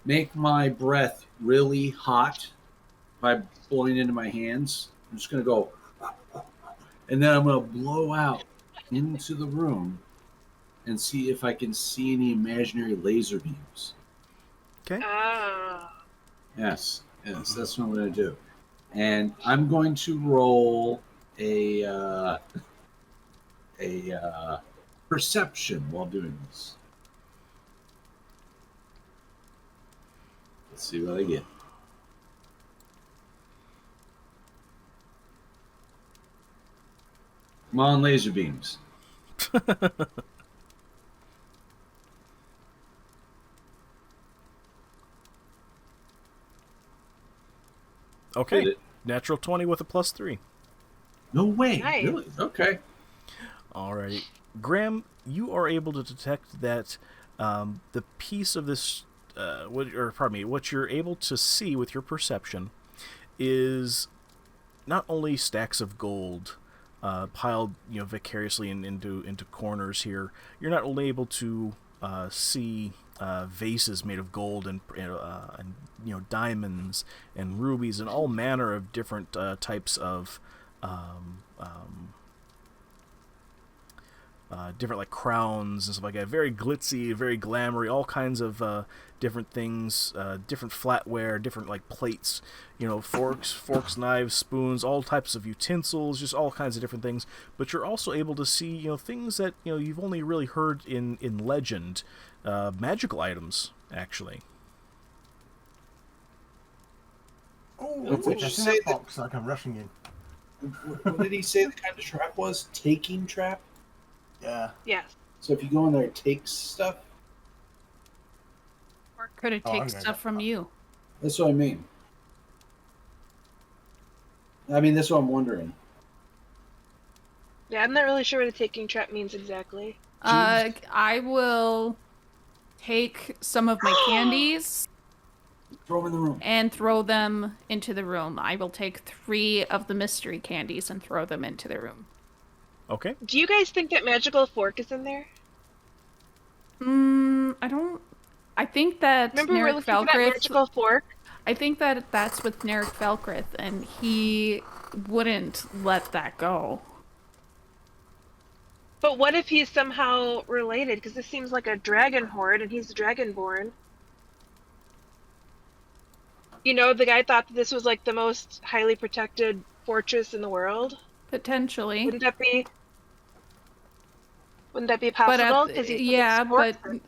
make my breath really hot by blowing into my hands. I'm just going to go, and then I'm going to blow out into the room and see if I can see any imaginary laser beams. Okay. Yes, that's what I'm going to do. And I'm going to roll a perception while doing this. Let's see what I get. Come on, laser beams. Okay. Did it. Natural 20 with a +3. No way. Nice. Really? Okay. Alrighty. Graham, you are able to detect that the piece of this, what you're able to see with your perception is not only stacks of gold piled, vicariously into corners here. You're not only able to see vases made of gold and diamonds and rubies and all manner of different types of different like crowns and stuff like that. Very glitzy, very glamoury, all kinds of different things, different flatware, different like plates, forks, knives, spoons, all types of utensils, just all kinds of different things. But you're also able to see, things that you've only really heard in legend, magical items actually. Oh, What did you that's in say that box like I'm rushing in. What did he say the kind of trap was? Taking trap? Yeah. Yes. So if you go in there, it takes stuff? Or could it Oh, take I'm gonna stuff go. from you? That's what I mean. That's what I'm wondering. Yeah, I'm not really sure what a taking trap means exactly. I will take some of my candies Throw them in the room. and throw them into the room. I will take 3 of the mystery candies and throw them into the room. Okay. Do you guys think that magical fork is in there? I think that Remember we were Narek looking for that Valkrith. magical fork? I think that that's with Narek Valkrith, and he wouldn't let that go. But what if he's somehow related? Because this seems like a dragon horde, and he's dragonborn. The guy thought that this was like the most highly protected fortress in the world. Potentially. Wouldn't that be But possible? 'Cause he supports it.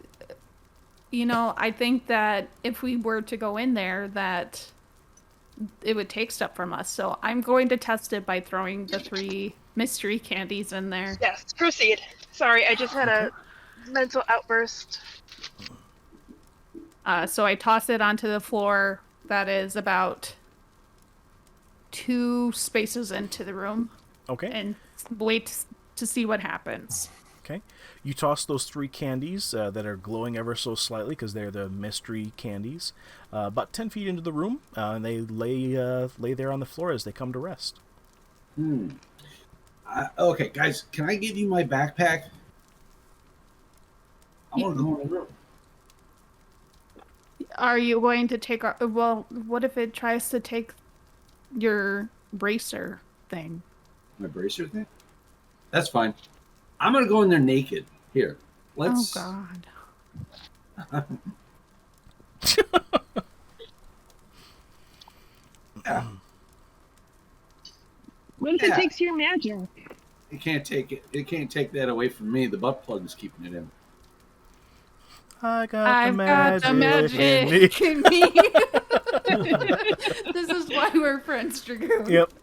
I think that if we were to go in there, that it would take stuff from us. So I'm going to test it by throwing the 3 mystery candies in there. Yes, proceed. Sorry, I just had a mental outburst. So I toss it onto the floor. That is about 2 spaces into the room. Okay. And wait to see what happens. Okay. You toss those 3 candies that are glowing ever so slightly because they're the mystery candies about 10 feet into the room, and they lay there on the floor as they come to rest. Okay, guys, can I give you my backpack? I want to go in the room. Are you going to take our... Well, what if it tries to take your bracer thing? My bracer thing? That's fine. I'm going to go in there naked. Here. Let's... Oh, God. What if it takes your magic? It can't take it. It can't take that away from me. The butt plug is keeping it in. I've got the magic in me. This is why we're friends, Dragoon. Yep.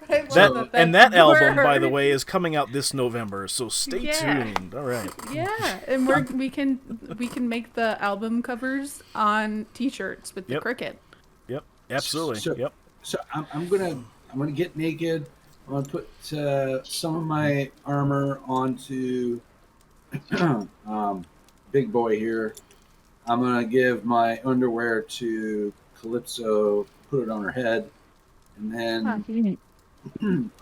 That album, by the way, is coming out this November, so stay tuned. All right. Yeah, and we can make the album covers on T-shirts with the cricket. Yep. Absolutely. So I'm gonna get naked. I'm going to put some of my armor onto Big Boy here. I'm going to give my underwear to Calypso, put it on her head, and then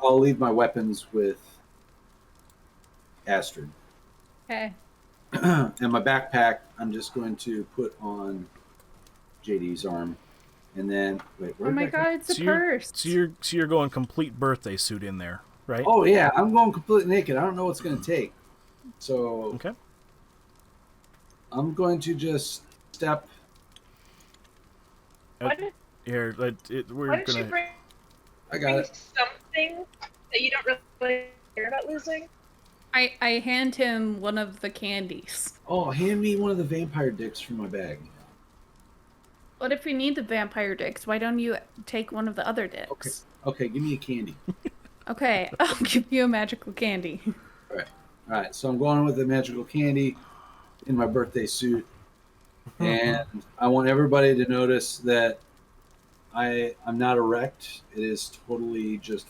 I'll leave my weapons with Astrid. Okay. And my backpack, I'm just going to put on JD's arm. And then, wait, where Oh my did I go? god, it's a purse. So you're going complete birthday suit in there, right? Oh, yeah, I'm going completely naked. I don't know what's going to take. So Okay. I'm going to just step. Why did, Here, why we're did you gonna. bring I got it. something that you don't really care about losing? I hand him one of the candies. Oh, hand me one of the vampire dicks from my bag. What if we need the vampire dicks? Why don't you take one of the other dicks? Okay, give me a candy. Okay, I'll give you a magical candy. All right. So I'm going with the magical candy in my birthday suit, and I want everybody to notice that I'm not erect. It is totally just,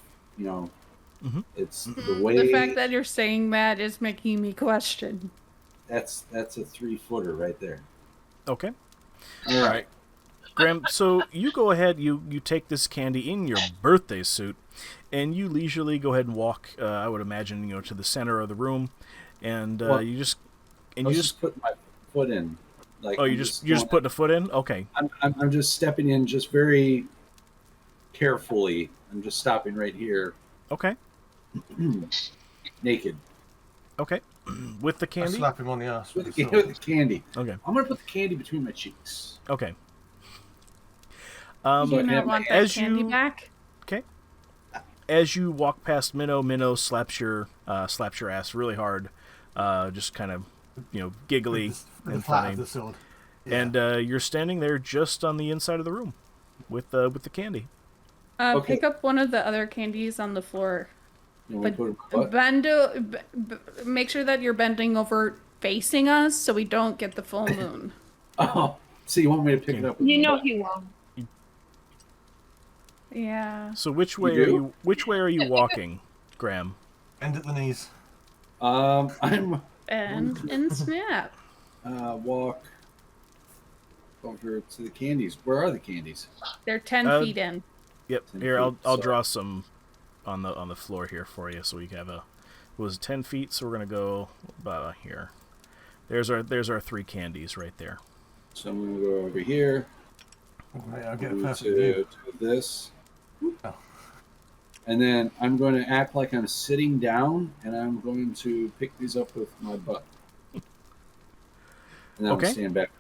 it's the way. The fact that you're saying that is making me question. That's a 3-footer right there. Okay. All right. Graham, so you go ahead, you take this candy in your birthday suit, and you leisurely go ahead and walk, I would imagine, to the center of the room, and you just put my foot in. Like, you're just putting a foot in? Okay. I'm just stepping in just very carefully. I'm just stopping right here. Okay. Naked. Okay. With the I candy? slap him on the ass With with the, the sword. with the candy. Okay. I'm going to put the candy between my cheeks. Okay. Do you not want that as candy you- back? Okay. As you walk past Minnow slaps your ass really hard, just kind of, giggly With the and flat funny. of the sword. Yeah. And you're standing there just on the inside of the room with the candy. Okay. Pick up one of the other candies on the floor. You want me to put it in my butt? Make sure that you're bending over facing us so we don't get the full moon. Oh, so you want me to pick it up? With You my know butt? he won't. Yeah. So which way You are do? you? Which way are you walking, Graham? End at the knees. I'm And snap. walk over to the candies. Where are the candies? They're 10 feet in. Yep. 10 Here, feet, I'll so- draw some on the floor here for you, so we have it was 10 feet. So we're gonna go about here. There's our 3 candies right there. So I'm going to go over here Right, I'll get a to perfect view. this. Oh. And then I'm going to act like I'm sitting down, and I'm going to pick these up with my butt. And then Okay. I'll stand back.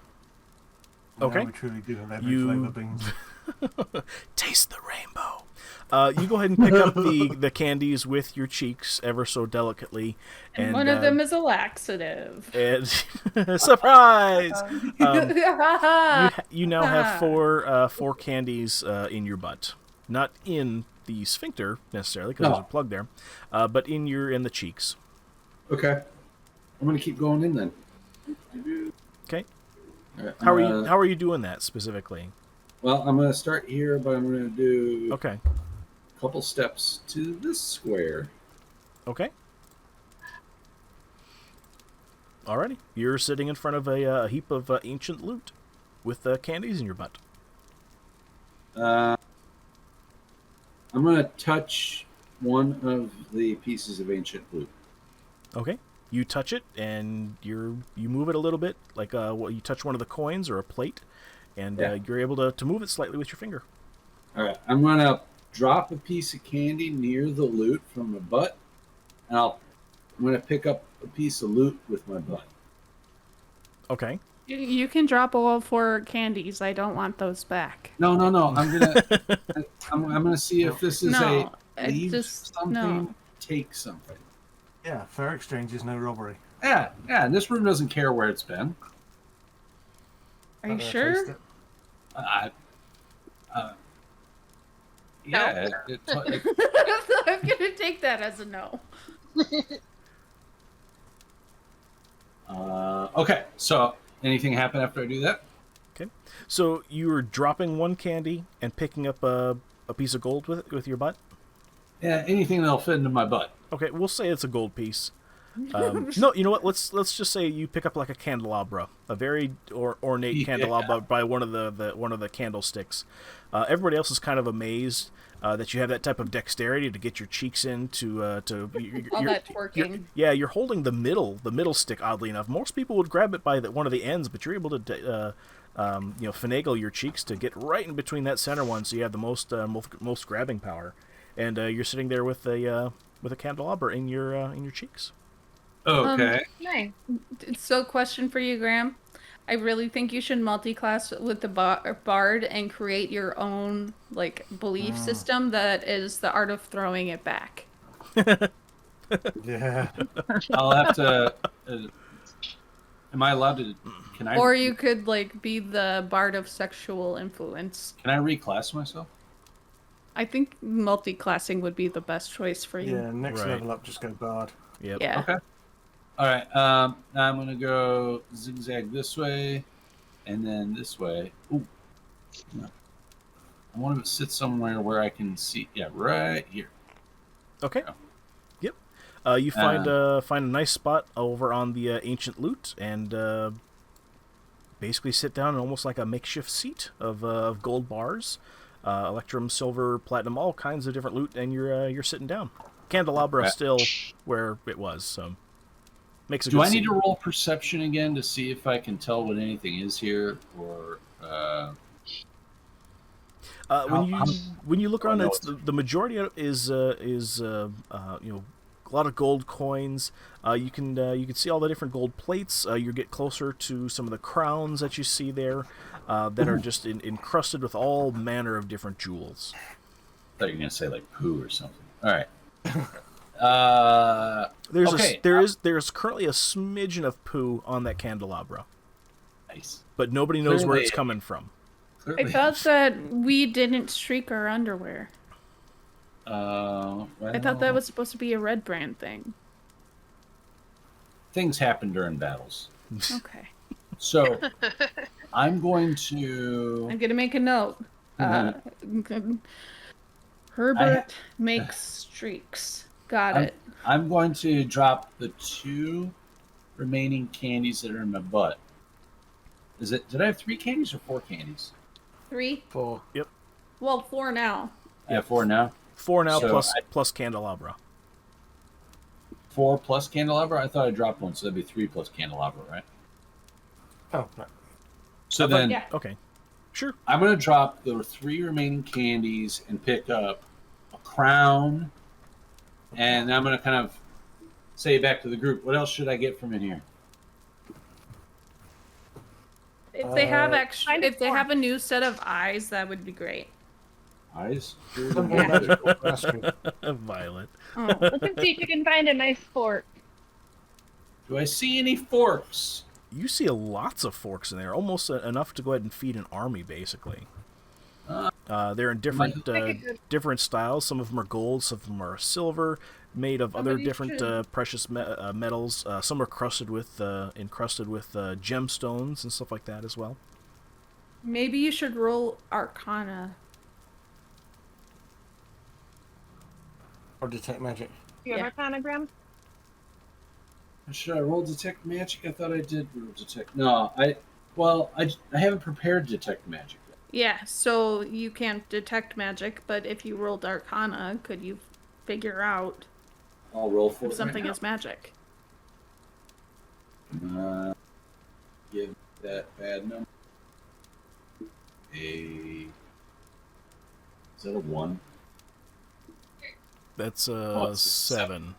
Okay. Now we truly do have every You- flavour beans. Taste the rainbow. You go ahead and pick up the candies with your cheeks ever so delicately, And one of them is a laxative. and surprise! You now have four candies in your butt, not in the sphincter necessarily because No. there's a plug there, but in the cheeks. Okay. I'm going to keep going in then. Okay. All right, How are you doing that specifically? Well, I'm going to start here, but I'm going to do Okay. a couple steps to this square. Okay. Alrighty. You're sitting in front of a heap of ancient loot with candies in your butt. I'm going to touch one of the pieces of ancient loot. Okay. You touch it and you move it a little bit, like you touch one of the coins or a plate, and Yeah. you're able to move it slightly with your finger. All right. I'm going to drop a piece of candy near the loot from my butt, and I'm going to pick up a piece of loot with my butt. Okay. You can drop all 4 candies. I don't want those back. No. I'm gonna see if this is No, a leave just something, no. take something. Yeah, fair exchange is no robbery. Yeah. And this room doesn't care where it's been. Are you Taste sure? it. Yeah. I'm gonna take that as a no. Okay. So, anything happen after I do that? Okay. So you're dropping one candy and picking up a piece of gold with your butt. Yeah, anything that'll fit into my butt. Okay, we'll say it's a gold piece. No, you know what? Let's just say you pick up like a candelabra, a very ornate Yeah. candelabra by one of the candlesticks. Everybody else is kind of amazed that you have that type of dexterity to get your cheeks in to All that twerking. you're holding the middle stick. Oddly enough, most people would grab it by one of the ends, but you're able to finagle your cheeks to get right in between that center one, so you have the most grabbing power. And you're sitting there with a candelabra in your cheeks. Okay. Nice. So, question for you, Graham. I really think you should multi-class with the bard and create your own belief system that is the art of throwing it back. Yeah. I'll have to. Am I allowed to? Can I? Or you could be the bard of sexual influence. Can I reclass myself? I think multi-classing would be the best choice for you. Yeah, next Right. level up, just go bard. Yep. Yeah. Okay. All right. Now I'm gonna go zigzag this way, and then this way. Ooh. No. I want to sit somewhere where I can see. Yeah, right here. Okay. Yep. You find a nice spot over on the ancient loot, and basically sit down in almost like a makeshift seat of gold bars, electrum, silver, platinum, all kinds of different loot, and you're sitting down. Candelabra Right. still where it was, so makes a Do good I need seat. to roll perception again to see if I can tell what anything is here, or? When you look around, know it's the majority of it is a lot of gold coins. You can see all the different gold plates. You get closer to some of the crowns that you see there that are just encrusted with all manner of different jewels. I thought you were gonna say like poo or something. All right. There's currently a smidgen of poo on that candelabra, Nice. but nobody knows where Clearly- it's coming from. I thought that we didn't streak our underwear. I thought that was supposed to be a red brand thing. Things happen during battles. Okay. So I'm going to. I'm gonna make a note. Herbert makes streaks. Got it. I'm going to drop the 2 remaining candies that are in my butt. Did I have 3 candies or 4 candies? 3? 4. Yep. Well, 4 now. I have 4 now. 4 now So plus candelabra. 4 plus candelabra? I thought I dropped 1, so that'd be 3 plus candelabra, right? Oh, right. So then Yeah. Okay, sure. I'm going to drop the 3 remaining candies and pick up a crown. And I'm going to kind of say back to the group, what else should I get from in here? If they have Kind of if they have a new set of eyes, that would be great. Eyes? Some more magical. That's good. Violet. Look and see if you can find a nice fork. Do I see any forks? You see lots of forks in there, almost enough to go ahead and feed an army, basically. They're in different styles. Some of them are gold, some of them are silver, made of other Somebody different should- precious metals. Some are encrusted with gemstones and stuff like that as well. Maybe you should roll Arcana. Or detect magic. Do you have Yeah. Arcana, Graham? Should I roll detect magic? I thought I did roll detect. No, I haven't prepared detect magic yet. Yeah, so you can't detect magic, but if you rolled Arcana, could you figure out I'll roll for if it something right is magic? now. Give that bad number is that a 1? That's it's a 7.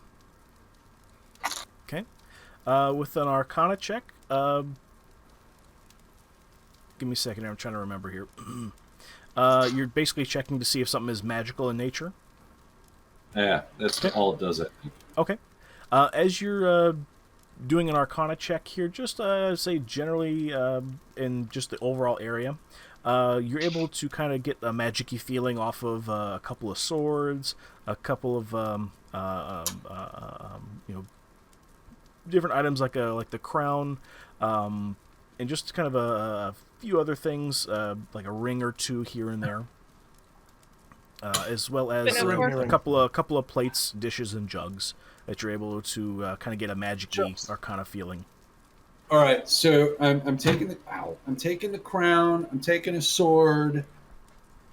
Okay. With an Arcana check, give me a second here. I'm trying to remember here. You're basically checking to see if something is magical in nature. Yeah, that's all it does. I think. Okay. As you're doing an Arcana check here, just say generally in just the overall area, you're able to kind of get a magic-y feeling off of a couple of swords, a couple of different items like the crown, and just kind of a few other things like a ring or two here and there. as well as But no more- a couple of plates, dishes, and jugs that you're able to kind of get a magic-y arcana feeling. All right, so I'm taking the crown. I'm taking a sword.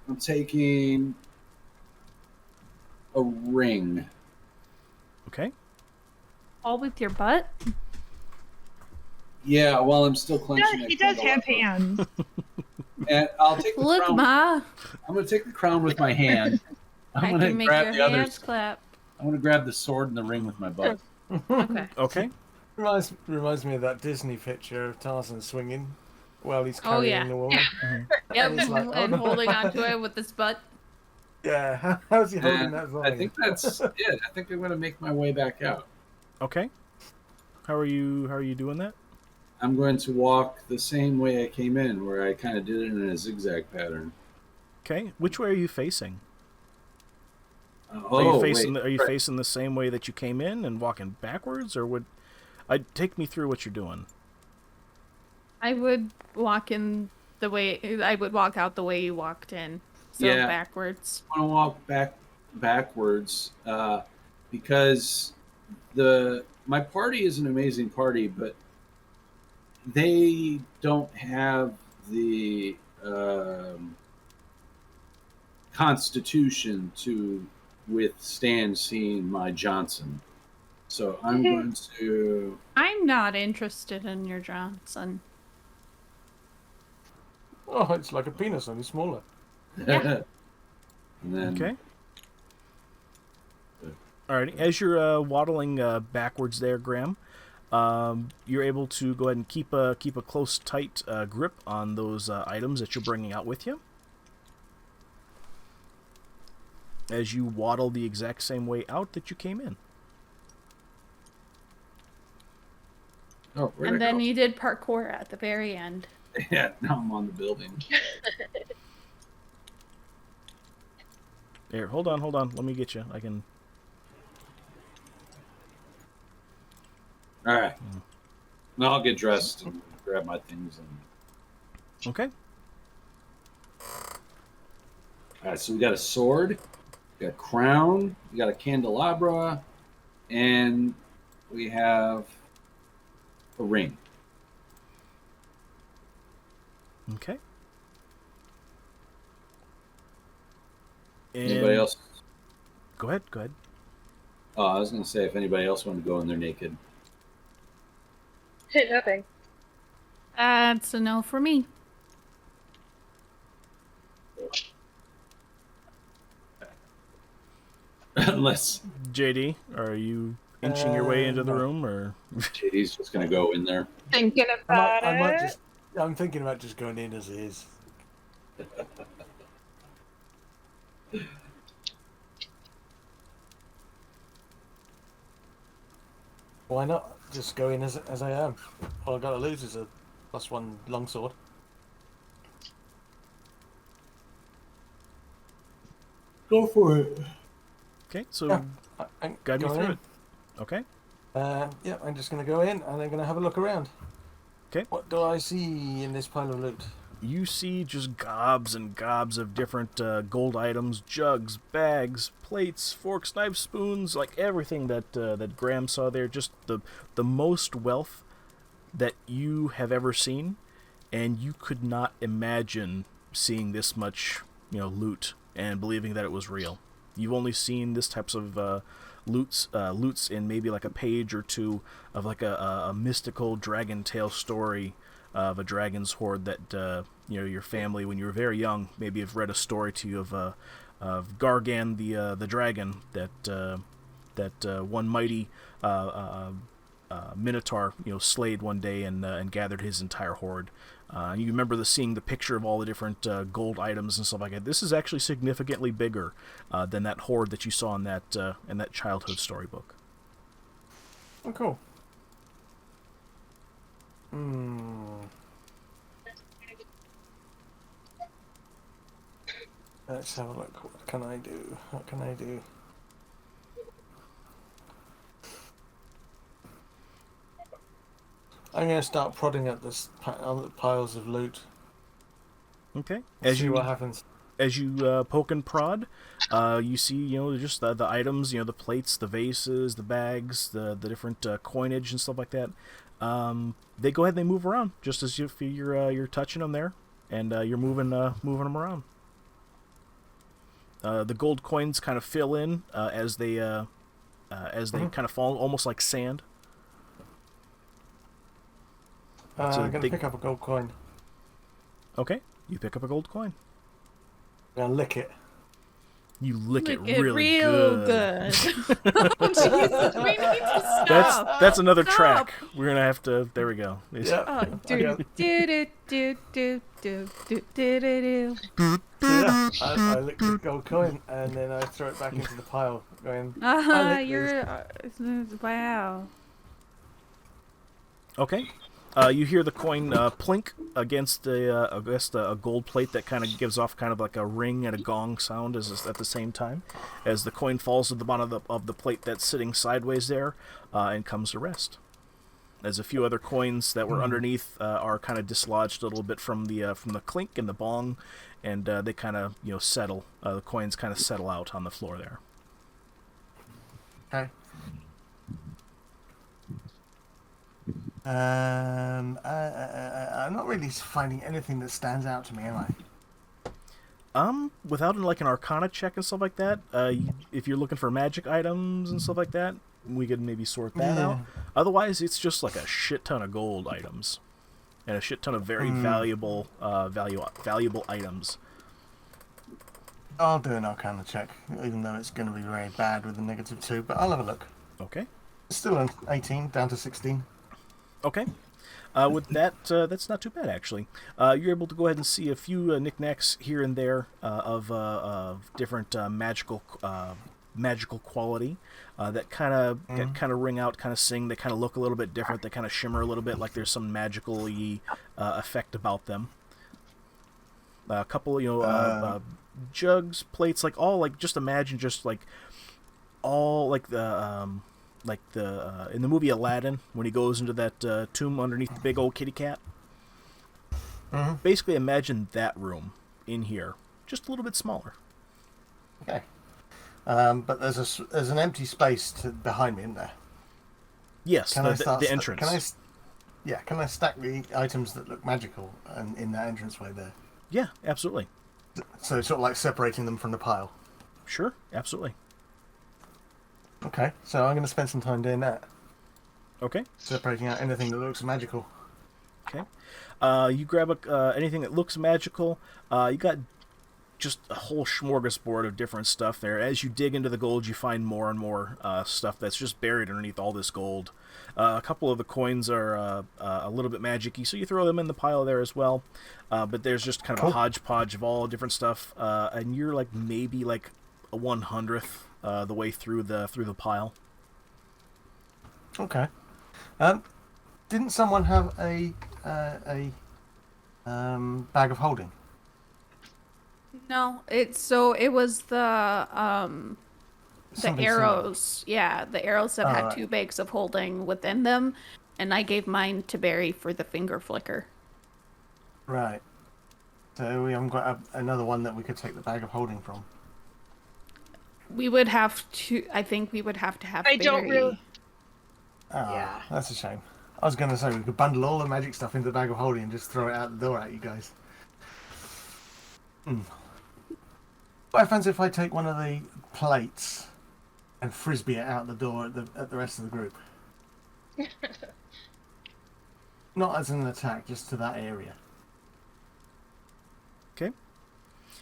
I'm taking a ring. Okay. All with your butt? Yeah, while I'm still clenching. He does have hands. And I'll take the Look, crown. Ma. I'm going to take the crown with my hand. I I'm going to can make grab your the others. hands clap. I'm going to grab the sword and the ring with my butt. Okay. Okay. Reminds me of that Disney picture of Tarzan swinging while he's carrying the woman. Yep, And it's like, and oh, no. holding onto it with his butt. Yeah, how's he holding that I vine? think that's it. I think I'm going to make my way back out. Okay. How are you doing that? I'm going to walk the same way I came in, where I kind of did it in a zigzag pattern. Okay. Which way are you facing? Oh, Are you facing wait. Are you facing the same way that you came in and walking backwards, or would take me through what you're doing? I would walk out the way you walked in. So Yeah. backwards. I want to walk backwards because my party is an amazing party, but they don't have the constitution to withstand seeing my Johnson. So I'm going to. I'm not interested in your Johnson. Oh, it's like a penis, only smaller. Yeah. And then, Okay. Alrighty. As you're waddling backwards there, Graham, you're able to go ahead and keep a close, tight grip on those items that you're bringing out with you. As you waddle the exact same way out that you came in. Oh, where'd And I then go? you did parkour at the very end. Yeah, now I'm on the building. Here, hold on. Let me get you. I can. All right. Now I'll get dressed and grab my things. Okay. All right, so we got a sword, we got a crown, we got a candelabra, and we have a ring. Okay. Anybody else? Go ahead. Oh, I was going to say if anybody else wanted to go in there naked. Nothing. That's a no for me. Unless JD, are you inching your way into the room, or? JD's just going to go in there. Thinking about it. I'm thinking about just going in as is. Why not just go in as I am? All I got to lose is a +1 longsword. Go for it. Okay, so I'm guide me going through in. it. Okay. Yeah, I'm just going to go in and I'm going to have a look around. Okay. What do I see in this pile of loot? You see just gobs and gobs of different gold items, jugs, bags, plates, forks, knives, spoons, like everything that Graham saw there. Just the most wealth that you have ever seen, and you could not imagine seeing this much, loot and believing that it was real. You've only seen this types of loots in maybe like a page or two of like a mystical dragon tale story of a dragon's hoard that your family, when you were very young, maybe have read a story to you of Gargan the dragon that one mighty minotaur slayed one day and gathered his entire hoard. You remember seeing the picture of all the different gold items and stuff like that. This is actually significantly bigger than that hoard that you saw in that childhood storybook. Oh, cool. Let's have a look. What can I do? I'm going to start prodding at this piles of loot. Okay. See what happens. as you poke and prod, you see, just the items, the plates, the vases, the bags, the different coinage and stuff like that. They go ahead and they move around just as if you're touching them there, and you're moving them around. The gold coins kind of fill in as they kind of fall, almost like sand. I'm going to pick up a gold coin. Okay, you pick up a gold coin. I'm going to lick it. You lick it real good. Oh, Jesus, we need to stop. That's another Stop. track. We're gonna have to. There we go. Yep. Oh, I lick the gold coin and then I throw it back into the pile. Going, I lick you're wow. Okay. You hear the coin plink against a gold plate that kind of gives off kind of like a ring and a gong sound at the same time, as the coin falls to the bottom of the plate that's sitting sideways there, and comes to rest. As a few other coins that were underneath are kind of dislodged a little bit from the clink and the bong, and they kind of settle. The coins kind of settle out on the floor there. Okay. I'm not really finding anything that stands out to me, am I? Without like an Arcana check and stuff like that, if you're looking for magic items and stuff like that, we could maybe sort that out. Otherwise, it's just like a shit ton of gold items, and a shit ton of very valuable items. I'll do an Arcana check, even though it's going to be very bad with the -2, but I'll have a look. Okay. Still an 18, down to 16. Okay. With that, that's not too bad, actually. You're able to go ahead and see a few knickknacks here and there of different magical quality that kind of ring out, kind of sing. They kind of look a little bit different. They kind of shimmer a little bit, like there's some magical-y effect about them. A couple, jugs, plates, just imagine just like all like the. in the movie Aladdin, when he goes into that tomb underneath the big old kitty cat. Basically, imagine that room in here, just a little bit smaller. Okay. But there's an empty space behind me, isn't there? Yes, the entrance. Can I stack the items that look magical in that entranceway there? Yeah, absolutely. So sort of like separating them from the pile. Sure, absolutely. Okay, so I'm going to spend some time doing that. Okay. Separating out anything that looks magical. Okay. You grab anything that looks magical. You got just a whole smorgasbord of different stuff there. As you dig into the gold, you find more and more stuff that's just buried underneath all this gold. A couple of the coins are a little bit magic-y, so you throw them in the pile there as well. But there's just kind of a hodgepodge of all different stuff, and you're like maybe like a 1/100th the way through the pile. Okay. Didn't someone have a bag of holding? No, it was the arrows. Yeah, the arrows that had 2 bags of holding within them, and I gave mine to Barry for the finger flicker. Right. So we haven't got another one that we could take the bag of holding from. We would have to. I think we would have to have. I don't Barry. really. Yeah, that's a shame. I was going to say we could bundle all the magic stuff into the bag of holding and just throw it out the door at you guys. What happens if I take one of the plates and frisbee it out the door at the rest of the group? Not as an attack, just to that area. Okay.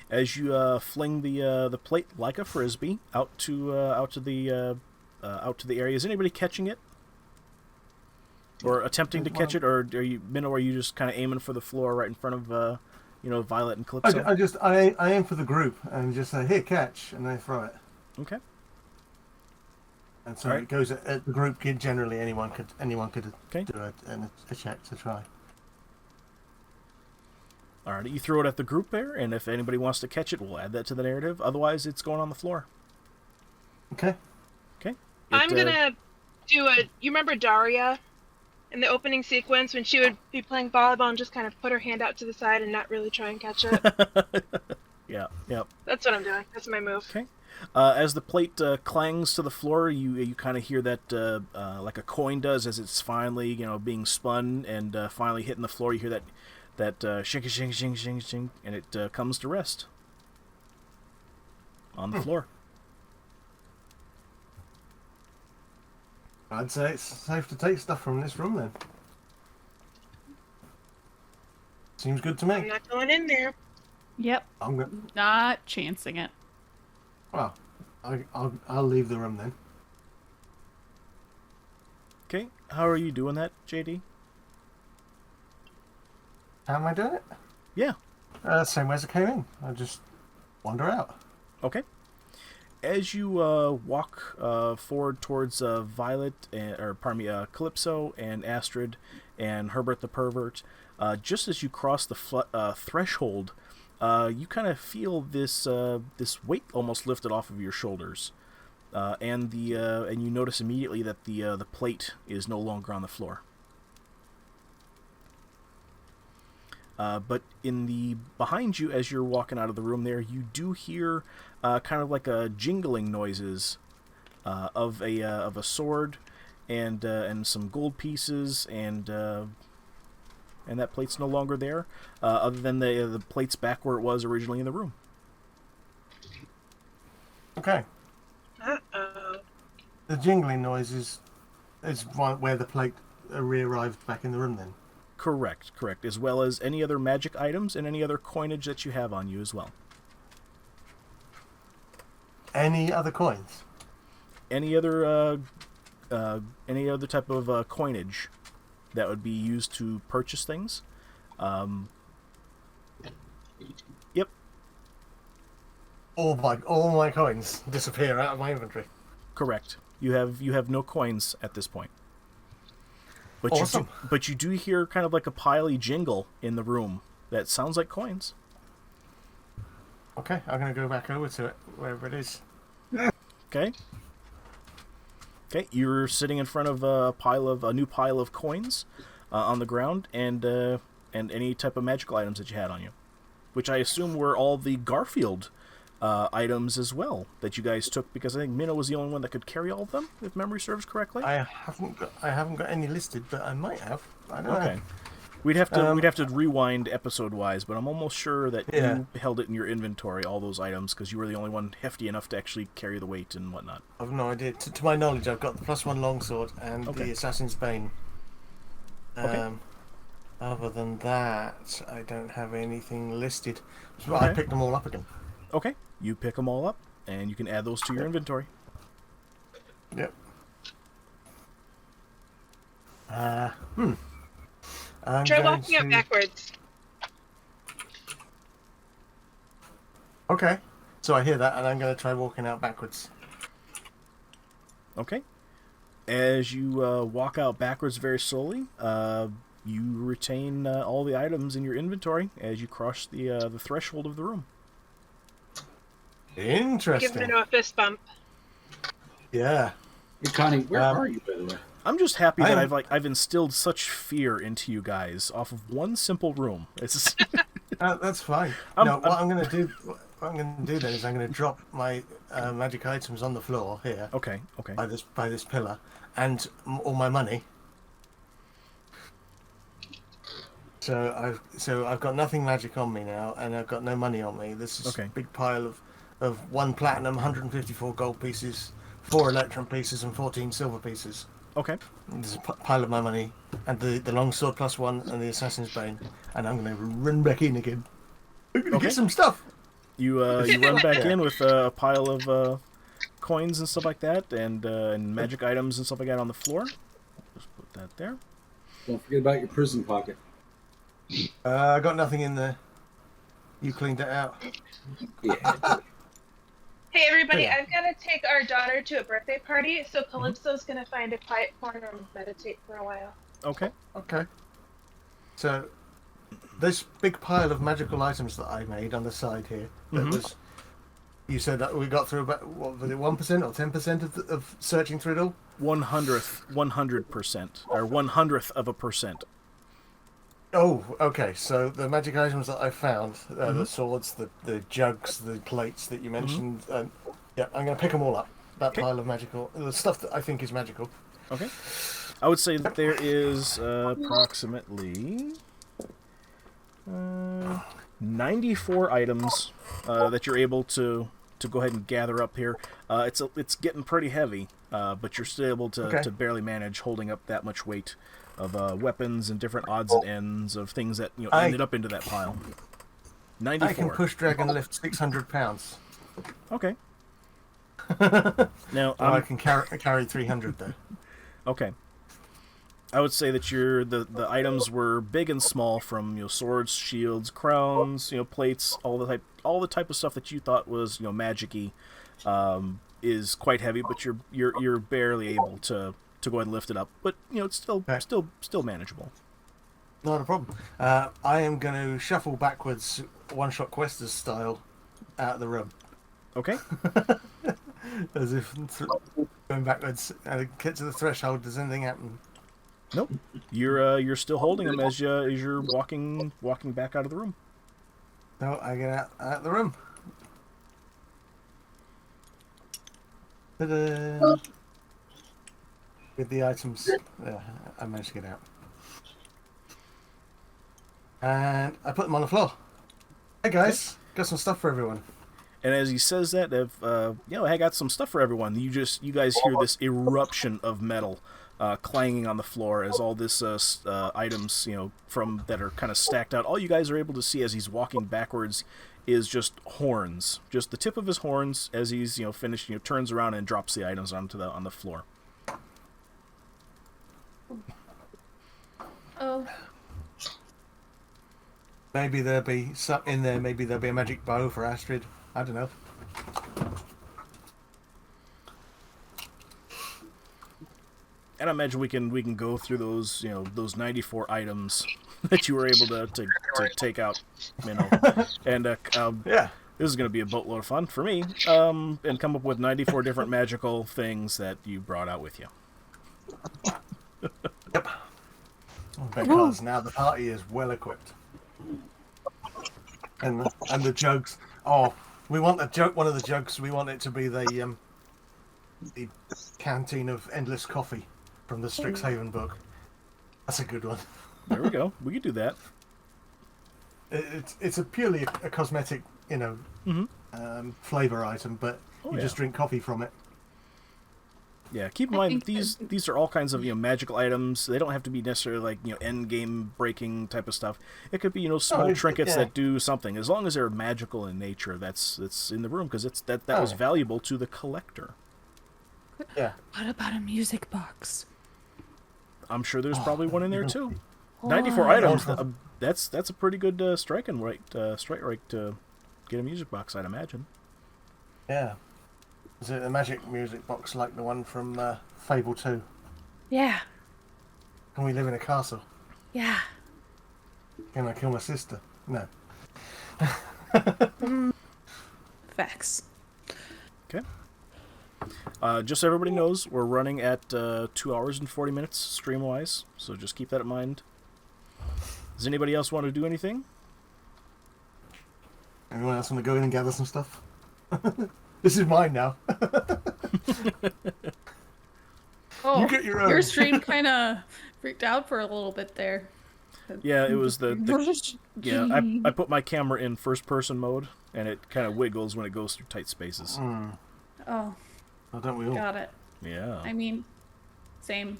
As you fling the plate like a frisbee out to the area, is anybody catching it? Or attempting to catch it, or are you just kind of aiming for the floor right in front of Violet and Calypso? I aim for the group and just say, "Here, catch," and they throw it. Okay. And so it goes at the group. Generally, anyone could Okay. do a check to try. All right, you throw it at the group there, and if anybody wants to catch it, we'll add that to the narrative. Otherwise, it's going on the floor. Okay. Okay. I'm gonna do you remember Daria in the opening sequence when she would be playing volleyball and just kind of put her hand out to the side and not really try and catch it? Yeah, yep. That's what I'm doing. That's my move. Okay. As the plate clangs to the floor, you kind of hear that like a coin does as it's finally being spun and finally hitting the floor. You hear that shink shink shink shink shink, and it comes to rest on the floor. I'd say it's safe to take stuff from this room then. Seems good to I'm me. not going in there. Yep. I'm good. Not chancing it. Well, I'll leave the room then. Okay. How are you doing that, JD? How am I doing it? Yeah. Same way as I came in. I just wander out. Okay. As you walk forward towards Violet, Calypso and Astrid and Herbert the Pervert, just as you cross the threshold, you kind of feel this weight almost lifted off of your shoulders, and you notice immediately that the plate is no longer on the floor. But behind you, as you're walking out of the room there, you do hear kind of like a jingling noises of a sword and some gold pieces, and that plate's no longer there, other than the plate's back where it was originally in the room. Okay. Uh-oh. The jingling noise is where the plate re-arrived back in the room then. Correct, as well as any other magic items and any other coinage that you have on you as well. Any other coins? Any other type of coinage that would be used to purchase things. Yep. All my coins disappear out of my inventory. Correct. You have no coins at this point. But awesome. you do hear kind of like a piley jingle in the room that sounds like coins. Okay, I'm going to go back over to it, wherever it is. Okay. Okay, you're sitting in front of a new pile of coins on the ground, and any type of magical items that you had on you, which I assume were all the Garfield items as well that you guys took, because I think Minnow was the only one that could carry all of them, if memory serves correctly. I haven't got any listed, but I might have. I don't know. We'd have to rewind episode wise, but I'm almost sure that you held it in your inventory, all those items, because you were the only one hefty enough to actually carry the weight and whatnot. I've no idea. To my knowledge, I've got the +1 longsword and the Assassin's Bane. Other than that, I don't have anything listed. So I picked them all up again. Okay, you pick them all up, and you can add those to your inventory. Yep. Try walking up backwards. Okay, so I hear that, and I'm going to try walking out backwards. Okay. As you walk out backwards very slowly, you retain all the items in your inventory as you cross the threshold of the room. Interesting. Give Minnow a fist bump. Yeah. Hey, Connie, where are you, by the way? I'm just happy that I've instilled such fear into you guys off of one simple room. It's that's fine. What I'm going to do then is I'm going to drop my magic items on the floor here. Okay. By this pillar, and all my money. So I've got nothing magic on me now, and I've got no money on me. This is a big pile of 1 platinum, 154 gold pieces, 4 electrum pieces, and 14 silver pieces. Okay. There's a pile of my money, and the longsword +1, and the Assassin's Bane, and I'm going to run back in again. I'm going to get some stuff. You run back in with a pile of coins and stuff like that, and magic items and stuff like that on the floor. Just put that there. Don't forget about your prison pocket. I got nothing in there. You cleaned it out. Yeah. Hey everybody, I've got to take our daughter to a birthday party, so Calypso's going to find a quiet corner and meditate for a while. Okay. So, this big pile of magical items that I made on the side here, that was, you said that we got through about, what was it, 1% or 10% of searching through it all? 100%, or 100th of a percent. Oh, okay. So the magic items that I found, Mm-hmm. the swords, the jugs, the plates that you Mm-hmm. mentioned, yeah, I'm going to pick them all up. That Okay. pile of magical, the stuff that I think is magical. Okay. I would say that there is approximately 94 items that you're able to go ahead and gather up here. It's getting pretty heavy, but you're still able Okay. to barely manage holding up that much weight of weapons and different odds and ends of things that ended up into that pile. I 94. can push dragon lift 600 pounds. Okay. Now So I can carry 300 though. okay. I would say that the items were big and small, from swords, shields, crowns, plates, all the type of stuff that you thought was magic-y, is quite heavy, but you're barely able to go ahead and lift it up. But it's Okay. still manageable. Not a problem. I am going to shuffle backwards, one-shot questers style, out of the room. Okay. As if going backwards. Get to the threshold. Does anything happen? Nope. You're still holding them as you're walking back out of the room. No, I get out of the room. Ta-da! With the items. Yeah, I managed to get out. And I put them on the floor. Hey guys, got some stuff for everyone. And as he says that, I got some stuff for everyone. You guys hear this eruption of metal clanging on the floor as all this items, from that are kind of stacked out. All you guys are able to see as he's walking backwards is just horns, just the tip of his horns as he's finished. Turns around and drops the items on the floor. Oh, Maybe there'll be some in there. Maybe there'll be a magic bow for Astrid. I don't know. And I imagine we can go through those 94 items that you were able to take out, and Yeah. this is going to be a boatload of fun for me, and come up with 94 different magical things that you brought out with you. Yep. Because now the party is well equipped. And the jugs. Oh, we want the jug. One of the jugs. We want it to be the canteen of endless coffee from the Strixhaven book. That's a good one. There we go. We could do that. It's a purely a cosmetic, flavor item, but you just drink coffee from it. Yeah, keep in mind these are all kinds of magical items. They don't have to be necessarily like end game breaking type of stuff. It could be small trinkets that do something, as long as they're magical in nature. That's in the room because that was valuable to the collector. Yeah. what about a music box? I'm sure there's probably one in there too. Oh. 94 items. That's a pretty good strike rate to get a music box, I'd imagine. Yeah. Is it a magic music box like the one from Fable 2? Yeah, Can we live in a castle? yeah. Can I kill my sister? No. Facts. Okay. Just so everybody knows, we're running at 2 hours and 40 minutes stream-wise, so just keep that in mind. Does anybody else want to do anything? Anyone else want to go in and gather some stuff? This is mine now. Oh, You get your own. your stream kind of freaked out for a little bit there. Yeah, it was yeah. I put my camera in first-person mode, and it kind of wiggles when it goes through tight spaces. Oh, Oh, don't we all? got it. Yeah. I mean, same.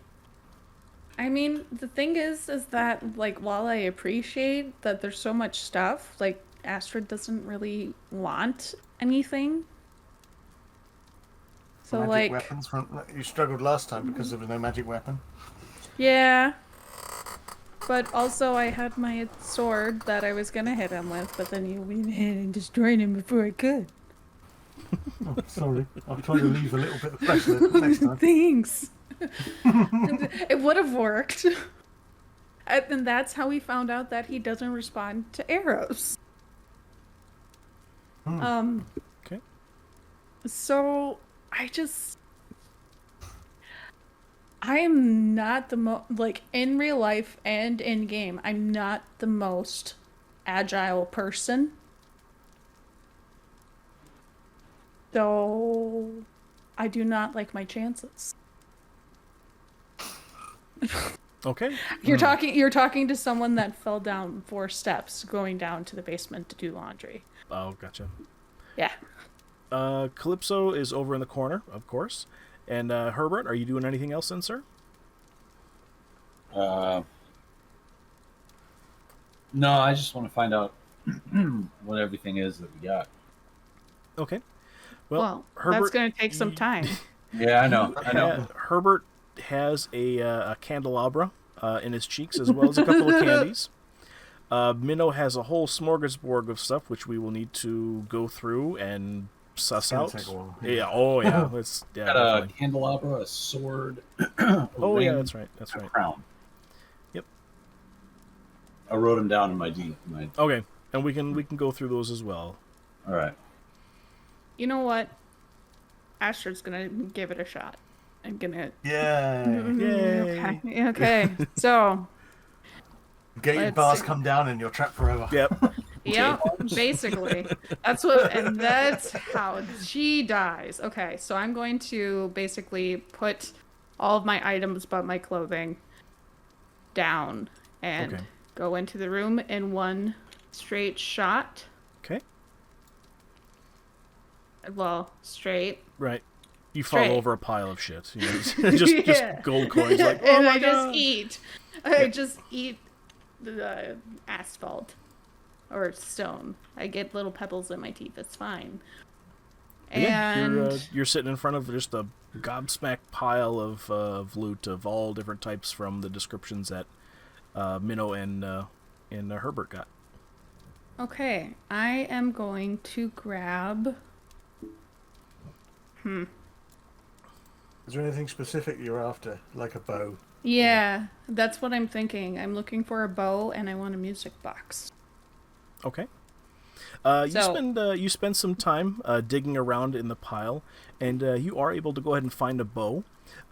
I mean, the thing is that, like, while I appreciate that there's so much stuff, like, Astrid doesn't really want anything. So, Magic like, weapons from you struggled last time because there was no magic weapon. yeah. But also, I had my sword that I was gonna hit him with, but then you went ahead and destroyed him before I could. Oh, sorry, I'll try to leave a little bit of flesh there next time. Thanks. It would have worked. And that's how we found out that he doesn't respond to arrows. Okay. So I am not the like in real life and in game, I'm not the most agile person. So I do not like my chances. Okay. You're talking to someone that fell down 4 steps going down to the basement to do laundry. Oh, gotcha. Yeah. Calypso is over in the corner, of course. And Herbert, are you doing anything else then, sir? No, I just want to find out what everything is that we got. Okay. Well, Herbert, that's going to take some time. Yeah, I know. Herbert has a candelabra in his cheeks, as well as a couple of candies. Minnow has a whole smorgasbord of stuff, which we will need to go through and suss out. Take a while. Yeah. Oh, yeah. It's Got definitely. a candelabra, a sword. A Oh, ring, yeah. That's right. That's a right. crown. Yep. I wrote them down in my Okay, and we can go through those as well. All right. You know what? Astrid's going to give it a shot. I'm going to... Yeah. Yay. Okay. So... Get your Let's bars see. come down and you're trapped forever. Yep. Yep, basically. That's how she dies. Okay, so I'm going to basically put all of my items but my clothing down and Okay. go into the room in one straight shot. Okay. Well, straight. Right. You fall Straight. over a pile of shit. You know, just gold coins. Like, oh And my I God. just eat the asphalt or stone. I get little pebbles in my teeth. It's fine. Again, And you're sitting in front of just a gobsmack pile of loot of all different types from the descriptions that Minnow and Herbert got. okay, I am going to grab. Is there anything specific you're after? Like a bow? Yeah, that's what I'm thinking. I'm looking for a bow and I want a music box. Okay. So- You spend some time digging around in the pile, and you are able to go ahead and find a bow.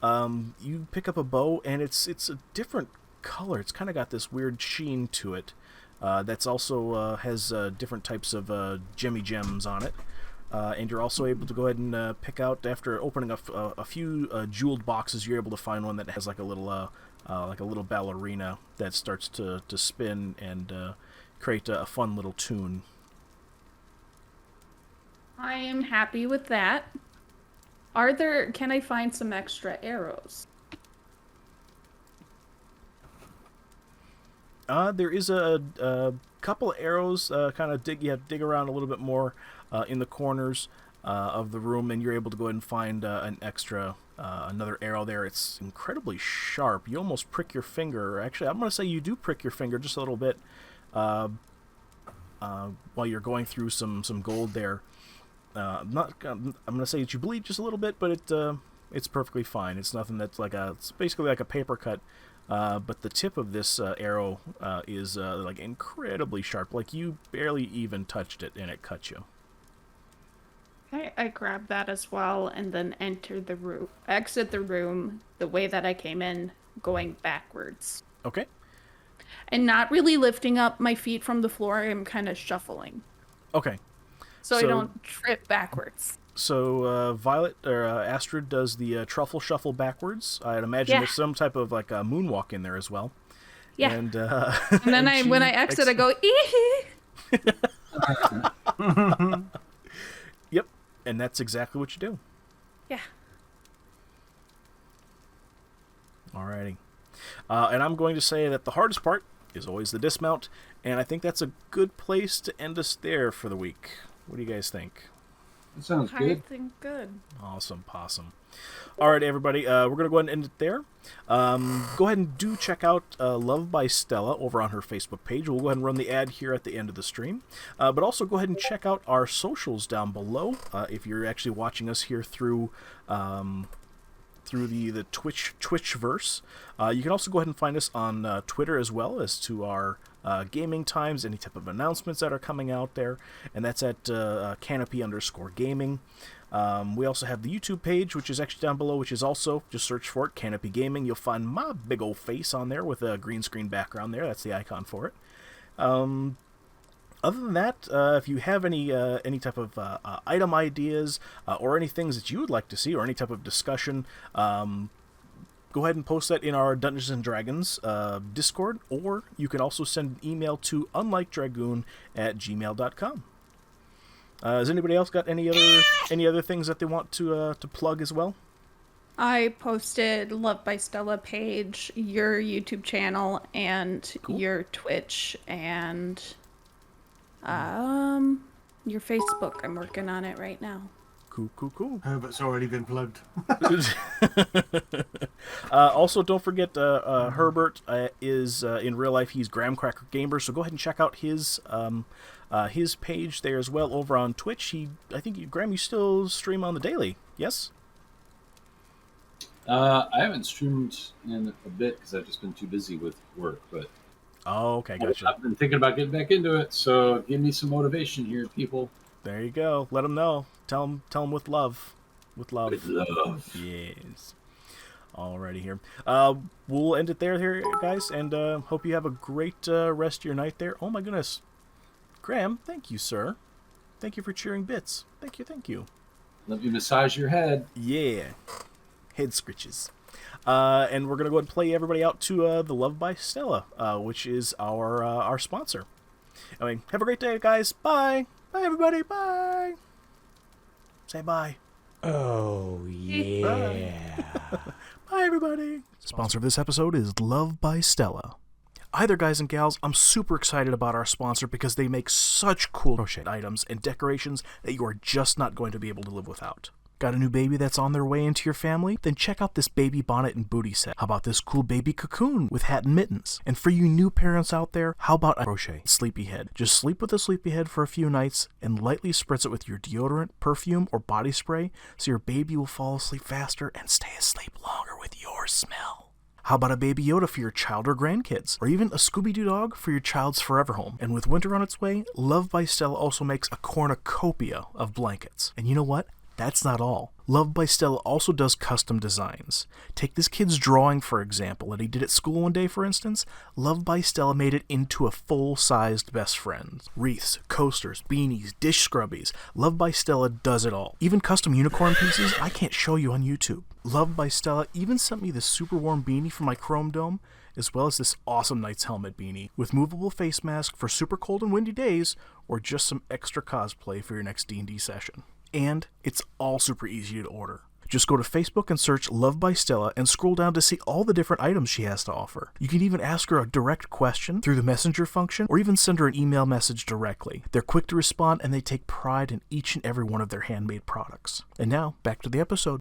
You pick up a bow, and it's a different color. It's kind of got this weird sheen to it. That's also has different types of gemmy gems on it. And you're also able to go ahead and pick out, after opening a few jeweled boxes, you're able to find one that has like a little ballerina that starts to spin and create a fun little tune. I am happy with that. Can I find some extra arrows? There is a couple of arrows. Kind of you have to dig around a little bit more in the corners of the room, and you're able to go ahead and find another arrow there. It's incredibly sharp. You almost prick your finger. Actually, I'm going to say you do prick your finger just a little bit while you're going through some gold there. I'm going to say that you bleed just a little bit, but it's perfectly fine. It's nothing that's it's basically like a paper cut. But the tip of this arrow is like incredibly sharp. Like you barely even touched it, and it cut you. Okay, I grab that as well, and then exit the room the way that I came in, going backwards. Okay. And not really lifting up my feet from the floor. I'm kind of shuffling, Okay. so I So- don't trip backwards. So Violet or Astrid does the truffle shuffle backwards. I'd imagine Yeah. there's some type of like a moonwalk in there as well. Yeah. And And then when I exit, I go, ee. Yep. And that's exactly what you do. Yeah. Alrighty. And I'm going to say that the hardest part is always the dismount, and I think that's a good place to end us there for the week. What do you guys think? That sounds I good. think good. Awesome possum. All right, everybody, we're going to go ahead and end it there. Go ahead and do check out Love by Stella over on her Facebook page. We'll go ahead and run the ad here at the end of the stream. But also go ahead and check out our socials down below if you're actually watching us here through through the Twitchverse. You can also go ahead and find us on Twitter as well as to our gaming times, any type of announcements that are coming out there, and that's at Canopy_gaming. We also have the YouTube page, which is actually down below, which is also, just search for it, Canopy Gaming. You'll find my big old face on there with a green screen background there. That's the icon for it. Other than that, if you have any type of item ideas or any things that you would like to see or any type of discussion, go ahead and post that in our Dungeons & Dragons Discord, or you can also send an email to unlikedragoon@gmail.com. Has anybody else got any other things that they want to plug as well? I posted Love by Stella page, your YouTube channel, and your Twitch, and your Facebook. I'm working on it right now. Cool. Herbert's already been plugged. Also, don't forget Herbert is in real life. He's Graham Cracker Gamer, so go ahead and check out his page there as well over on Twitch. I think Graham, you still stream on the daily, yes? I haven't streamed in a bit because I've just been too busy with work, but okay, gotcha. I've been thinking about getting back into it, so give me some motivation here, people. There you go. Let them know. Tell them with love. With love. With love. Yes. Alrighty here. We'll end it there, guys, and hope you have a great rest of your night there. Oh my goodness. Graham, thank you, sir. Thank you for cheering bits. Thank you. Let me massage your head. Yeah. Head scritches. And we're going to go ahead and play everybody out to the Love by Stella, which is our sponsor. Anyway, have a great day, guys. Bye. Bye, everybody. Bye. Say bye. Oh, yeah. Bye, everybody. Sponsor of this episode is Love by Stella. Hi there, guys and gals. I'm super excited about our sponsor because they make such cool crochet items and decorations that you are just not going to be able to live without. Got a new baby that's on their way into your family? Then check out this baby bonnet and booty set. How about this cool baby cocoon with hat and mittens? And for you new parents out there, how about a crochet sleepyhead? Just sleep with a sleepyhead for a few nights and lightly spritz it with your deodorant, perfume, or body spray so your baby will fall asleep faster and stay asleep longer with your smell. How about a Baby Yoda for your child or grandkids? Or even a Scooby-Doo dog for your child's forever home? And with winter on its way, Love by Stella also makes a cornucopia of blankets. And you know what? That's not all. Love by Stella also does custom designs. Take this kid's drawing, for example, that he did at school one day, for instance. Love by Stella made it into a full-sized best friend. Wreaths, coasters, beanies, dish scrubbies. Love by Stella does it all. Even custom unicorn pieces I can't show you on YouTube. Love by Stella even sent me this super warm beanie for my Chrome Dome, as well as this awesome Knight's Helmet beanie with movable face mask for super cold and windy days, or just some extra cosplay for your next D&D session. And it's all super easy to order. Just go to Facebook and search Love by Stella and scroll down to see all the different items she has to offer. You can even ask her a direct question through the messenger function or even send her an email message directly. They're quick to respond and they take pride in each and every one of their handmade products. And now, back to the episode.